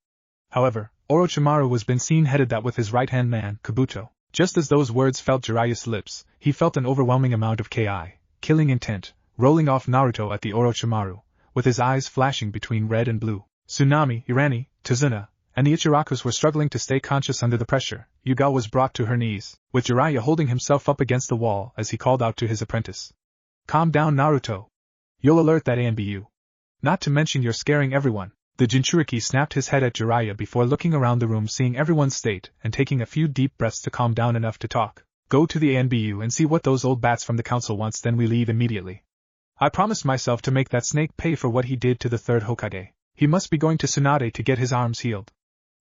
Speaker 1: However, Orochimaru was been seen headed that with his right-hand man, Kabuto. Just as those words felt Jiraiya's lips, he felt an overwhelming amount of killing intent, rolling off Naruto at the Orochimaru, with his eyes flashing between red and blue. Tsunami, Irani, Tsunade, and the Ichirakus were struggling to stay conscious under the pressure. Yugao was brought to her knees, with Jiraiya holding himself up against the wall as he called out to his apprentice. Calm down, Naruto. You'll alert that ANBU. Not to mention you're scaring everyone. The Jinchuriki snapped his head at Jiraiya before looking around the room, seeing everyone's state and taking a few deep breaths to calm down enough to talk. Go to the ANBU and see what those old bats from the council wants, then we leave immediately. I promised myself to make that snake pay for what he did to the third Hokage. He must be going to Tsunade to get his arms healed,"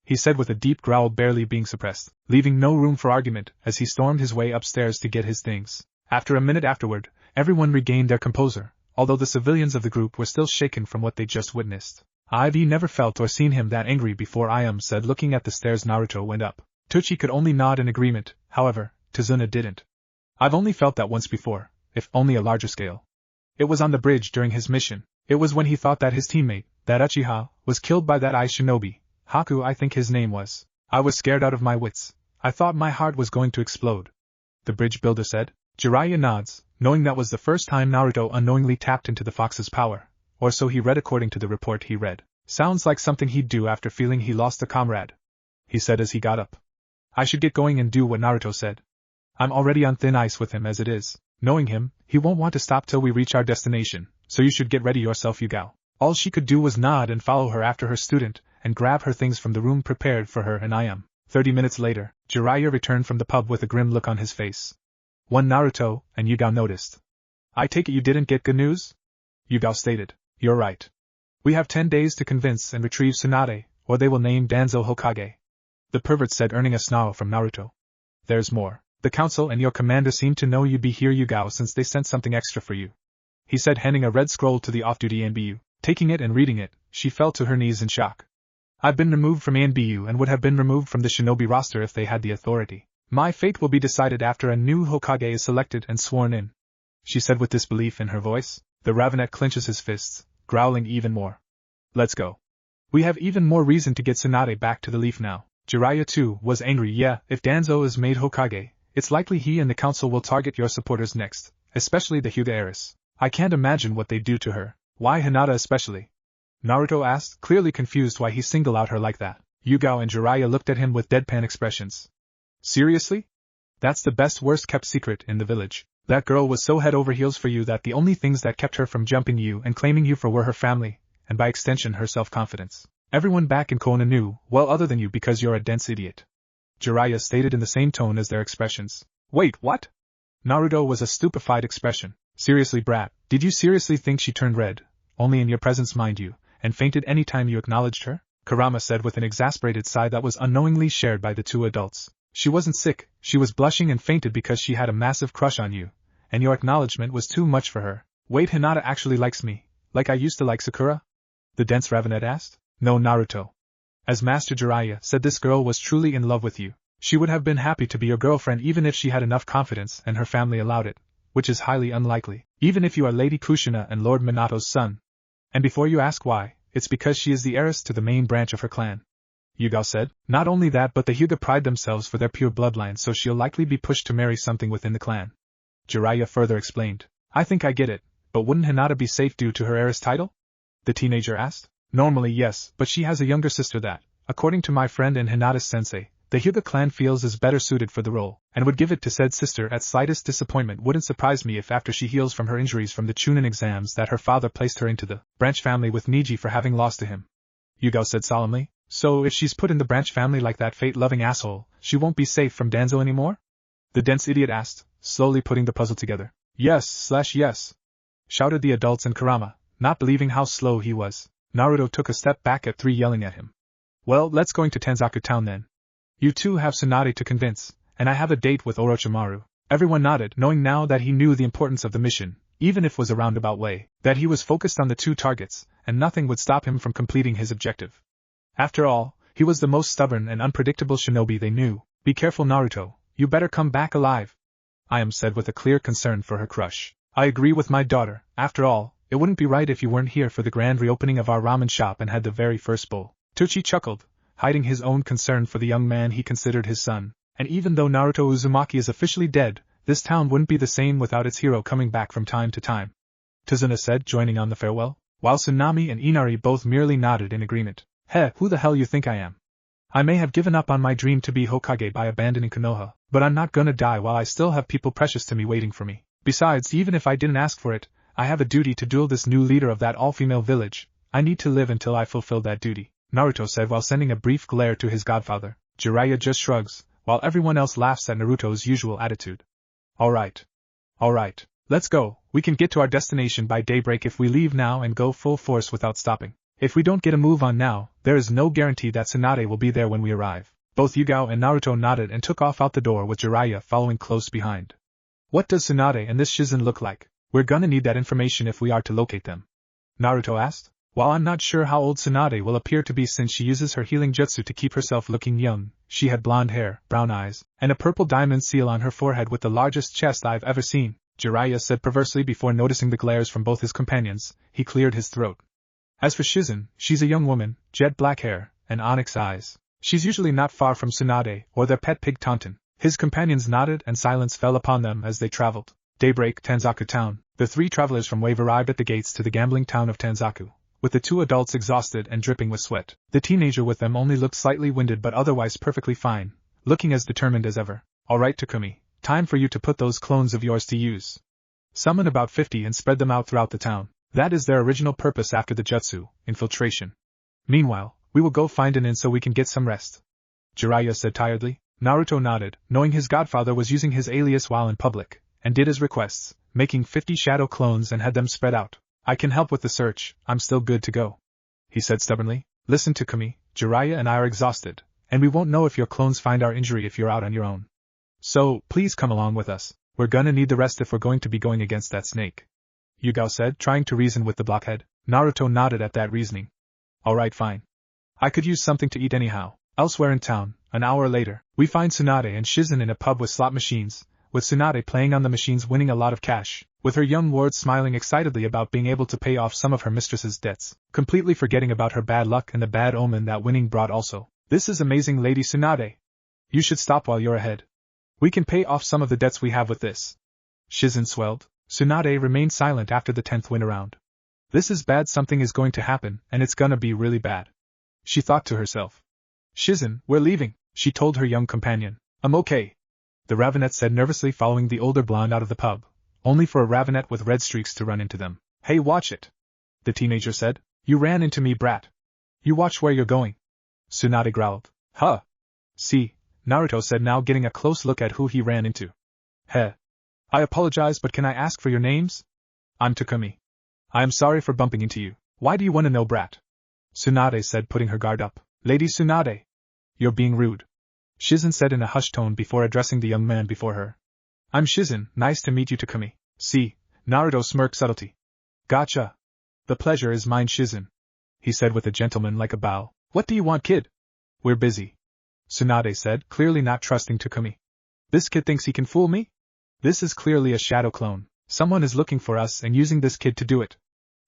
Speaker 1: he said with a deep growl barely being suppressed, leaving no room for argument as he stormed his way upstairs to get his things. After a minute afterward, everyone regained their composure, although the civilians of the group were still shaken from what they just witnessed. "I've never felt or seen him that angry before," said looking at the stairs Naruto went up. Tsuchi could only nod in agreement, however, Tazuna didn't. "I've only felt that once before, if only a larger scale. It was on the bridge during his mission. It was when he thought that his teammate, that Uchiha, was killed by that Ice Shinobi, Haku I think his name was. I was scared out of my wits. I thought my heart was going to explode," the bridge builder said. Jiraiya nods, knowing that was the first time Naruto unknowingly tapped into the fox's power, or so he read according to the report he read. "Sounds like something he'd do after feeling he lost a comrade," he said as he got up. "I should get going and do what Naruto said. I'm already on thin ice with him as it is. Knowing him, he won't want to stop till we reach our destination, so you should get ready yourself, Yugao." All she could do was nod and follow her after her student, and grab her things from the room prepared for her and 30 minutes later, Jiraiya returned from the pub with a grim look on his face. One Naruto and Yugao noticed. "I take it you didn't get good news?" Yugao stated. "You're right. We have 10 days to convince and retrieve Tsunade, or they will name Danzo Hokage," the pervert said, earning a snarl from Naruto. "There's more. The council and your commander seem to know you'd be here, Yugao, since they sent something extra for you," he said, handing a red scroll to the off-duty ANBU. Taking it and reading it, she fell to her knees in shock. "I've been removed from ANBU and would have been removed from the shinobi roster if they had the authority. My fate will be decided after a new Hokage is selected and sworn in," she said with disbelief in her voice. The Ravenet clenches his fists, growling even more. "Let's go. We have even more reason to get Tsunade back to the Leaf now." Jiraiya too was angry. "Yeah, if Danzo is made Hokage, it's likely he and the council will target your supporters next, especially the Hyuga heiress. I can't imagine what they'd do to her." "Why Hinata especially?" Naruto asked, clearly confused why he singled out her like that. Yugao and Jiraiya looked at him with deadpan expressions. "Seriously? That's the best worst-kept secret in the village. That girl was so head over heels for you that the only things that kept her from jumping you and claiming you for were her family, and by extension her self-confidence. Everyone back in Konoha knew, well other than you because you're a dense idiot," Jiraiya stated in the same tone as their expressions. "Wait, what?" Naruto was a stupefied expression. "Seriously, brat, did you seriously think she turned red, only in your presence mind you, and fainted any time you acknowledged her?" Kurama said with an exasperated sigh that was unknowingly shared by the two adults. "She wasn't sick, she was blushing and fainted because she had a massive crush on you, and your acknowledgement was too much for her." "Wait, Hinata actually likes me, like I used to like Sakura?" the dense Ravenet asked. "No, Naruto. As Master Jiraiya said, this girl was truly in love with you. She would have been happy to be your girlfriend even if she had enough confidence and her family allowed it, which is highly unlikely, even if you are Lady Kushina and Lord Minato's son. And before you ask why, it's because she is the heiress to the main branch of her clan," Yugao said. "Not only that, but the Hyuga pride themselves for their pure bloodline, so she'll likely be pushed to marry something within the clan." Jiraiya further explained. "I think I get it, but wouldn't Hinata be safe due to her heiress title?" the teenager asked. "Normally yes, but she has a younger sister that, according to my friend and Hinata's sensei, the Hyuga clan feels is better suited for the role, and would give it to said sister at slightest disappointment. Wouldn't surprise me if after she heals from her injuries from the Chunin exams that her father placed her into the branch family with Neji for having lost to him," Yugao said solemnly. "So if she's put in the branch family like that fate-loving asshole, she won't be safe from Danzo anymore?" the dense idiot asked, slowly putting the puzzle together. Yes, shouted the adults and Kurama, not believing how slow he was. Naruto took a step back at 3, yelling at him. "Well, let's going to Tanzaku town then. You two have Tsunade to convince, and I have a date with Orochimaru." Everyone nodded, knowing now that he knew the importance of the mission, even if it was a roundabout way, that he was focused on the 2 targets, and nothing would stop him from completing his objective. After all, he was the most stubborn and unpredictable shinobi they knew. "Be careful, Naruto, you better come back alive," Ayam said with a clear concern for her crush. "I agree with my daughter. After all, it wouldn't be right if you weren't here for the grand reopening of our ramen shop and had the very first bowl." Tsuchi chuckled, hiding his own concern for the young man he considered his son. And even though Naruto Uzumaki is officially dead, this town wouldn't be the same without its hero coming back from time to time, Tazuna said, joining on the farewell, while Tsunami and Inari both merely nodded in agreement. "Heh, who the hell you think I am? I may have given up on my dream to be Hokage by abandoning Konoha, but I'm not gonna die while I still have people precious to me waiting for me. Besides, even if I didn't ask for it, I have a duty to duel this new leader of that all-female village. I need to live until I fulfill that duty," Naruto said while sending a brief glare to his godfather. Jiraiya just shrugs, while everyone else laughs at Naruto's usual attitude. All right, Let's go, we can get to our destination by daybreak if we leave now and go full force without stopping. If we don't get a move on now, there is no guarantee that Tsunade will be there when we arrive. Both Yugao and Naruto nodded and took off out the door with Jiraiya following close behind. What does Tsunade and this Shizune look like? We're gonna need that information if we are to locate them. Naruto asked. While I'm not sure how old Tsunade will appear to be since she uses her healing jutsu to keep herself looking young, she had blonde hair, brown eyes, and a purple diamond seal on her forehead with the largest chest I've ever seen, Jiraiya said perversely before noticing the glares from both his companions. He cleared his throat. As for Shizune, she's a young woman, jet black hair, and onyx eyes. She's usually not far from Tsunade or their pet pig Taunton. His companions nodded and silence fell upon them as they traveled. Daybreak, Tanzaku town. The three travelers from Wave arrived at the gates to the gambling town of Tanzaku, with the two adults exhausted and dripping with sweat. The teenager with them only looked slightly winded but otherwise perfectly fine, looking as determined as ever. All right, Takumi, time for you to put those clones of yours to use. Summon about 50 and spread them out throughout the town. That is their original purpose after the jutsu, infiltration. Meanwhile, we will go find an inn so we can get some rest. Jiraiya said tiredly. Naruto nodded, knowing his godfather was using his alias while in public, and did as requests, making 50 shadow clones and had them spread out. I can help with the search, I'm still good to go. He said stubbornly. Listen to Takumi, Jiraiya and I are exhausted, and we won't know if your clones find our injury if you're out on your own. So, please come along with us, we're gonna need the rest if we're going to be going against that snake. Yugao said, trying to reason with the blockhead. Naruto nodded at that reasoning. Alright, fine. I could use something to eat anyhow. Elsewhere in town, an hour later, we find Tsunade and Shizune in a pub with slot machines, with Tsunade playing on the machines winning a lot of cash, with her young ward smiling excitedly about being able to pay off some of her mistress's debts, completely forgetting about her bad luck and the bad omen that winning brought also. This is amazing, Lady Tsunade. You should stop while you're ahead. We can pay off some of the debts we have with this. Shizune swelled. Tsunade remained silent after the 10th win around. This is bad, something is going to happen, and it's gonna be really bad. She thought to herself. Shizune, we're leaving, she told her young companion. I'm okay. The Ravenet said nervously, following the older blonde out of the pub, only for a Ravenet with red streaks to run into them. Hey, watch it. The teenager said. You ran into me, brat. You watch where you're going. Tsunade growled. Huh. See, Naruto said, now getting a close look at who he ran into. Heh. I apologize, but can I ask for your names? I'm Takumi. I am sorry for bumping into you. Why do you want to know, brat? Tsunade said, putting her guard up. Lady Tsunade. You're being rude. Shizune said in a hushed tone before addressing the young man before her. I'm Shizune, nice to meet you, Takumi. See, Naruto smirked subtlety. Gotcha. The pleasure is mine, Shizune. He said with a gentleman-like a bow. What do you want, kid? We're busy. Tsunade said, clearly not trusting Takumi. This kid thinks he can fool me? This is clearly a shadow clone. Someone is looking for us and using this kid to do it.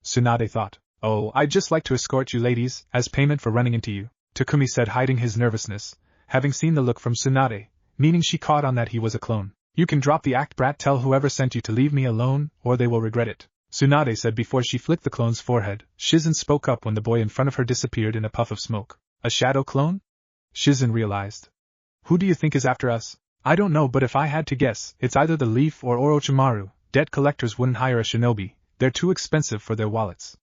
Speaker 1: Tsunade thought. Oh, I'd just like to escort you ladies, as payment for running into you, Takumi said, hiding his nervousness, having seen the look from Tsunade, meaning she caught on that he was a clone. You can drop the act, brat, tell whoever sent you to leave me alone, or they will regret it, Tsunade said before she flicked the clone's forehead. Shizune spoke up when the boy in front of her disappeared in a puff of smoke. A shadow clone? Shizune realized. Who do you think is after us? I don't know, but if I had to guess, it's either the Leaf or Orochimaru. Debt collectors wouldn't hire a shinobi, they're too expensive for their wallets.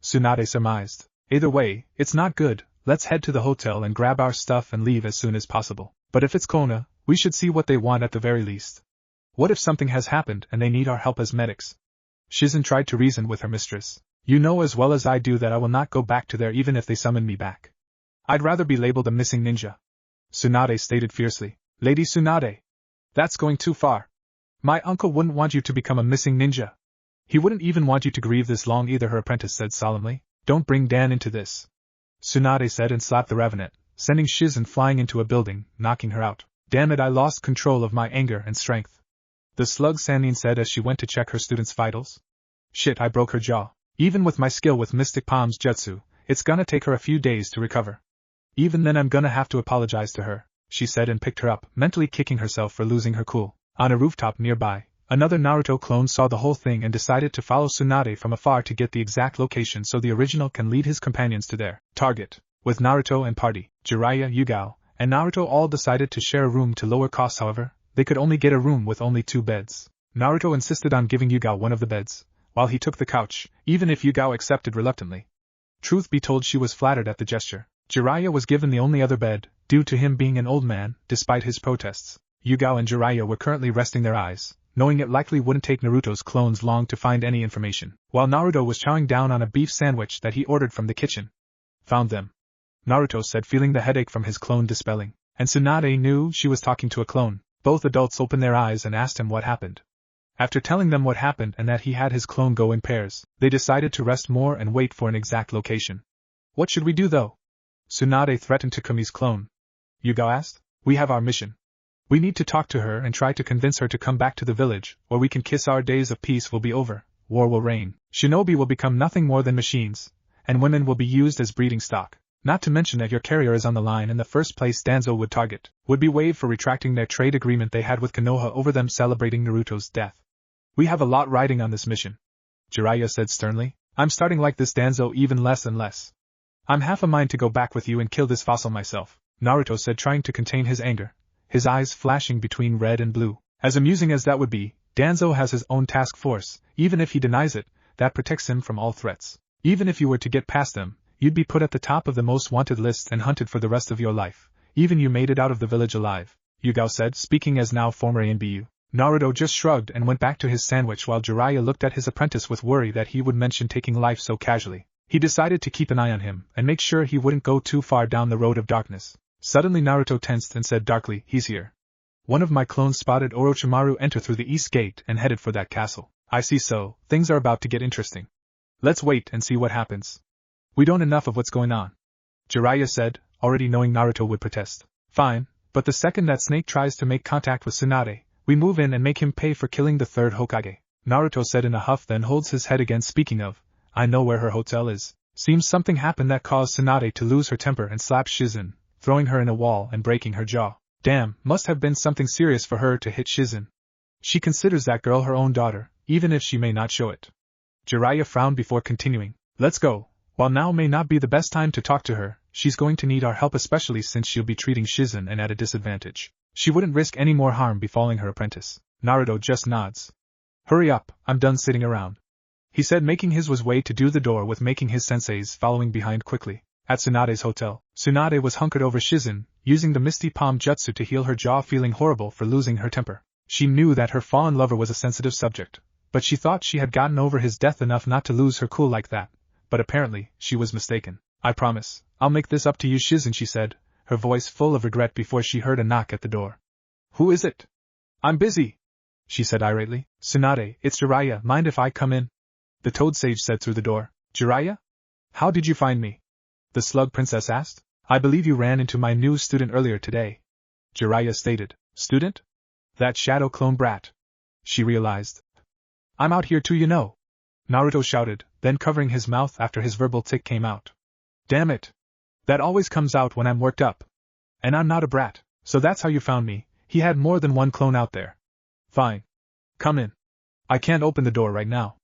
Speaker 1: Tsunade surmised. Either way, it's not good, let's head to the hotel and grab our stuff and leave as soon as possible. But if it's Konoha, we should see what they want at the very least. What if something has happened and they need our help as medics? Shizune tried to reason with her mistress. You know as well as I do that I will not go back to there even if they summon me back. I'd rather be labeled a missing ninja. Tsunade stated fiercely. Lady Tsunade. That's going too far. My uncle wouldn't want you to become a missing ninja. He wouldn't even want you to grieve this long either, her apprentice said solemnly. Don't bring Dan into this. Tsunade said and slapped the Ravenet, sending Shizune flying into a building, knocking her out. Damn it, I lost control of my anger and strength. The slug, Sanin said as she went to check her student's vitals. Shit, I broke her jaw. Even with my skill with Mystic Palm's jutsu, it's gonna take her a few days to recover. Even then I'm gonna have to apologize to her, she said and picked her up, mentally kicking herself for losing her cool. On a rooftop nearby, another Naruto clone saw the whole thing and decided to follow Tsunade from afar to get the exact location so the original can lead his companions to their target. With Naruto and party, Jiraiya, Yugao, and Naruto all decided to share a room to lower costs. However, they could only get a room with only 2 beds. Naruto insisted on giving Yugao one of the beds, while he took the couch, even if Yugao accepted reluctantly. Truth be told, she was flattered at the gesture. Jiraiya was given the only other bed, due to him being an old man, despite his protests. Yugao and Jiraiya were currently resting their eyes, knowing it likely wouldn't take Naruto's clones long to find any information, while Naruto was chowing down on a beef sandwich that he ordered from the kitchen. Found them, Naruto said, feeling the headache from his clone dispelling, and Tsunade knew she was talking to a clone. Both adults opened their eyes and asked him what happened. After telling them what happened and that he had his clone go in pairs, they decided to rest more and wait for an exact location. What should we do though? Tsunade threatened Takumi's clone. Yugao asked. We have our mission. We need to talk to her and try to convince her to come back to the village, or we can kiss our days of peace will be over, war will reign, shinobi will become nothing more than machines, and women will be used as breeding stock. Not to mention that your carrier is on the line, and the first place Danzo would target would be waived for retracting their trade agreement they had with Konoha over them celebrating Naruto's death. We have a lot riding on this mission, Jiraiya said sternly. I'm starting like this Danzo even less and less. I'm half a mind to go back with you and kill this fossil myself, Naruto said, trying to contain his anger, his eyes flashing between red and blue. As amusing as that would be, Danzo has his own task force. Even if he denies it, that protects him from all threats. Even if you were to get past them, you'd be put at the top of the most wanted list and hunted for the rest of your life. Even you made it out of the village alive, Yugao said, speaking as now former ANBU. Naruto just shrugged and went back to his sandwich while Jiraiya looked at his apprentice with worry that he would mention taking life so casually. He decided to keep an eye on him and make sure he wouldn't go too far down the road of darkness. Suddenly Naruto tensed and said darkly, he's here. One of my clones spotted Orochimaru enter through the east gate and headed for that castle. I see, so things are about to get interesting. Let's wait and see what happens. We don't enough of what's going on, Jiraiya said, already knowing Naruto would protest. Fine, but the second that snake tries to make contact with Tsunade, we move in and make him pay for killing the third Hokage, Naruto said in a huff, then holds his head again. Speaking of, I know where her hotel is. Seems something happened that caused Tsunade to lose her temper and slap Shizune, throwing her in a wall and breaking her jaw. Damn, must have been something serious for her to hit Shizune. She considers that girl her own daughter, even if she may not show it. Jiraiya frowned before continuing. Let's go. While now may not be the best time to talk to her, she's going to need our help, especially since she'll be treating Shizune and at a disadvantage. She wouldn't risk any more harm befalling her apprentice. Naruto just nods. Hurry up, I'm done sitting around, he said, making his way to do the door with making his senseis following behind quickly. At Tsunade's hotel, Tsunade was hunkered over Shizune, using the Misty Palm Jutsu to heal her jaw, feeling horrible for losing her temper. She knew that her fallen lover was a sensitive subject, but she thought she had gotten over his death enough not to lose her cool like that. But apparently, she was mistaken. I promise, I'll make this up to you, Shizune, she said, her voice full of regret before she heard a knock at the door. Who is it? I'm busy, she said irately. Tsunade, it's Jiraiya, mind if I come in? The Toad Sage said through the door. Jiraiya? How did you find me? The Slug Princess asked. I believe you ran into my new student earlier today, Jiraiya stated. Student? That shadow clone brat. She realized. I'm out here too, you know, Naruto shouted, then covering his mouth after his verbal tick came out. Damn it. That always comes out when I'm worked up. And I'm not a brat, so that's how you found me. He had more than one clone out there. Fine. Come in. I can't open the door right now,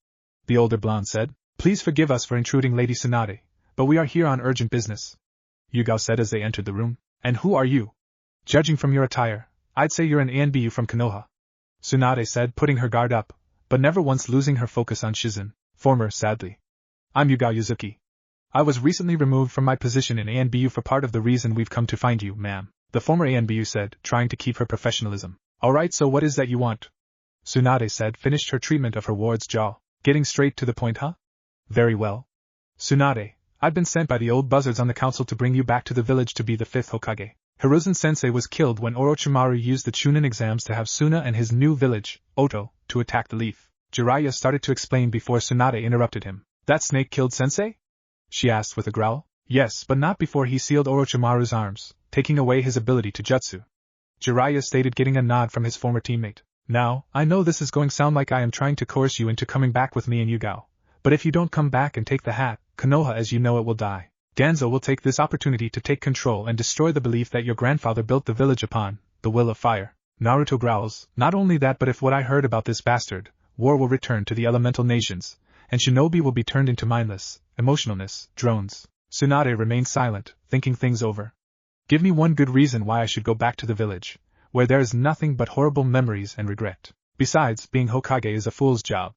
Speaker 1: the older blonde said. Please forgive us for intruding, Lady Tsunade, but we are here on urgent business, Yugao said as they entered the room. And who are you? Judging from your attire, I'd say you're an ANBU from Konoha, Tsunade said, putting her guard up, but never once losing her focus on Shizune. Former, sadly. I'm Yugao Yuzuki. I was recently removed from my position in ANBU for part of the reason we've come to find you, ma'am, the former ANBU said, trying to keep her professionalism. Alright, so what is that you want? Tsunade said, finished her treatment of her ward's jaw. Getting straight to the point, huh? Very well. Tsunade, I've been sent by the old buzzards on the council to bring you back to the village to be the 5th Hokage. Hiruzen-sensei was killed when Orochimaru used the Chunin exams to have Suna and his new village, Oto, to attack the leaf. Jiraiya started to explain before Tsunade interrupted him. That snake killed sensei? She asked with a growl. Yes, but not before he sealed Orochimaru's arms, taking away his ability to jutsu, Jiraiya stated, getting a nod from his former teammate. Now, I know this is going to sound like I am trying to coerce you into coming back with me and Yugao, but if you don't come back and take the hat, Konoha as you know it will die. Danzo will take this opportunity to take control and destroy the belief that your grandfather built the village upon, the will of fire. Naruto growls. Not only that, but if what I heard about this bastard, war will return to the elemental nations, and shinobi will be turned into mindless, emotionalness, drones. Tsunade remained silent, thinking things over. Give me one good reason why I should go back to the village, where there is nothing but horrible memories and regret. Besides, being Hokage is a fool's job.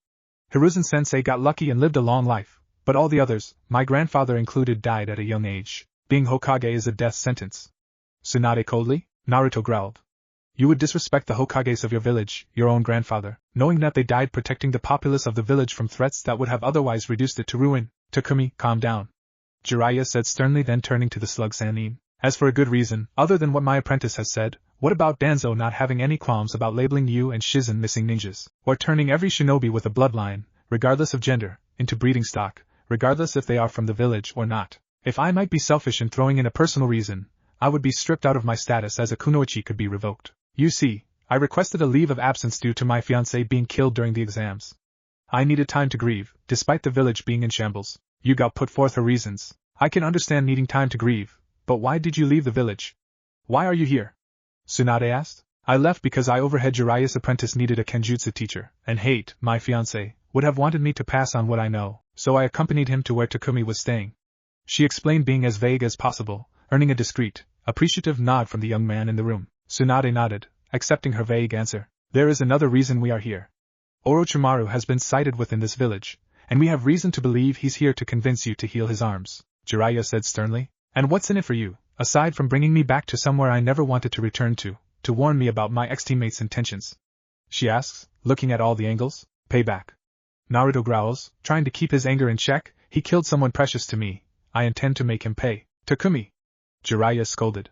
Speaker 1: Hiruzen-sensei got lucky and lived a long life, but all the others, my grandfather included, died at a young age. Being Hokage is a death sentence. Tsunade coldly? Naruto growled. You would disrespect the Hokages of your village, your own grandfather, knowing that they died protecting the populace of the village from threats that would have otherwise reduced it to ruin. Takumi, calm down. Jiraiya said sternly, then turning to the slug Sanin. As for a good reason, other than what my apprentice has said, what about Danzo not having any qualms about labeling you and Shizune missing ninjas, or turning every shinobi with a bloodline, regardless of gender, into breeding stock, regardless if they are from the village or not? If I might be selfish in throwing in a personal reason, I would be stripped out of my status as a kunoichi could be revoked. You see, I requested a leave of absence due to my fiancé being killed during the exams. I needed time to grieve, despite the village being in shambles. Yugao put forth her reasons. I can understand needing time to grieve, but why did you leave the village? Why are you here? Tsunade asked. I left because I overheard Jiraiya's apprentice needed a kenjutsu teacher, and Hate, my fiancé, would have wanted me to pass on what I know, so I accompanied him to where Takumi was staying. She explained, being as vague as possible, earning a discreet, appreciative nod from the young man in the room. Tsunade nodded, accepting her vague answer. There is another reason we are here. Orochimaru has been sighted within this village, and we have reason to believe he's here to convince you to heal his arms, Jiraiya said sternly. And what's in it for you, aside from bringing me back to somewhere I never wanted to return to warn me about my ex-teammate's intentions? She asks, looking at all the angles. Payback. Naruto growls, trying to keep his anger in check. He killed someone precious to me. I intend to make him pay. Takumi. Jiraiya scolded.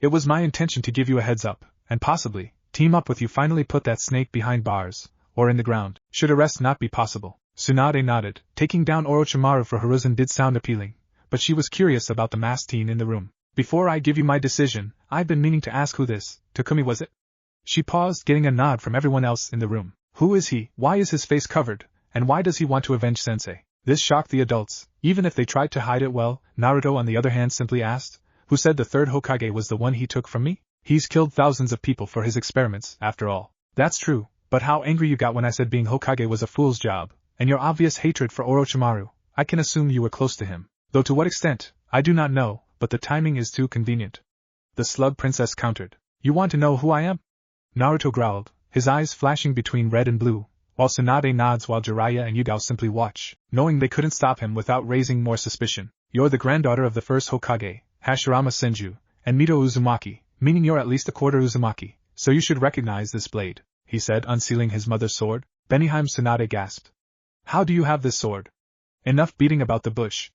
Speaker 1: It was my intention to give you a heads up, and possibly team up with you, finally put that snake behind bars, or in the ground, should arrest not be possible. Tsunade nodded. Taking down Orochimaru for Hiruzen did sound appealing, but she was curious about the masked teen in the room. Before I give you my decision, I've been meaning to ask who this Takumi was it? She paused, getting a nod from everyone else in the room. Who is he? Why is his face covered? And why does he want to avenge Sensei? This shocked the adults, even if they tried to hide it well. Naruto, on the other hand, simply asked, who said the third Hokage was the one he took from me? He's killed thousands of people for his experiments, after all. That's true, but how angry you got when I said being Hokage was a fool's job, and your obvious hatred for Orochimaru. I can assume you were close to him, though to what extent, I do not know, but the timing is too convenient. The slug princess countered. You want to know who I am? Naruto growled, his eyes flashing between red and blue, while Tsunade nods while Jiraiya and Yugao simply watch, knowing they couldn't stop him without raising more suspicion. You're the granddaughter of the first Hokage, Hashirama Senju, and Mito Uzumaki, meaning you're at least a quarter Uzumaki, so you should recognize this blade, he said, unsealing his mother's sword. Benihime Tsunade gasped. How do you have this sword? Enough beating about the bush.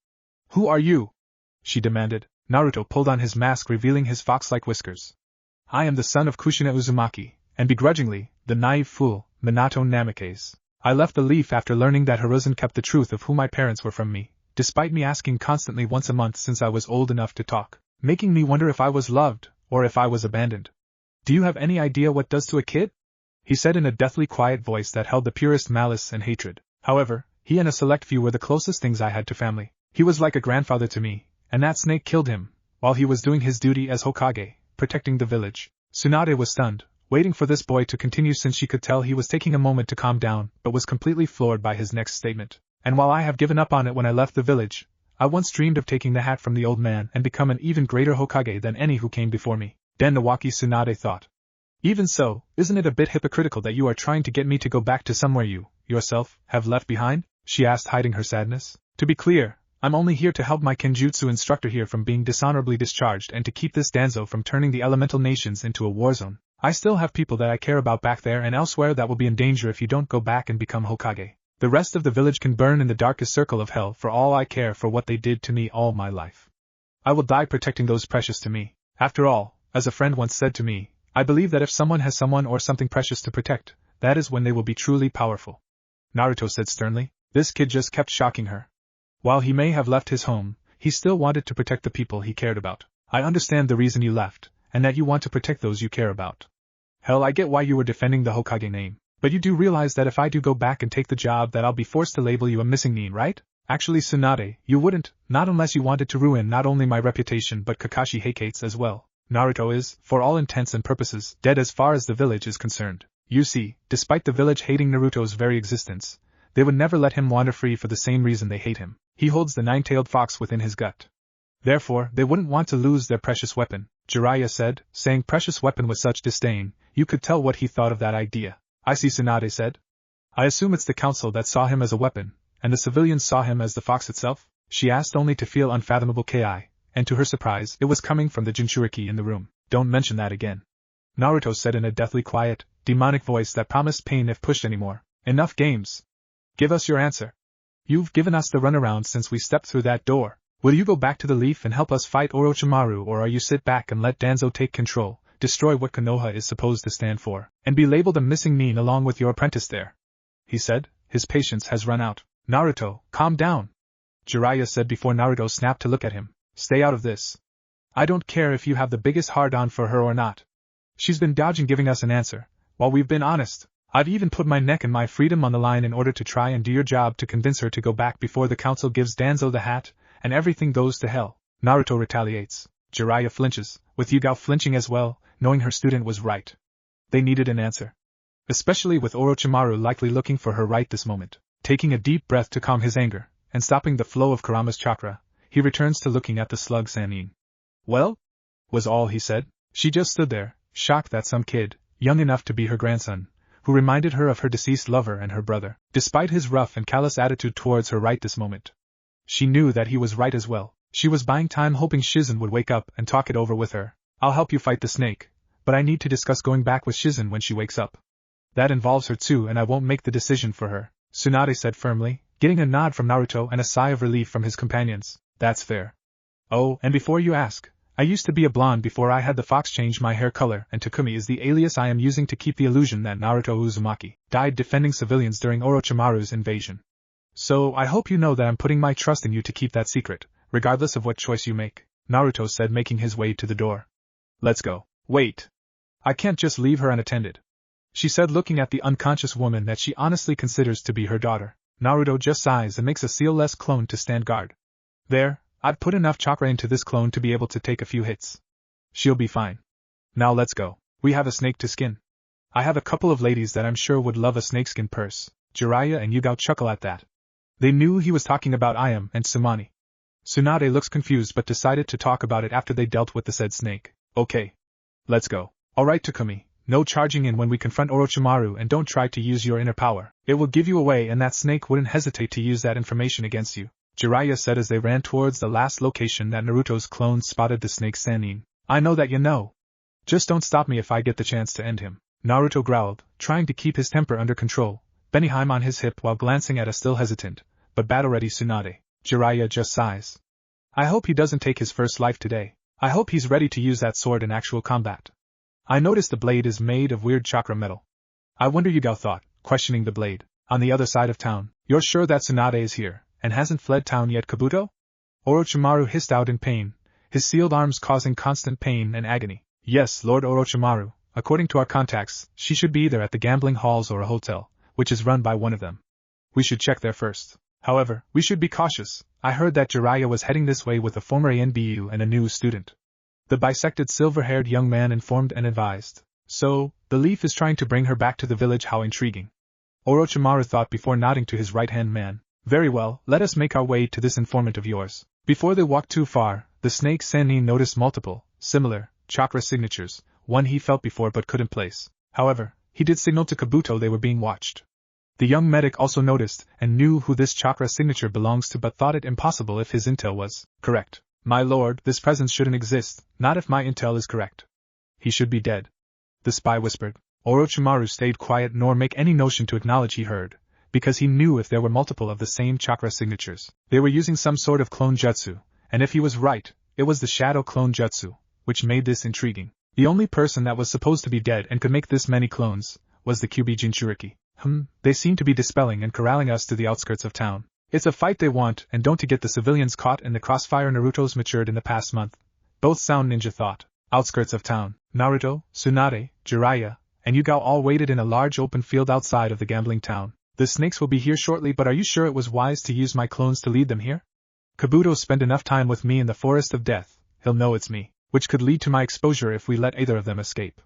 Speaker 1: Who are you? She demanded. Naruto pulled on his mask, revealing his fox-like whiskers. I am the son of Kushina Uzumaki, and begrudgingly, the naive fool, Minato Namikaze. I left the leaf after learning that Hiruzen kept the truth of who my parents were from me, despite me asking constantly once a month since I was old enough to talk, making me wonder if I was loved, or if I was abandoned. Do you have any idea what does to a kid? He said in a deathly quiet voice that held the purest malice and hatred. However, he and a select few were the closest things I had to family. He was like a grandfather to me, and that snake killed him, while he was doing his duty as Hokage, protecting the village. Tsunade was stunned, waiting for this boy to continue since she could tell he was taking a moment to calm down, but was completely floored by his next statement. And while I have given up on it when I left the village, I once dreamed of taking the hat from the old man and become an even greater Hokage than any who came before me. Den Nawaki, Tsunade thought. Even so, isn't it a bit hypocritical that you are trying to get me to go back to somewhere you, yourself, have left behind? She asked, hiding her sadness. To be clear, I'm only here to help my kenjutsu instructor here from being dishonorably discharged and to keep this Danzo from turning the elemental nations into a war zone. I still have people that I care about back there and elsewhere that will be in danger if you don't go back and become Hokage. The rest of the village can burn in the darkest circle of hell for all I care for what they did to me all my life. I will die protecting those precious to me. After all, as a friend once said to me, I believe that if someone has someone or something precious to protect, that is when they will be truly powerful. Naruto said sternly. This kid just kept shocking her. While he may have left his home, he still wanted to protect the people he cared about. I understand the reason you left, and that you want to protect those you care about. Hell, I get why you were defending the Hokage name, but you do realize that if I do go back and take the job that I'll be forced to label you a missing nin, right? Actually, Tsunade, you wouldn't, not unless you wanted to ruin not only my reputation but Kakashi Heikate's as well. Naruto is, for all intents and purposes, dead as far as the village is concerned. You see, despite the village hating Naruto's very existence, they would never let him wander free for the same reason they hate him. He holds the nine-tailed fox within his gut. Therefore, they wouldn't want to lose their precious weapon, Jiraiya said, saying precious weapon with such disdain. You could tell what he thought of that idea. I see, Tsunade said. I assume it's the council that saw him as a weapon, and the civilians saw him as the fox itself? She asked, only to feel unfathomable ki, and to her surprise, it was coming from the Jinchuriki in the room. Don't mention that again. Naruto said in a deathly quiet, demonic voice that promised pain if pushed anymore. Enough games. Give us your answer. You've given us the runaround since we stepped through that door. Will you go back to the Leaf and help us fight Orochimaru, or are you sit back and let Danzo take control, destroy what Konoha is supposed to stand for, and be labeled a missing nin along with your apprentice there? He said, his patience has run out. Naruto, calm down. Jiraiya said before Naruto snapped to look at him. Stay out of this. I don't care if you have the biggest hard-on for her or not. She's been dodging giving us an answer, while we've been honest. I've even put my neck and my freedom on the line in order to try and do your job to convince her to go back before the council gives Danzo the hat, and everything goes to hell. Naruto retaliates. Jiraiya flinches, with Yugao flinching as well, knowing her student was right. They needed an answer. Especially with Orochimaru likely looking for her right this moment. Taking a deep breath to calm his anger, and stopping the flow of Kurama's chakra, he returns to looking at the slug Sanin. Well? Was all he said. She just stood there, shocked that some kid, young enough to be her grandson, who reminded her of her deceased lover and her brother, despite his rough and callous attitude towards her right this moment. She knew that he was right as well. She was buying time hoping Shizune would wake up and talk it over with her. I'll help you fight the snake, but I need to discuss going back with Shizune when she wakes up. That involves her too, and I won't make the decision for her, Tsunade said firmly, getting a nod from Naruto and a sigh of relief from his companions. That's fair. Oh, and before you ask, I used to be a blonde before I had the fox change my hair color, and Takumi is the alias I am using to keep the illusion that Naruto Uzumaki died defending civilians during Orochimaru's invasion. So I hope you know that I'm putting my trust in you to keep that secret, regardless of what choice you make, Naruto said, making his way to the door. Let's go. Wait. I can't just leave her unattended, she said, looking at the unconscious woman that she honestly considers to be her daughter. Naruto just sighs and makes a seal-less clone to stand guard. There, I've put enough chakra into this clone to be able to take a few hits. She'll be fine. Now let's go. We have a snake to skin. I have a couple of ladies that I'm sure would love a snakeskin purse. Jiraiya and Yugao chuckle at that. They knew he was talking about Ayam and Sumani. Tsunade looks confused but decided to talk about it after they dealt with the said snake. Okay. Let's go. Alright Takumi, no charging in when we confront Orochimaru, and don't try to use your inner power. It will give you away and that snake wouldn't hesitate to use that information against you, Jiraiya said as they ran towards the last location that Naruto's clone spotted the snake Sanin. I know that you know. Just don't stop me if I get the chance to end him, Naruto growled, trying to keep his temper under control, Benihime on his hip while glancing at a still hesitant, but battle-ready Tsunade. Jiraiya just sighs. I hope he doesn't take his first life today. I hope he's ready to use that sword in actual combat. I noticed the blade is made of weird chakra metal. I wonder, Yugao thought, questioning the blade. On the other side of town, you're sure that Tsunade is here, and hasn't fled town yet, Kabuto? Orochimaru hissed out in pain, his sealed arms causing constant pain and agony. Yes, Lord Orochimaru, according to our contacts, she should be either at the gambling halls or a hotel, which is run by one of them. We should check there first. However, we should be cautious. I heard that Jiraiya was heading this way with a former ANBU and a new student. The bisected silver-haired young man informed and advised. So, the Leaf is trying to bring her back to the village. How intriguing. Orochimaru thought before nodding to his right-hand man. Very well, let us make our way to this informant of yours. Before they walked too far, the snake Sanin noticed multiple, similar, chakra signatures, one he felt before but couldn't place. However, he did signal to Kabuto they were being watched. The young medic also noticed and knew who this chakra signature belongs to, but thought it impossible if his intel was correct. My lord, this presence shouldn't exist, not if my intel is correct. He should be dead, the spy whispered. Orochimaru stayed quiet nor make any notion to acknowledge he heard, because he knew if there were multiple of the same chakra signatures, they were using some sort of clone jutsu, and if he was right, it was the shadow clone jutsu, which made this intriguing. The only person that was supposed to be dead and could make this many clones was the Kyuubi Jinchuriki. They seem to be dispelling and corralling us to the outskirts of town. It's a fight they want and don't to get the civilians caught in the crossfire. Naruto's matured in the past month. Both sound ninja thought. Outskirts of town. Naruto, Tsunade, Jiraiya, and Yugao all waited in a large open field outside of the gambling town. The snakes will be here shortly, but are you sure it was wise to use my clones to lead them here? Kabuto spent enough time with me in the forest of death, he'll know it's me, which could lead to my exposure if we let either of them escape.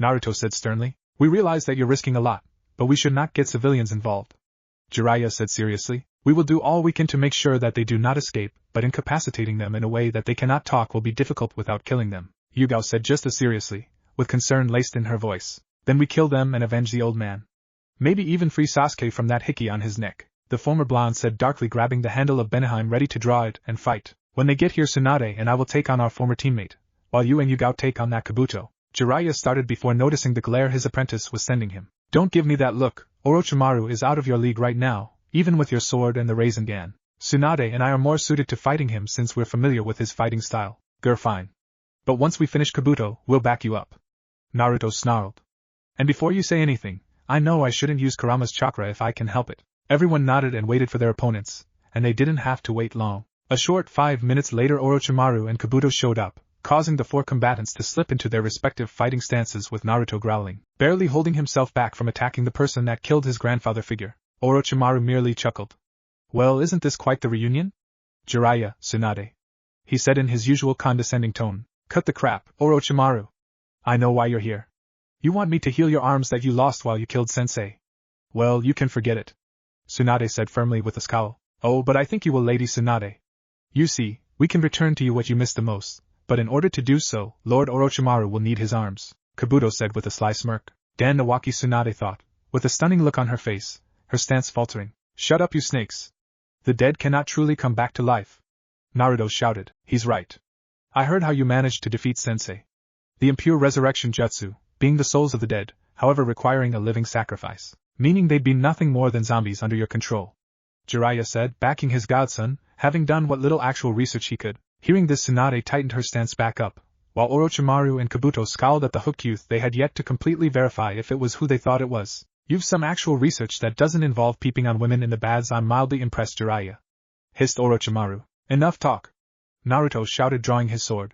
Speaker 1: Naruto said sternly. We realize that you're risking a lot, but we should not get civilians involved. Jiraiya said seriously. We will do all we can to make sure that they do not escape, but incapacitating them in a way that they cannot talk will be difficult without killing them, Yugao said just as seriously, with concern laced in her voice. Then we kill them and avenge the old man. Maybe even free Sasuke from that hickey on his neck, the former blonde said darkly, grabbing the handle of Benihime ready to draw it and fight. When they get here, Tsunade and I will take on our former teammate, while you and Yugao take on that Kabuto. Jiraiya started before noticing the glare his apprentice was sending him. Don't give me that look, Orochimaru is out of your league right now, even with your sword and the Rasengan. Tsunade and I are more suited to fighting him since we're familiar with his fighting style. Grr, fine. But once we finish Kabuto, we'll back you up. Naruto snarled. And before you say anything, I know I shouldn't use Kurama's chakra if I can help it. Everyone nodded and waited for their opponents, and they didn't have to wait long. A short 5 minutes later Orochimaru and Kabuto showed up, causing the four combatants to slip into their respective fighting stances with Naruto growling, barely holding himself back from attacking the person that killed his grandfather figure. Orochimaru merely chuckled. Well, isn't this quite the reunion? Jiraiya, Tsunade, he said in his usual condescending tone. Cut the crap, Orochimaru. I know why you're here. You want me to heal your arms that you lost while you killed Sensei. Well, you can forget it, Tsunade said firmly with a scowl. Oh, but I think you will, Lady Tsunade. You see, we can return to you what you missed the most, but in order to do so, Lord Orochimaru will need his arms, Kabuto said with a sly smirk. Dan Nawaki, Tsunade thought, with a stunning look on her face, her stance faltering. Shut up, you snakes. The dead cannot truly come back to life. Naruto shouted. He's right. I heard how you managed to defeat Sensei. The impure resurrection jutsu, being the souls of the dead, however requiring a living sacrifice, meaning they'd be nothing more than zombies under your control. Jiraiya said, backing his godson, having done what little actual research he could. Hearing this, Tsunade tightened her stance back up, while Orochimaru and Kabuto scowled at the hooked youth. They had yet to completely verify if it was who they thought it was. You've some actual research that doesn't involve peeping on women in the baths. I'm mildly impressed, Jiraiya, hissed Orochimaru. Enough talk. Naruto shouted, drawing his sword.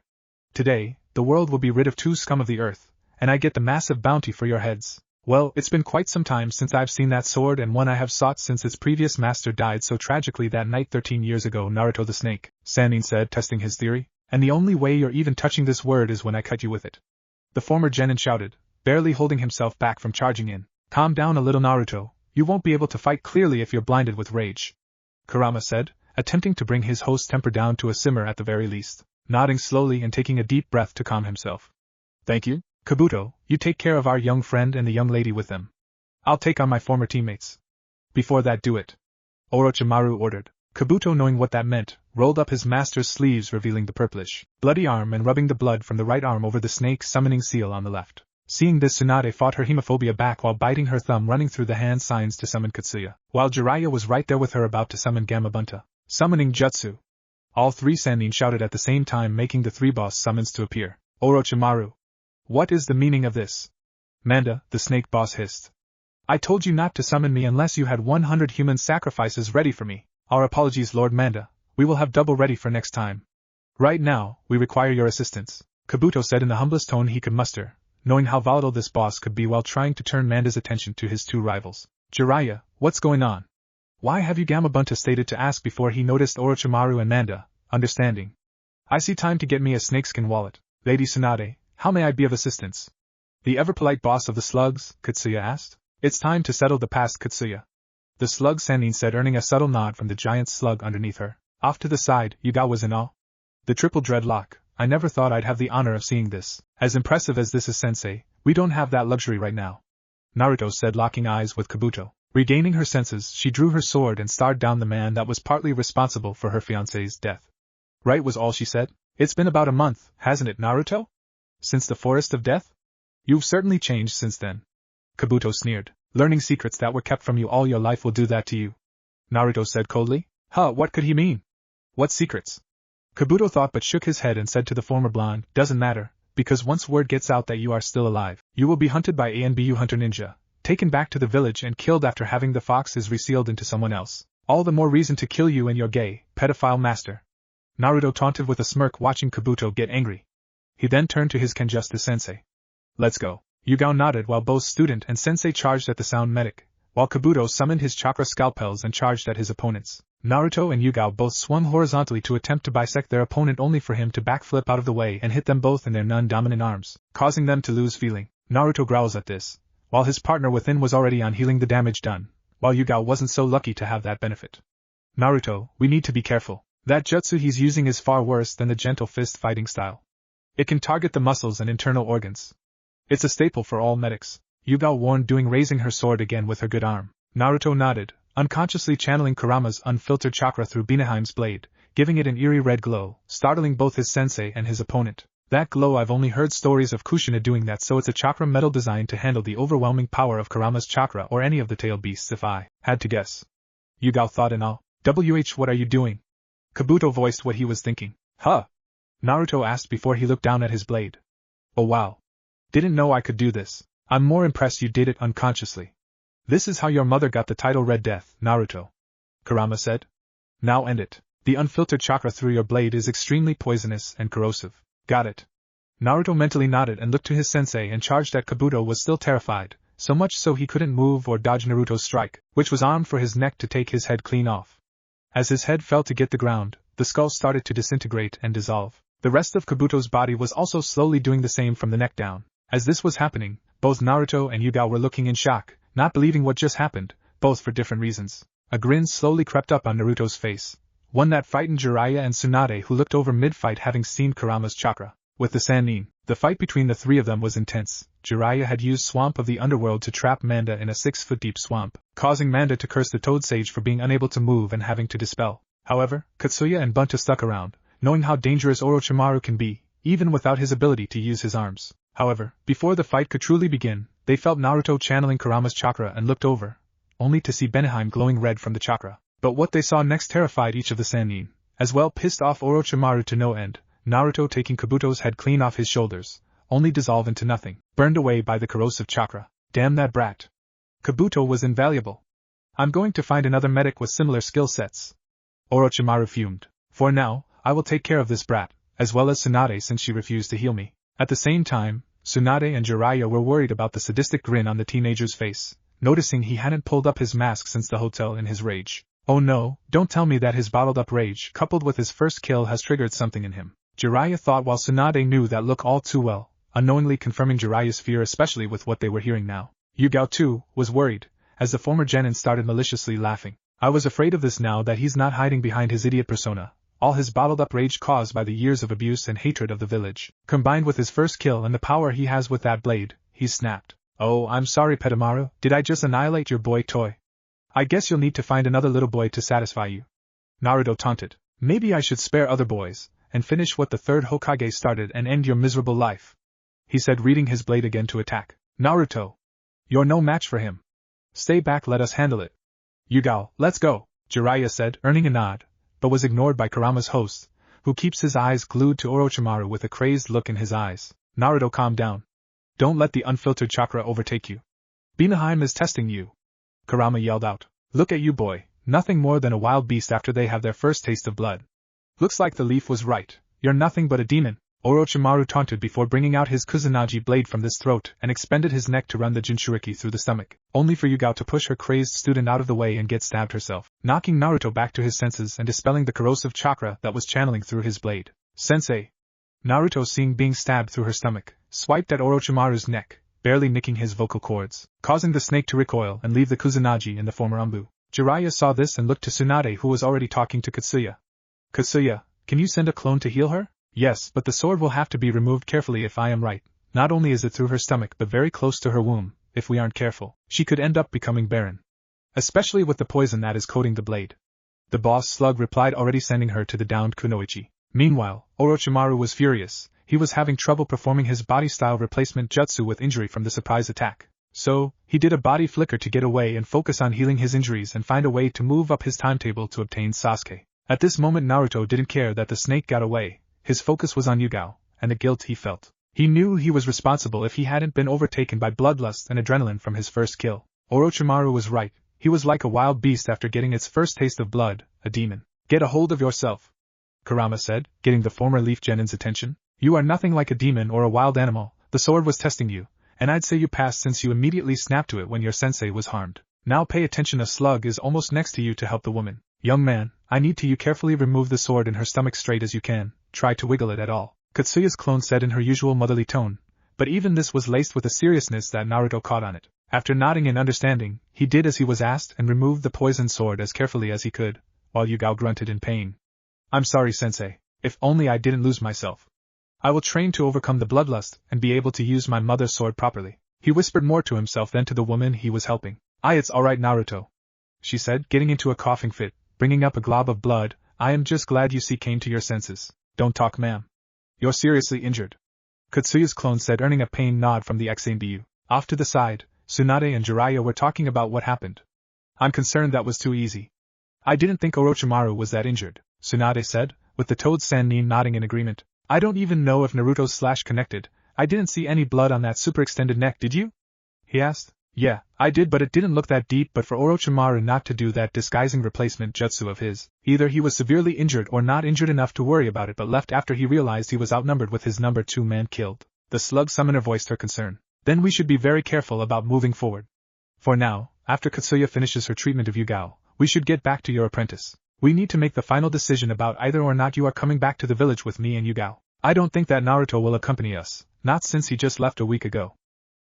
Speaker 1: Today, the world will be rid of two scum of the earth, and I get the massive bounty for your heads. Well, it's been quite some time since I've seen that sword, and one I have sought since its previous master died so tragically that night 13 years ago. Naruto the snake, Sanin said, testing his theory. And the only way you're even touching this word is when I cut you with it. The former genin shouted, barely holding himself back from charging in. Calm down a little, Naruto. You won't be able to fight clearly if you're blinded with rage, Kurama said, attempting to bring his host's temper down to a simmer at the very least, nodding slowly and taking a deep breath to calm himself. Thank you, Kabuto. You take care of our young friend and the young lady with them. I'll take on my former teammates. Before that, do it, Orochimaru ordered. Kabuto, knowing what that meant, rolled up his master's sleeves, revealing the purplish, bloody arm and rubbing the blood from the right arm over the snake summoning seal on the left. Seeing this, Tsunade fought her hemophobia back while biting her thumb, running through the hand signs to summon Katsuya, while Jiraiya was right there with her about to summon Gamabunta. Summoning jutsu. All three Sanin shouted at the same time, making the three boss summons to appear. Orochimaru. What is the meaning of this? Manda, the snake boss, hissed. I told you not to summon me unless you had 100 human sacrifices ready for me. Our apologies, Lord Manda. We will have double ready for next time. Right now, we require your assistance, Kabuto said in the humblest tone he could muster, knowing how volatile this boss could be while trying to turn Manda's attention to his two rivals. Jiraiya, what's going on? Why have you? Gamabunta stated to ask before he noticed Orochimaru and Manda, understanding. I see time to get me a snakeskin wallet. Lady Tsunade, how may I be of assistance? The ever-polite boss of the slugs, Katsuya asked. It's time to settle the past, Katsuya. The slug, Sanin said, earning a subtle nod from the giant slug underneath her. Off to the side, Yugao was in awe. The triple dreadlock. I never thought I'd have the honor of seeing this. As impressive as this is, Sensei, we don't have that luxury right now, Naruto said, locking eyes with Kabuto. Regaining her senses, she drew her sword and stared down the man that was partly responsible for her fiancé's death. Right was all she said. It's been about a month, hasn't it, Naruto? Since the Forest of Death? You've certainly changed since then, Kabuto sneered. Learning secrets that were kept from you all your life will do that to you, Naruto said coldly. What could he mean? What secrets? Kabuto thought but shook his head and said to the former blonde, doesn't matter, because once word gets out that you are still alive, you will be hunted by ANBU hunter ninja, taken back to the village and killed after having the foxes resealed into someone else. All the more reason to kill you and your gay, pedophile master, Naruto taunted with a smirk, watching Kabuto get angry. He then turned to his Kenjustice sensei. Let's go. Yugao nodded while both student and sensei charged at the sound medic, while Kabuto summoned his chakra scalpels and charged at his opponents. Naruto and Yugao both swung horizontally to attempt to bisect their opponent, only for him to backflip out of the way and hit them both in their non-dominant arms, causing them to lose feeling. Naruto growls at this, while his partner within was already on healing the damage done, while Yugao wasn't so lucky to have that benefit. Naruto, we need to be careful. That jutsu he's using is far worse than the gentle fist fighting style. It can target the muscles and internal organs. It's a staple for all medics, Yugao warned, raising her sword again with her good arm. Naruto nodded, unconsciously channeling Kurama's unfiltered chakra through Binaheim's blade, giving it an eerie red glow, startling both his sensei and his opponent. That glow, I've only heard stories of Kushina doing that, so it's a chakra metal designed to handle the overwhelming power of Kurama's chakra or any of the tail beasts if I had to guess. Yugao thought in awe. What are you doing? Kabuto voiced what he was thinking. Huh? Naruto asked before he looked down at his blade. Oh wow. Didn't know I could do this. I'm more impressed you did it unconsciously. This is how your mother got the title Red Death, Naruto. Kurama said. Now end it. The unfiltered chakra through your blade is extremely poisonous and corrosive. Got it. Naruto mentally nodded and looked to his sensei and charged that Kabuto was still terrified, so much so he couldn't move or dodge Naruto's strike, which was armed for his neck to take his head clean off. As his head fell to get the ground, the skull started to disintegrate and dissolve. The rest of Kabuto's body was also slowly doing the same from the neck down. As this was happening, both Naruto and Yugao were looking in shock, not believing what just happened, both for different reasons. A grin slowly crept up on Naruto's face, one that frightened Jiraiya and Tsunade, who looked over mid-fight having seen Kurama's chakra. With the Sanin, the fight between the three of them was intense. Jiraiya had used Swamp of the Underworld to trap Manda in a 6-foot-deep swamp, causing Manda to curse the Toad Sage for being unable to move and having to dispel. However, Katsuya and Bunta stuck around, knowing how dangerous Orochimaru can be, even without his ability to use his arms. However, before the fight could truly begin, they felt Naruto channeling Kurama's chakra and looked over, only to see Beneheim glowing red from the chakra. But what they saw next terrified each of the Sanin, as well pissed off Orochimaru to no end. Naruto taking Kabuto's head clean off his shoulders, only dissolve into nothing, burned away by the corrosive chakra. Damn that brat. Kabuto was invaluable. I'm going to find another medic with similar skill sets. Orochimaru fumed. For now, I will take care of this brat, as well as Tsunade since she refused to heal me. At the same time, Tsunade and Jiraiya were worried about the sadistic grin on the teenager's face, noticing he hadn't pulled up his mask since the hotel in his rage. Oh no, don't tell me that his bottled-up rage coupled with his first kill has triggered something in him. Jiraiya thought, while Tsunade knew that look all too well, unknowingly confirming Jiraiya's fear, especially with what they were hearing now. Yugao too was worried, as the former genin started maliciously laughing. I was afraid of this now that he's not hiding behind his idiot persona. All his bottled-up rage caused by the years of abuse and hatred of the village, combined with his first kill and the power he has with that blade, he snapped. Oh, I'm sorry, Petamaru, did I just annihilate your boy toy? I guess you'll need to find another little boy to satisfy you. Naruto taunted. Maybe I should spare other boys, and finish what the third Hokage started and end your miserable life. He said, reading his blade again to attack. Naruto! You're no match for him. Stay back, let us handle it. Yugao, let's go, Jiraiya said, earning a nod, but was ignored by Kurama's host, who keeps his eyes glued to Orochimaru with a crazed look in his eyes. Naruto, calm down. Don't let the unfiltered chakra overtake you. Beneheim is testing you. Kurama yelled out. Look at you, boy, nothing more than a wild beast after they have their first taste of blood. Looks like the leaf was right, you're nothing but a demon, Orochimaru taunted before bringing out his Kusanagi blade from his throat and expended his neck to run the Jinchuriki through the stomach, only for Yugao to push her crazed student out of the way and get stabbed herself, knocking Naruto back to his senses and dispelling the corrosive chakra that was channeling through his blade. Sensei! Naruto, seeing being stabbed through her stomach, swiped at Orochimaru's neck, barely nicking his vocal cords, causing the snake to recoil and leave the Kusanagi in the former umbu. Jiraiya saw this and looked to Tsunade, who was already talking to Katsuya. Katsuya, can you send a clone to heal her? Yes, but the sword will have to be removed carefully if I am right. Not only is it through her stomach but very close to her womb. If we aren't careful, she could end up becoming barren. Especially with the poison that is coating the blade. The boss slug replied, already sending her to the downed Kunoichi. Meanwhile, Orochimaru was furious. He was having trouble performing his body-style replacement jutsu with injury from the surprise attack. So, he did a body flicker to get away and focus on healing his injuries and find a way to move up his timetable to obtain Sasuke. At this moment Naruto didn't care that the snake got away. His focus was on Yugao, and the guilt he felt. He knew he was responsible if he hadn't been overtaken by bloodlust and adrenaline from his first kill. Orochimaru was right. He was like a wild beast after getting its first taste of blood, a demon. Get a hold of yourself, Kurama said, getting the former Leaf Genin's attention. You are nothing like a demon or a wild animal. The sword was testing you, and I'd say you passed since you immediately snapped to it when your sensei was harmed. Now pay attention, a slug is almost next to you to help the woman. Young man, I need to you carefully remove the sword in her stomach straight as you can. Try to wiggle it at all, Katsuya's clone said in her usual motherly tone, but even this was laced with a seriousness that Naruto caught on it. After nodding in understanding, he did as he was asked and removed the poisoned sword as carefully as he could, while Yugao grunted in pain. I'm sorry, sensei, if only I didn't lose myself. I will train to overcome the bloodlust and be able to use my mother's sword properly. He whispered more to himself than to the woman he was helping. It's alright, Naruto, she said, getting into a coughing fit, bringing up a glob of blood. I am just glad you came to your senses. Don't talk, ma'am. You're seriously injured? Katsuya's clone said, earning a pained nod from the XANDU. Off to the side, Tsunade and Jiraiya were talking about what happened. I'm concerned that was too easy. I didn't think Orochimaru was that injured, Tsunade said, with the Toad Sannin nodding in agreement. I don't even know if Naruto's connected. I didn't see any blood on that super extended neck, did you? He asked. Yeah, I did, but it didn't look that deep. But for Orochimaru not to do that disguising replacement jutsu of his, either he was severely injured or not injured enough to worry about it but left after he realized he was outnumbered with his number 2 man killed. The slug summoner voiced her concern. Then we should be very careful about moving forward. For now, after Katsuya finishes her treatment of Yugao, we should get back to your apprentice. We need to make the final decision about either or not you are coming back to the village with me and Yugao. I don't think that Naruto will accompany us, not since he just left a week ago.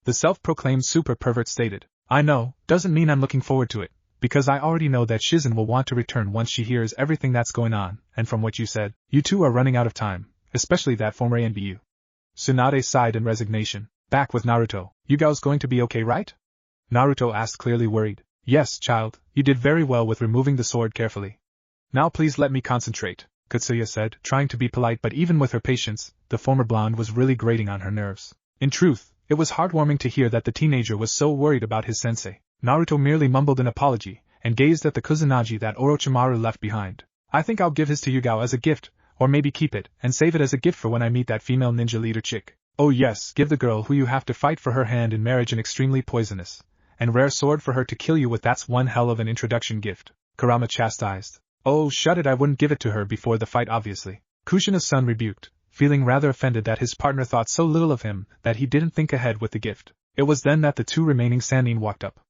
Speaker 1: The self-proclaimed super pervert stated. I know, doesn't mean I'm looking forward to it, because I already know that Shizune will want to return once she hears everything that's going on, and from what you said, you two are running out of time, especially that former NBU. Tsunade sighed in resignation. Back with Naruto, Yugao's going to be okay, right? Naruto asked, clearly worried. Yes, child, you did very well with removing the sword carefully. Now please let me concentrate, Katsuya said, trying to be polite, but even with her patience, the former blonde was really grating on her nerves. In truth, it was heartwarming to hear that the teenager was so worried about his sensei. Naruto merely mumbled an apology, and gazed at the kusanagi that Orochimaru left behind. I think I'll give his to Yugao as a gift, or maybe keep it, and save it as a gift for when I meet that female ninja leader chick. Oh yes, give the girl who you have to fight for her hand in marriage an extremely poisonous and rare sword for her to kill you with. That's one hell of an introduction gift, Kurama chastised. Oh shut it, I wouldn't give it to her before the fight obviously. Kushina's son rebuked, feeling rather offended that his partner thought so little of him that he didn't think ahead with the gift. It was then that the 2 remaining Sannin walked up.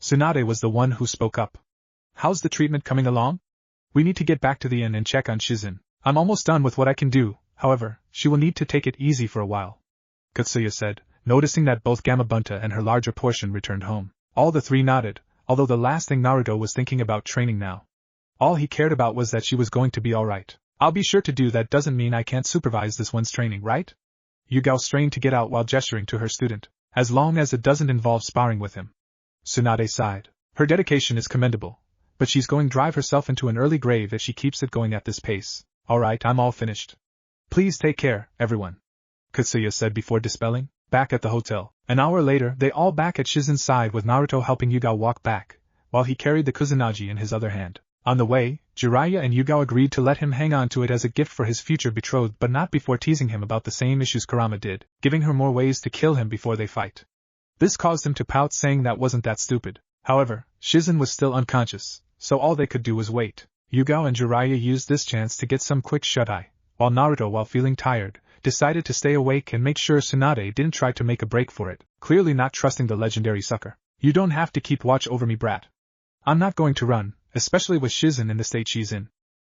Speaker 1: Tsunade was the one who spoke up. How's the treatment coming along? We need to get back to the inn and check on Shizune. I'm almost done with what I can do, however, she will need to take it easy for a while, Katsuya said, noticing that both Gamabunta and her larger portion returned home. All the 3 nodded, although the last thing Naruto was thinking about training now. All he cared about was that she was going to be alright. I'll be sure to do that. Doesn't mean I can't supervise this one's training, right? Yugao strained to get out while gesturing to her student. As long as it doesn't involve sparring with him. Tsunade sighed. Her dedication is commendable, but she's going to drive herself into an early grave if she keeps it going at this pace. Alright, I'm all finished. Please take care, everyone, Katsuya said before dispelling. Back at the hotel. An hour later, they all back at Shizune's side with Naruto helping Yugao walk back, while he carried the kusanagi in his other hand. On the way, Jiraiya and Yugao agreed to let him hang on to it as a gift for his future betrothed, but not before teasing him about the same issues Kurama did, giving her more ways to kill him before they fight. This caused him to pout, saying that wasn't that stupid. However, Shizune was still unconscious, so all they could do was wait. Yugao and Jiraiya used this chance to get some quick shut-eye, while Naruto, while feeling tired, decided to stay awake and make sure Tsunade didn't try to make a break for it, clearly not trusting the legendary sucker. You don't have to keep watch over me, brat. I'm not going to run, especially with Shizune in the state she's in.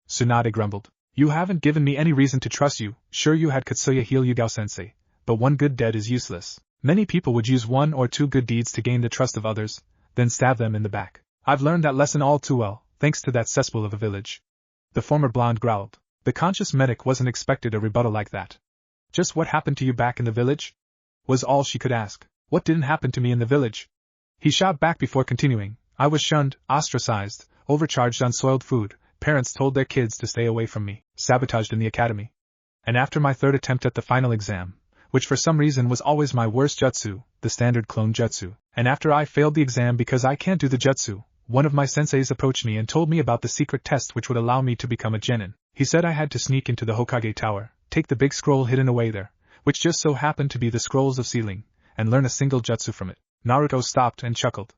Speaker 1: Tsunade grumbled. You haven't given me any reason to trust you. Sure, you had Katsuya heal Yugao-sensei, but one good deed is useless. Many people would use 1 or 2 good deeds to gain the trust of others, then stab them in the back. I've learned that lesson all too well, thanks to that cesspool of a village. The former blonde growled. The conscious medic wasn't expected a rebuttal like that. Just what happened to you back in the village? Was all she could ask. What didn't happen to me in the village? He shot back before continuing. I was shunned, ostracized, overcharged on soiled food, parents told their kids to stay away from me, sabotaged in the academy. And after my 3rd attempt at the final exam, which for some reason was always my worst jutsu, the standard clone jutsu, and after I failed the exam because I can't do the jutsu, one of my senseis approached me and told me about the secret test which would allow me to become a genin. He said I had to sneak into the Hokage Tower, take the big scroll hidden away there, which just so happened to be the scrolls of sealing, and learn a single jutsu from it. Naruto stopped and chuckled.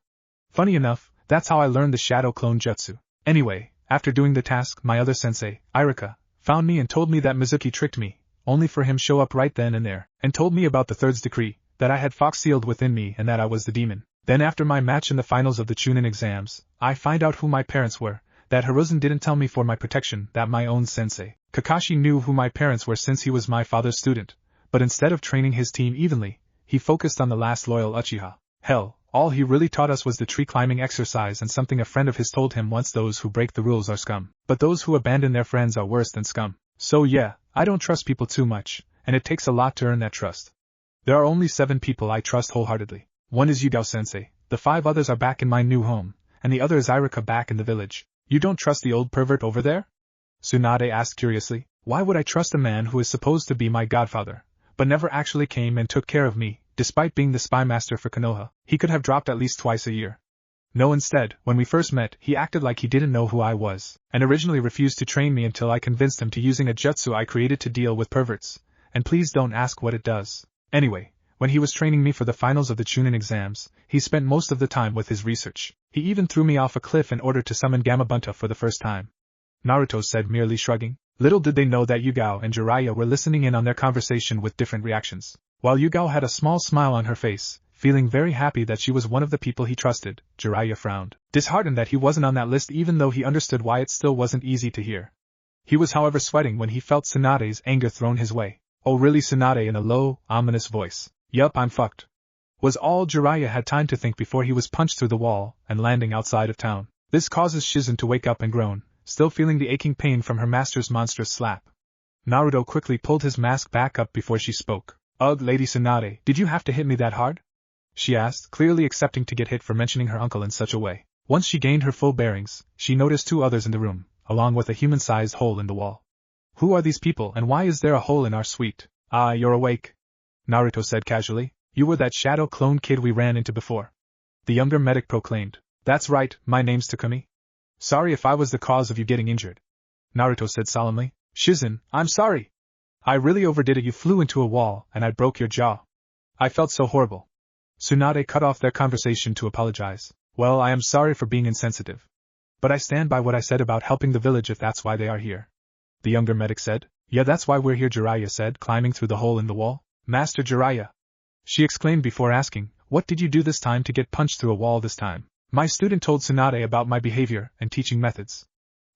Speaker 1: Funny enough, that's how I learned the shadow clone jutsu. Anyway, after doing the task, my other sensei, Irika, found me and told me that Mizuki tricked me, only for him show up right then and there, and told me about the 3rd decree, that I had fox sealed within me and that I was the demon. Then after my match in the finals of the Chunin exams, I find out who my parents were, that Hiruzen didn't tell me for my protection, that my own sensei, Kakashi, knew who my parents were since he was my father's student, but instead of training his team evenly, he focused on the last loyal Uchiha. Hell, all he really taught us was the tree climbing exercise and something a friend of his told him once: those who break the rules are scum, but those who abandon their friends are worse than scum. So yeah, I don't trust people too much, and it takes a lot to earn that trust. There are only 7 people I trust wholeheartedly. One is Yugao-sensei, the 5 others are back in my new home, and the other is Irika back in the village. You don't trust the old pervert over there? Tsunade asked curiously. Why would I trust a man who is supposed to be my godfather, but never actually came and took care of me, despite being the spy master for Konoha? He could have dropped at least twice a year. No, instead, when we first met, he acted like he didn't know who I was, and originally refused to train me until I convinced him to using a jutsu I created to deal with perverts. And please don't ask what it does. Anyway, when he was training me for the finals of the Chunin exams, he spent most of the time with his research. He even threw me off a cliff in order to summon Gamabunta for the first time. Naruto said, merely shrugging. Little did they know that Yugao and Jiraiya were listening in on their conversation with different reactions. While Yugao had a small smile on her face, feeling very happy that she was one of the people he trusted, Jiraiya frowned, disheartened that he wasn't on that list, even though he understood why it still wasn't easy to hear. He was however sweating when he felt Tsunade's anger thrown his way. Oh really, Tsunade, in a low, ominous voice. Yup, I'm fucked, was all Jiraiya had time to think before he was punched through the wall and landing outside of town. This causes Shizune to wake up and groan, still feeling the aching pain from her master's monstrous slap. Naruto quickly pulled his mask back up before she spoke. Ugh, Lady Tsunade, did you have to hit me that hard? She asked, clearly accepting to get hit for mentioning her uncle in such a way. Once she gained her full bearings, she noticed two others in the room, along with a human-sized hole in the wall. Who are these people, and why is there a hole in our suite? Ah, you're awake, Naruto said casually. You were that shadow clone kid we ran into before. The younger medic proclaimed. That's right, my name's Takumi. Sorry if I was the cause of you getting injured, Naruto said solemnly. Shizune, I'm sorry. I really overdid it. You flew into a wall, and I broke your jaw. I felt so horrible. Tsunade cut off their conversation to apologize. Well, I am sorry for being insensitive. But I stand by what I said about helping the village if that's why they are here. The younger medic said. Yeah, that's why we're here, Jiraiya said, climbing through the hole in the wall. Master Jiraiya, she exclaimed before asking, what did you do this time to get punched through a wall this time? My student told Tsunade about my behavior and teaching methods.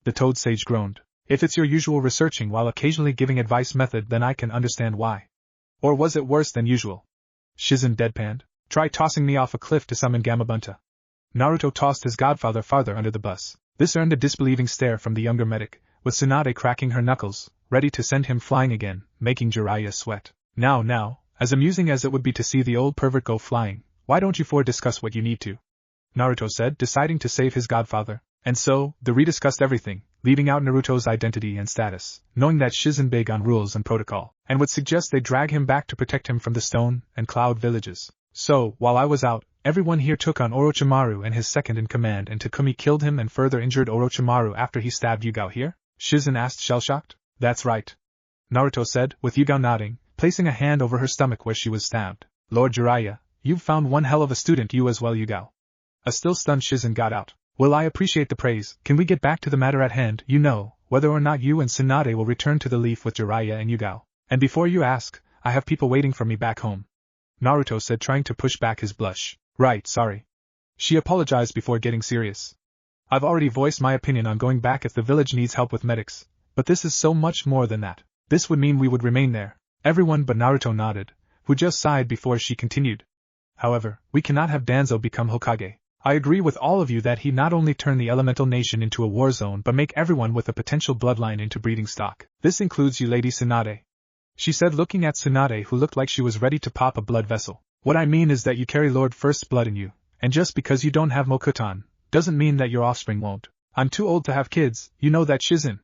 Speaker 1: The Toad Sage groaned. If it's your usual researching while occasionally giving advice method, then I can understand why. Or was it worse than usual? Shizune deadpanned. Try tossing me off a cliff to summon Gamabunta. Naruto tossed his godfather farther under the bus. This earned a disbelieving stare from the younger medic, with Tsunade cracking her knuckles, ready to send him flying again, making Jiraiya sweat. Now, as amusing as it would be to see the old pervert go flying, why don't you four discuss what you need to? Naruto said, deciding to save his godfather. And so, they rediscussed everything, leaving out Naruto's identity and status, knowing that Shizune big on rules and protocol, and would suggest they drag him back to protect him from the Stone and Cloud villages. So, while I was out, everyone here took on Orochimaru and his second-in-command, and Takumi killed him and further injured Orochimaru after he stabbed Yugao here? Shizune asked, shell-shocked. That's right, Naruto said, with Yugao nodding, placing a hand over her stomach where she was stabbed. Lord Jiraiya, you've found one hell of a student, you as well, Yugao. A still stunned Shizune got out. Well, I appreciate the praise. Can we get back to the matter at hand? You know, whether or not you and Tsunade will return to the leaf with Jiraiya and Yugao. And before you ask, I have people waiting for me back home, Naruto said, trying to push back his blush. Right, sorry. She apologized before getting serious. I've already voiced my opinion on going back if the village needs help with medics, but this is so much more than that. This would mean we would remain there. Everyone but Naruto nodded, who just sighed before she continued. However, we cannot have Danzo become Hokage. I agree with all of you that he not only turn the elemental nation into a war zone but make everyone with a potential bloodline into breeding stock. This includes you, Lady Tsunade, she said, looking at Tsunade, who looked like she was ready to pop a blood vessel. What I mean is that you carry Lord First's blood in you, and just because you don't have Mokutan, doesn't mean that your offspring won't. I'm too old to have kids, you know that, Shizune.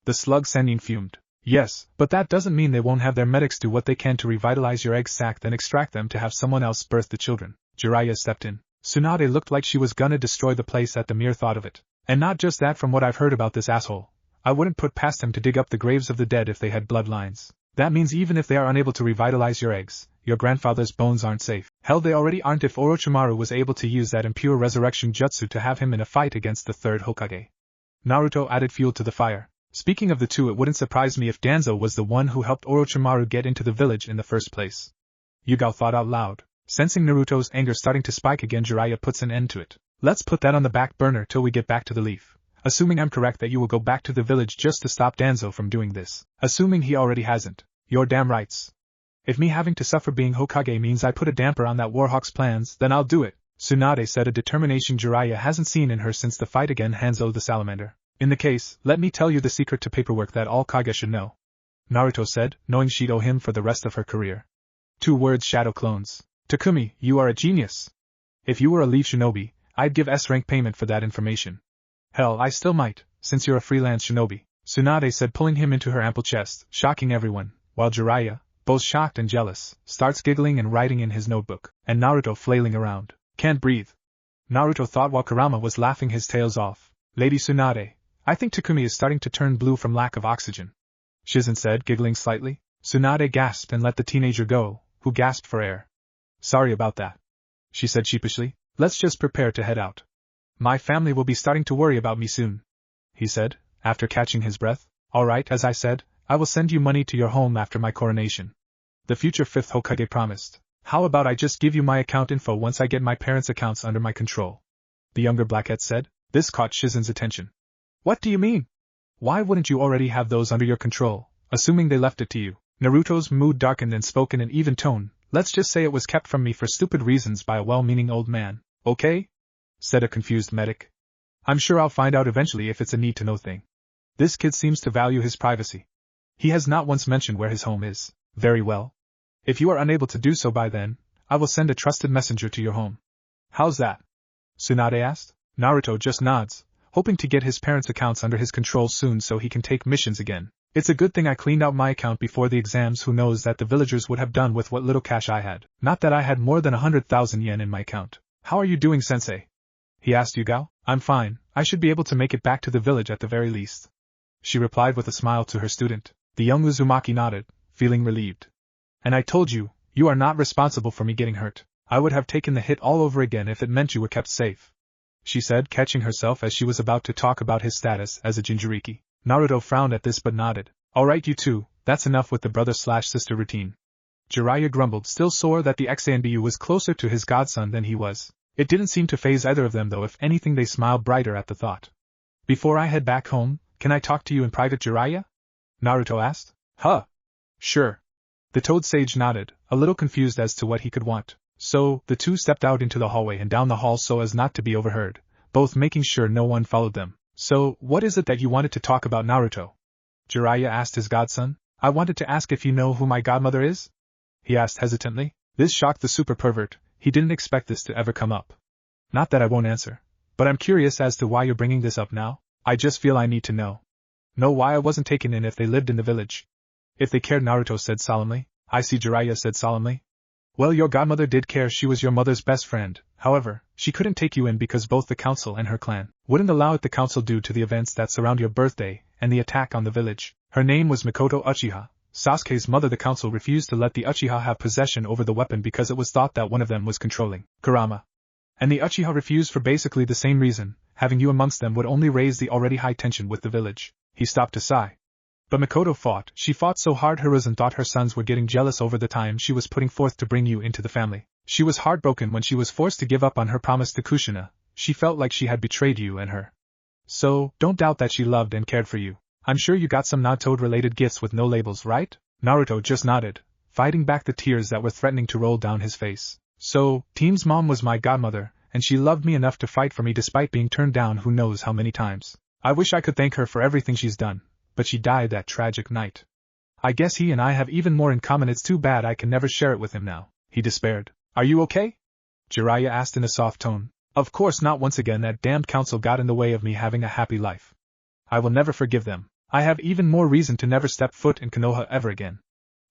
Speaker 1: The slug Sanin fumed. Yes, but that doesn't mean they won't have their medics do what they can to revitalize your egg sac, then extract them to have someone else birth the children. Jiraiya stepped in. Tsunade looked like she was gonna destroy the place at the mere thought of it. And not just that, from what I've heard about this asshole, I wouldn't put past him to dig up the graves of the dead if they had bloodlines. That means even if they are unable to revitalize your eggs, your grandfather's bones aren't safe. Hell, they already aren't if Orochimaru was able to use that impure resurrection jutsu to have him in a fight against the third Hokage. Naruto added fuel to the fire. Speaking of the two, it wouldn't surprise me if Danzo was the one who helped Orochimaru get into the village in the first place. Yugao thought out loud. Sensing Naruto's anger starting to spike again, Jiraiya puts an end to it. Let's put that on the back burner till we get back to the leaf. Assuming I'm correct that you will go back to the village just to stop Danzo from doing this. Assuming he already hasn't. You're damn rights. If me having to suffer being Hokage means I put a damper on that Warhawk's plans, then I'll do it, Tsunade said, a determination Jiraiya hasn't seen in her since the fight against Hanzo the Salamander. In the case, let me tell you the secret to paperwork that all Kage should know, Naruto said, knowing she'd owe him for the rest of her career. 2 words, shadow clones. Takumi, you are a genius. If you were a leaf shinobi, I'd give S-rank payment for that information. Hell, I still might, since you're a freelance shinobi. Tsunade said, pulling him into her ample chest, shocking everyone, while Jiraiya, both shocked and jealous, starts giggling and writing in his notebook, and Naruto flailing around. Can't breathe. Naruto thought while Kurama was laughing his tails off. Lady Tsunade, I think Takumi is starting to turn blue from lack of oxygen. Shizune said, giggling slightly. Tsunade gasped and let the teenager go, who gasped for air. Sorry about that, she said sheepishly. Let's just prepare to head out. My family will be starting to worry about me soon, he said, after catching his breath. Alright, as I said, I will send you money to your home after my coronation. The future 5th Hokage promised. How about I just give you my account info once I get my parents' accounts under my control? The younger blackhead said. This caught Shizune's attention. What do you mean? Why wouldn't you already have those under your control, assuming they left it to you? Naruto's mood darkened and spoke in an even tone. Let's just say it was kept from me for stupid reasons by a well-meaning old man, okay? Said a confused medic. I'm sure I'll find out eventually if it's a need-to-know thing. This kid seems to value his privacy. He has not once mentioned where his home is. Very well. If you are unable to do so by then, I will send a trusted messenger to your home. How's that? Tsunade asked. Naruto just nods, hoping to get his parents' accounts under his control soon so he can take missions again. It's a good thing I cleaned out my account before the exams. Who knows that the villagers would have done with what little cash I had. Not that I had more than 100,000 yen in my account. How are you doing, sensei? He asked Yugao. I'm fine, I should be able to make it back to the village at the very least. She replied with a smile to her student. The young Uzumaki nodded, feeling relieved. And I told you, you are not responsible for me getting hurt. I would have taken the hit all over again if it meant you were kept safe, she said, catching herself as she was about to talk about his status as a Jinchuriki. Naruto frowned at this but nodded. Alright, you two, that's enough with the brother-slash-sister routine. Jiraiya grumbled, still sore that the Xanbu was closer to his godson than he was. It didn't seem to faze either of them, though. If anything, they smiled brighter at the thought. Before I head back home, can I talk to you in private, Jiraiya? Naruto asked. Huh. Sure. The Toad Sage nodded, a little confused as to what he could want. So, the two stepped out into the hallway and down the hall so as not to be overheard, both making sure no one followed them. So, what is it that you wanted to talk about, Naruto? Jiraiya asked his godson. I wanted to ask if you know who my godmother is? He asked hesitantly. This shocked the super pervert. He didn't expect this to ever come up. Not that I won't answer, but I'm curious as to why you're bringing this up now. I just feel I need to know. Know why I wasn't taken in if they lived in the village. If they cared, Naruto said solemnly. I see, Jiraiya said solemnly. Well, your godmother did care. She was your mother's best friend. However, she couldn't take you in because both the council and her clan wouldn't allow it. The council due to the events that surround your birthday and the attack on the village. Her name was Mikoto Uchiha, Sasuke's mother. The council refused to let the Uchiha have possession over the weapon because it was thought that one of them was controlling Kurama. And the Uchiha refused for basically the same reason. Having you amongst them would only raise the already high tension with the village. He stopped to sigh. But Mikoto fought. She fought so hard Hiruzen thought her sons were getting jealous over the time she was putting forth to bring you into the family. She was heartbroken when she was forced to give up on her promise to Kushina. She felt like she had betrayed you and her. So, don't doubt that she loved and cared for you. I'm sure you got some Naruto-related gifts with no labels, right? Naruto just nodded, fighting back the tears that were threatening to roll down his face. So, Team's mom was my godmother, and she loved me enough to fight for me despite being turned down who knows how many times. I wish I could thank her for everything she's done, but she died that tragic night. I guess he and I have even more in common. It's too bad I can never share it with him now. He despaired. Are you okay? Jiraiya asked in a soft tone. Of course not. Once again that damned council got in the way of me having a happy life. I will never forgive them. I have even more reason to never step foot in Konoha ever again,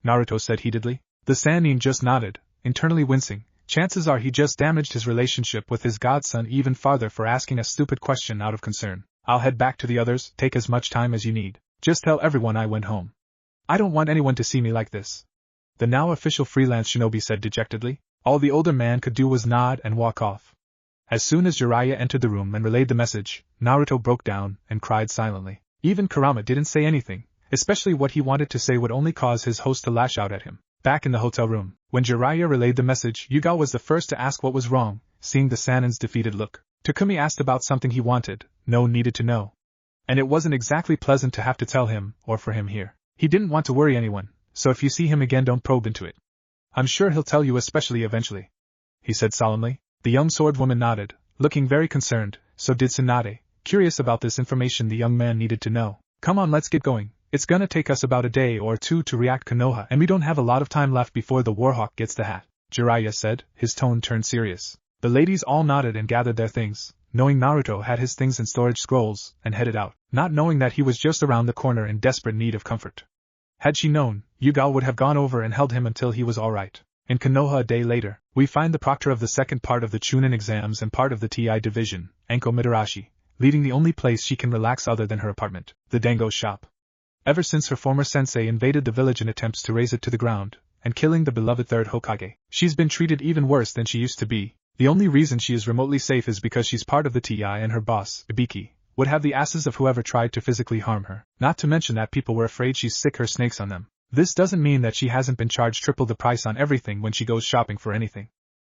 Speaker 1: Naruto said heatedly. The Sannin just nodded, internally wincing. Chances are he just damaged his relationship with his godson even farther for asking a stupid question out of concern. I'll head back to the others. Take as much time as you need. Just tell everyone I went home. I don't want anyone to see me like this. The now official freelance shinobi said dejectedly. All the older man could do was nod and walk off. As soon as Jiraiya entered the room and relayed the message, Naruto broke down and cried silently. Even Kurama didn't say anything, especially what he wanted to say would only cause his host to lash out at him. Back in the hotel room, when Jiraiya relayed the message, Yugao was the first to ask what was wrong, seeing the Sanin's defeated look. Takumi asked about something he wanted, no needed to know. And it wasn't exactly pleasant to have to tell him, or for him here. He didn't want to worry anyone, so if you see him again don't probe into it. I'm sure he'll tell you, especially eventually, he said solemnly. The young swordwoman nodded, looking very concerned. So did Tsunade, curious about this information the young man needed to know. Come on, let's get going. It's gonna take us about a day or two to react Konoha, and we don't have a lot of time left before the Warhawk gets the hat, Jiraiya said, his tone turned serious. The ladies all nodded and gathered their things, knowing Naruto had his things in storage scrolls, and headed out, not knowing that he was just around the corner in desperate need of comfort. Had she known, Yugao would have gone over and held him until he was alright. In Konoha a day later, we find the proctor of the second part of the Chunin exams and part of the TI division, Anko Mitarashi, leaving the only place she can relax other than her apartment, the Dango shop. Ever since her former sensei invaded the village in attempts to raze it to the ground, and killing the beloved third Hokage, she's been treated even worse than she used to be. The only reason she is remotely safe is because she's part of the TI and her boss, Ibiki, would have the asses of whoever tried to physically harm her, not to mention that people were afraid she'd sick her snakes on them. This doesn't mean that she hasn't been charged triple the price on everything when she goes shopping for anything.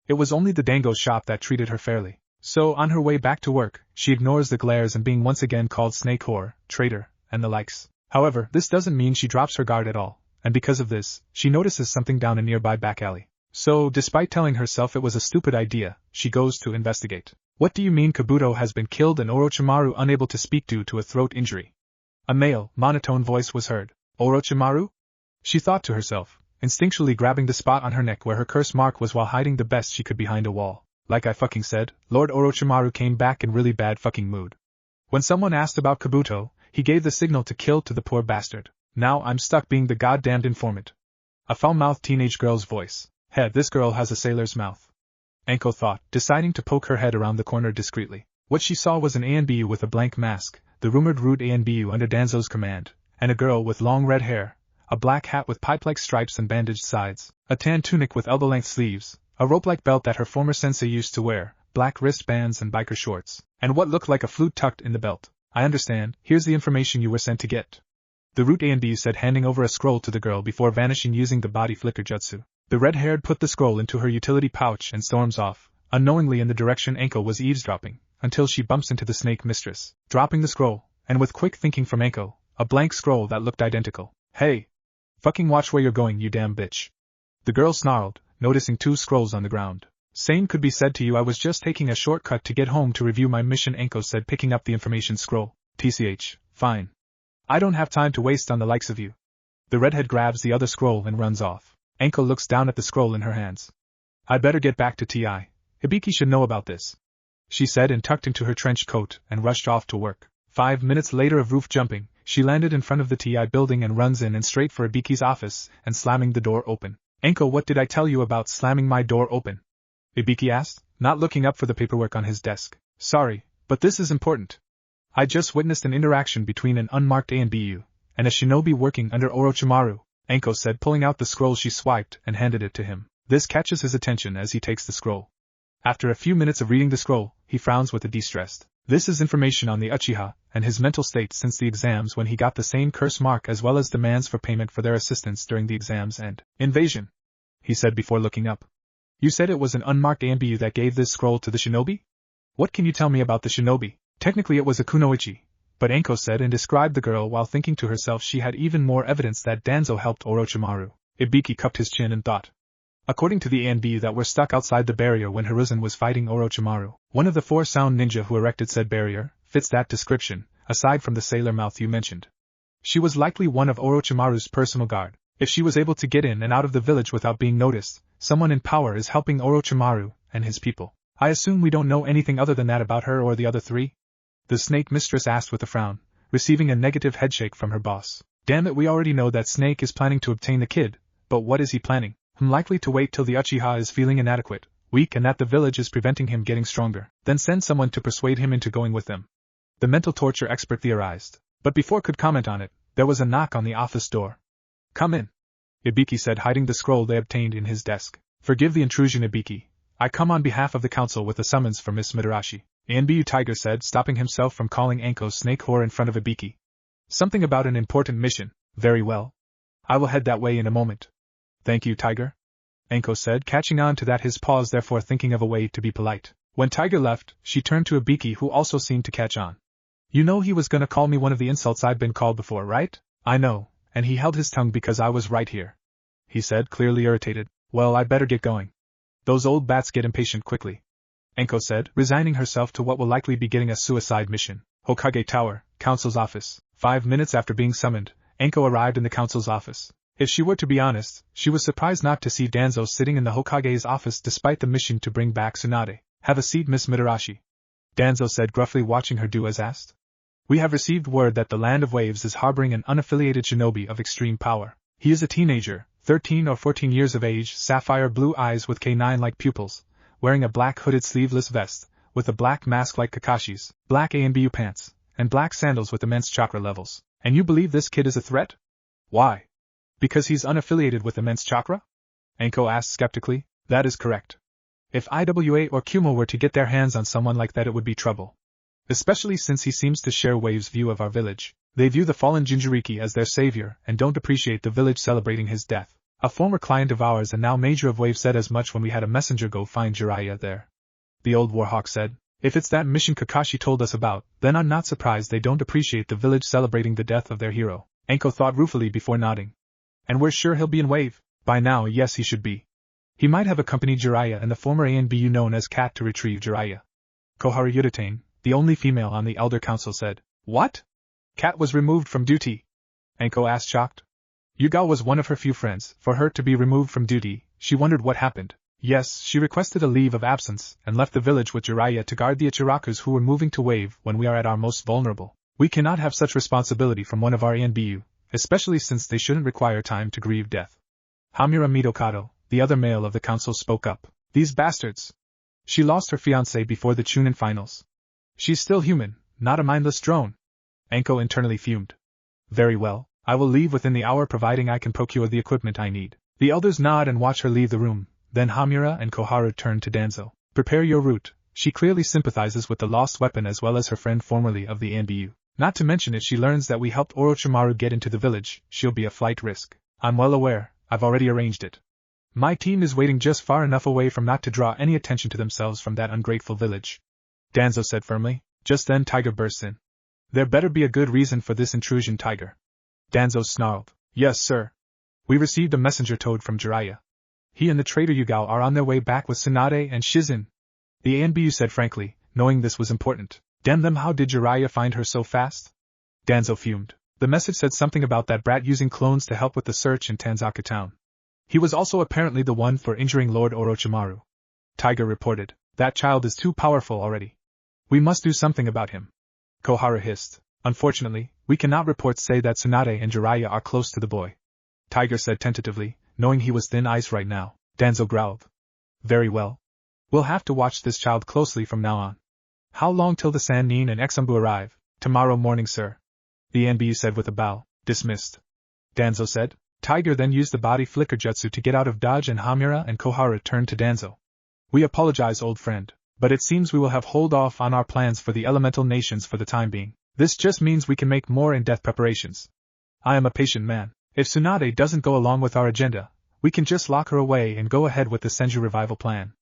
Speaker 1: It was only the Dango shop that treated her fairly. So, on her way back to work, she ignores the glares and being once again called snake whore, traitor, and the likes. However, this doesn't mean she drops her guard at all, and because of this, she notices something down a nearby back alley. So, despite telling herself it was a stupid idea, she goes to investigate. What do you mean Kabuto has been killed and Orochimaru unable to speak due to a throat injury? A male, monotone voice was heard. Orochimaru? She thought to herself, instinctually grabbing the spot on her neck where her curse mark was while hiding the best she could behind a wall. Like I fucking said, Lord Orochimaru came back in really bad fucking mood. When someone asked about Kabuto, he gave the signal to kill to the poor bastard. Now I'm stuck being the goddamned informant. A foul-mouthed teenage girl's voice. Head, this girl has a sailor's mouth. Anko thought, deciding to poke her head around the corner discreetly. What she saw was an ANBU with a blank mask, the rumored root ANBU under Danzo's command, and a girl with long red hair, a black hat with pipe-like stripes and bandaged sides, a tan tunic with elbow-length sleeves, a rope-like belt that her former sensei used to wear, black wristbands and biker shorts, and what looked like a flute tucked in the belt. I understand, here's the information you were sent to get. The root ANBU said, handing over a scroll to the girl before vanishing using the body flicker jutsu. The red-haired put the scroll into her utility pouch and storms off, unknowingly in the direction Anko was eavesdropping, until she bumps into the snake mistress, dropping the scroll, and with quick thinking from Anko, a blank scroll that looked identical. Hey! Fucking watch where you're going, you damn bitch. The girl snarled, noticing two scrolls on the ground. Same could be said to you. I was just taking a shortcut to get home to review my mission, Anko said, picking up the information scroll. TCH, fine. I don't have time to waste on the likes of you. The redhead grabs the other scroll and runs off. Anko looks down at the scroll in her hands. I'd better get back to TI. Ibiki should know about this, she said, and tucked into her trench coat and rushed off to work. 5 minutes later of roof jumping, she landed in front of the TI building and runs in and straight for Ibiki's office and slamming the door open. Anko, what did I tell you about slamming my door open? Ibiki asked, not looking up for the paperwork on his desk. Sorry, but this is important. I just witnessed an interaction between an unmarked ANBU and a shinobi working under Orochimaru, Anko said, pulling out the scroll she swiped and handed it to him. This catches his attention as he takes the scroll. After a few minutes of reading the scroll, he frowns with a distressed. This is information on the Uchiha and his mental state since the exams, when he got the same curse mark, as well as demands for payment for their assistance during the exams and invasion, he said before looking up. You said it was an unmarked ANBU that gave this scroll to the shinobi? What can you tell me about the shinobi? Technically it was a kunoichi, but Anko said, and described the girl while thinking to herself she had even more evidence that Danzo helped Orochimaru. Ibiki cupped his chin and thought. According to the ANBU that were stuck outside the barrier when Hiruzen was fighting Orochimaru, one of the 4 sound ninja who erected said barrier fits that description, aside from the sailor mouth you mentioned. She was likely one of Orochimaru's personal guard. If she was able to get in and out of the village without being noticed, someone in power is helping Orochimaru and his people. I assume we don't know anything other than that about her or the other 3? The snake mistress asked with a frown, receiving a negative headshake from her boss. Damn it, we already know that Snake is planning to obtain the kid, but what is he planning? Likely to wait till the Uchiha is feeling inadequate, weak, and that the village is preventing him getting stronger, then send someone to persuade him into going with them. The mental torture expert theorized. But before could comment on it, there was a knock on the office door. Come in, Ibiki said, hiding the scroll they obtained in his desk. Forgive the intrusion, Ibiki. I come on behalf of the council with a summons for Miss Mitarashi, ANBU Tiger said, stopping himself from calling Anko snake whore in front of Ibiki. Something about an important mission. Very well. I will head that way in a moment. Thank you, Tiger, Anko said, catching on to that his pause, therefore thinking of a way to be polite. When Tiger left, she turned to Ibiki, who also seemed to catch on. You know he was gonna call me one of the insults I've been called before, right? I know, and he held his tongue because I was right here, he said, clearly irritated. Well, I'd better get going. Those old bats get impatient quickly, Anko said, resigning herself to what will likely be getting a suicide mission. Hokage Tower, Council's office. 5 minutes after being summoned, Anko arrived in the Council's office. If she were to be honest, she was surprised not to see Danzo sitting in the Hokage's office despite the mission to bring back Tsunade. Have a seat, Miss Mitarashi, Danzo said gruffly, watching her do as asked. We have received word that the Land of Waves is harboring an unaffiliated shinobi of extreme power. He is a teenager, 13 or 14 years of age, sapphire blue eyes with canine-like pupils, wearing a black hooded sleeveless vest, with a black mask like Kakashi's, black ANBU pants, and black sandals with immense chakra levels. And you believe this kid is a threat? Why? Because he's unaffiliated with immense chakra? Anko asked skeptically. That is correct. If IWA or Kumo were to get their hands on someone like that, it would be trouble. Especially since he seems to share Wave's view of our village. They view the fallen Jinchuriki as their savior and don't appreciate the village celebrating his death. A former client of ours and now major of Wave said as much when we had a messenger go find Jiraiya there. The old Warhawk said, if it's that mission Kakashi told us about, then I'm not surprised they don't appreciate the village celebrating the death of their hero. Anko thought ruefully before nodding. And we're sure he'll be in Wave? By now, yes, he should be. He might have accompanied Jiraiya and the former ANBU known as Cat to retrieve Jiraiya. Koharu Yuditane, the only female on the Elder Council, said, What? Cat was removed from duty? Anko asked, shocked. Yugao was one of her few friends. For her to be removed from duty, she wondered what happened. Yes, she requested a leave of absence and left the village with Jiraiya to guard the Ichirakus who were moving to Wave when we are at our most vulnerable. We cannot have such responsibility from one of our ANBU, especially since they shouldn't require time to grieve death. Hamura Midokado, the other male of the council, spoke up. These bastards! She lost her fiancé before the Chunin finals. She's still human, not a mindless drone. Anko internally fumed. Very well, I will leave within the hour providing I can procure the equipment I need. The elders nod and watch her leave the room. Then Hamura and Koharu turned to Danzo. Prepare your route. She clearly sympathizes with the lost weapon as well as her friend formerly of the ANBU. Not to mention if she learns that we helped Orochimaru get into the village, she'll be a flight risk. I'm well aware, I've already arranged it. My team is waiting just far enough away from not to draw any attention to themselves from that ungrateful village. Danzo said firmly. Just then Tiger burst in. There better be a good reason for this intrusion, Tiger. Danzo snarled. Yes, sir. We received a messenger toad from Jiraiya. He and the traitor Yugao are on their way back with Tsunade and Shizune. The ANBU said frankly, knowing this was important. Damn them, how did Jiraiya find her so fast? Danzo fumed. The message said something about that brat using clones to help with the search in Tanzaku town. He was also apparently the one for injuring Lord Orochimaru. Tiger reported. That child is too powerful already. We must do something about him. Koharu hissed. Unfortunately, we cannot reports say that Tsunade and Jiraiya are close to the boy. Tiger said tentatively, knowing he was thin ice right now. Danzo growled. Very well. We'll have to watch this child closely from now on. How long till the Sanin and Exumbu arrive? Tomorrow morning, sir. The ANBU said with a bow. Dismissed. Danzo said. Tiger then used the body flicker jutsu to get out of dodge and Hamura and Koharu turned to Danzo. We apologize, old friend, but it seems we will have hold off on our plans for the elemental nations for the time being. This just means we can make more in-depth preparations. I am a patient man. If Tsunade doesn't go along with our agenda, we can just lock her away and go ahead with the Senju revival plan.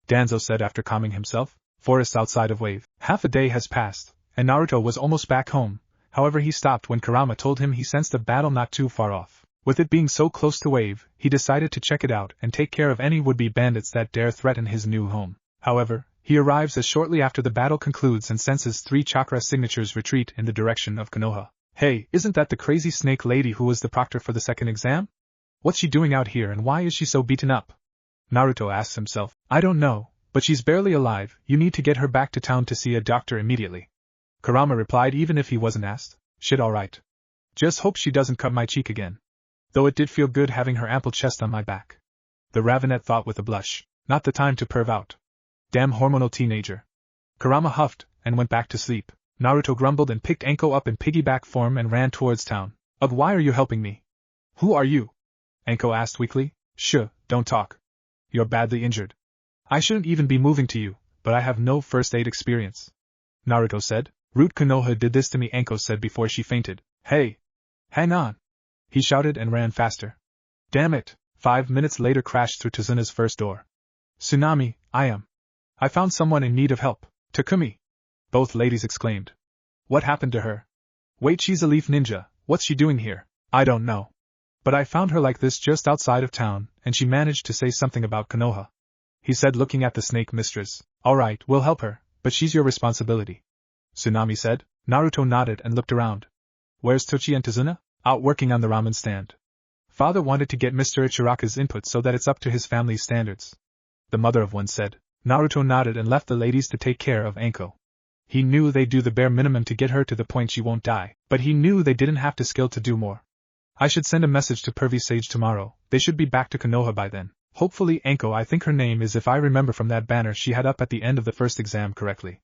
Speaker 1: Danzo said after calming himself. Forests outside of Wave. Half a day has passed, and Naruto was almost back home. However, he stopped when Kurama told him he sensed a battle not too far off. With it being so close to Wave, he decided to check it out and take care of any would-be bandits that dare threaten his new home. However, he arrives as shortly after the battle concludes and senses 3 chakra signatures retreat in the direction of Konoha. Hey, isn't that the crazy snake lady who was the proctor for the second exam? What's she doing out here and why is she so beaten up? Naruto asks himself. I don't know, but she's barely alive. You need to get her back to town to see a doctor immediately. Kurama replied even if he wasn't asked. Shit, alright. Just hope she doesn't cut my cheek again. Though it did feel good having her ample chest on my back. The Ravenet thought with a blush. Not the time to perv out. Damn hormonal teenager. Kurama huffed and went back to sleep. Naruto grumbled and picked Anko up in piggyback form and ran towards town. Ugh, why are you helping me? Who are you? Anko asked weakly. Shh, don't talk. You're badly injured. I shouldn't even be moving to you, but I have no first aid experience. Naruto said. Root Konoha did this to me, Anko said before she fainted. Hey! Hang on! He shouted and ran faster. Damn it! 5 minutes later crashed through Tsunade's first door. Tsunami, I found someone in need of help. Takumi! Both ladies exclaimed. What happened to her? Wait, she's a leaf ninja, what's she doing here? I don't know. But I found her like this just outside of town, and she managed to say something about Konoha. He said looking at the snake mistress. Alright, we'll help her, but she's your responsibility. Tsunami said. Naruto nodded and looked around. Where's Tochi and Tazuna? Out working on the ramen stand. Father wanted to get Mr. Ichiraka's input so that it's up to his family's standards. The mother of one said. Naruto nodded and left the ladies to take care of Anko. He knew they'd do the bare minimum to get her to the point she won't die, but he knew they didn't have to skill to do more. I should send a message to Pervy Sage tomorrow. They should be back to Konoha by then. Hopefully Anko, I think her name is, if I remember from that banner she had up at the end of the first exam correctly.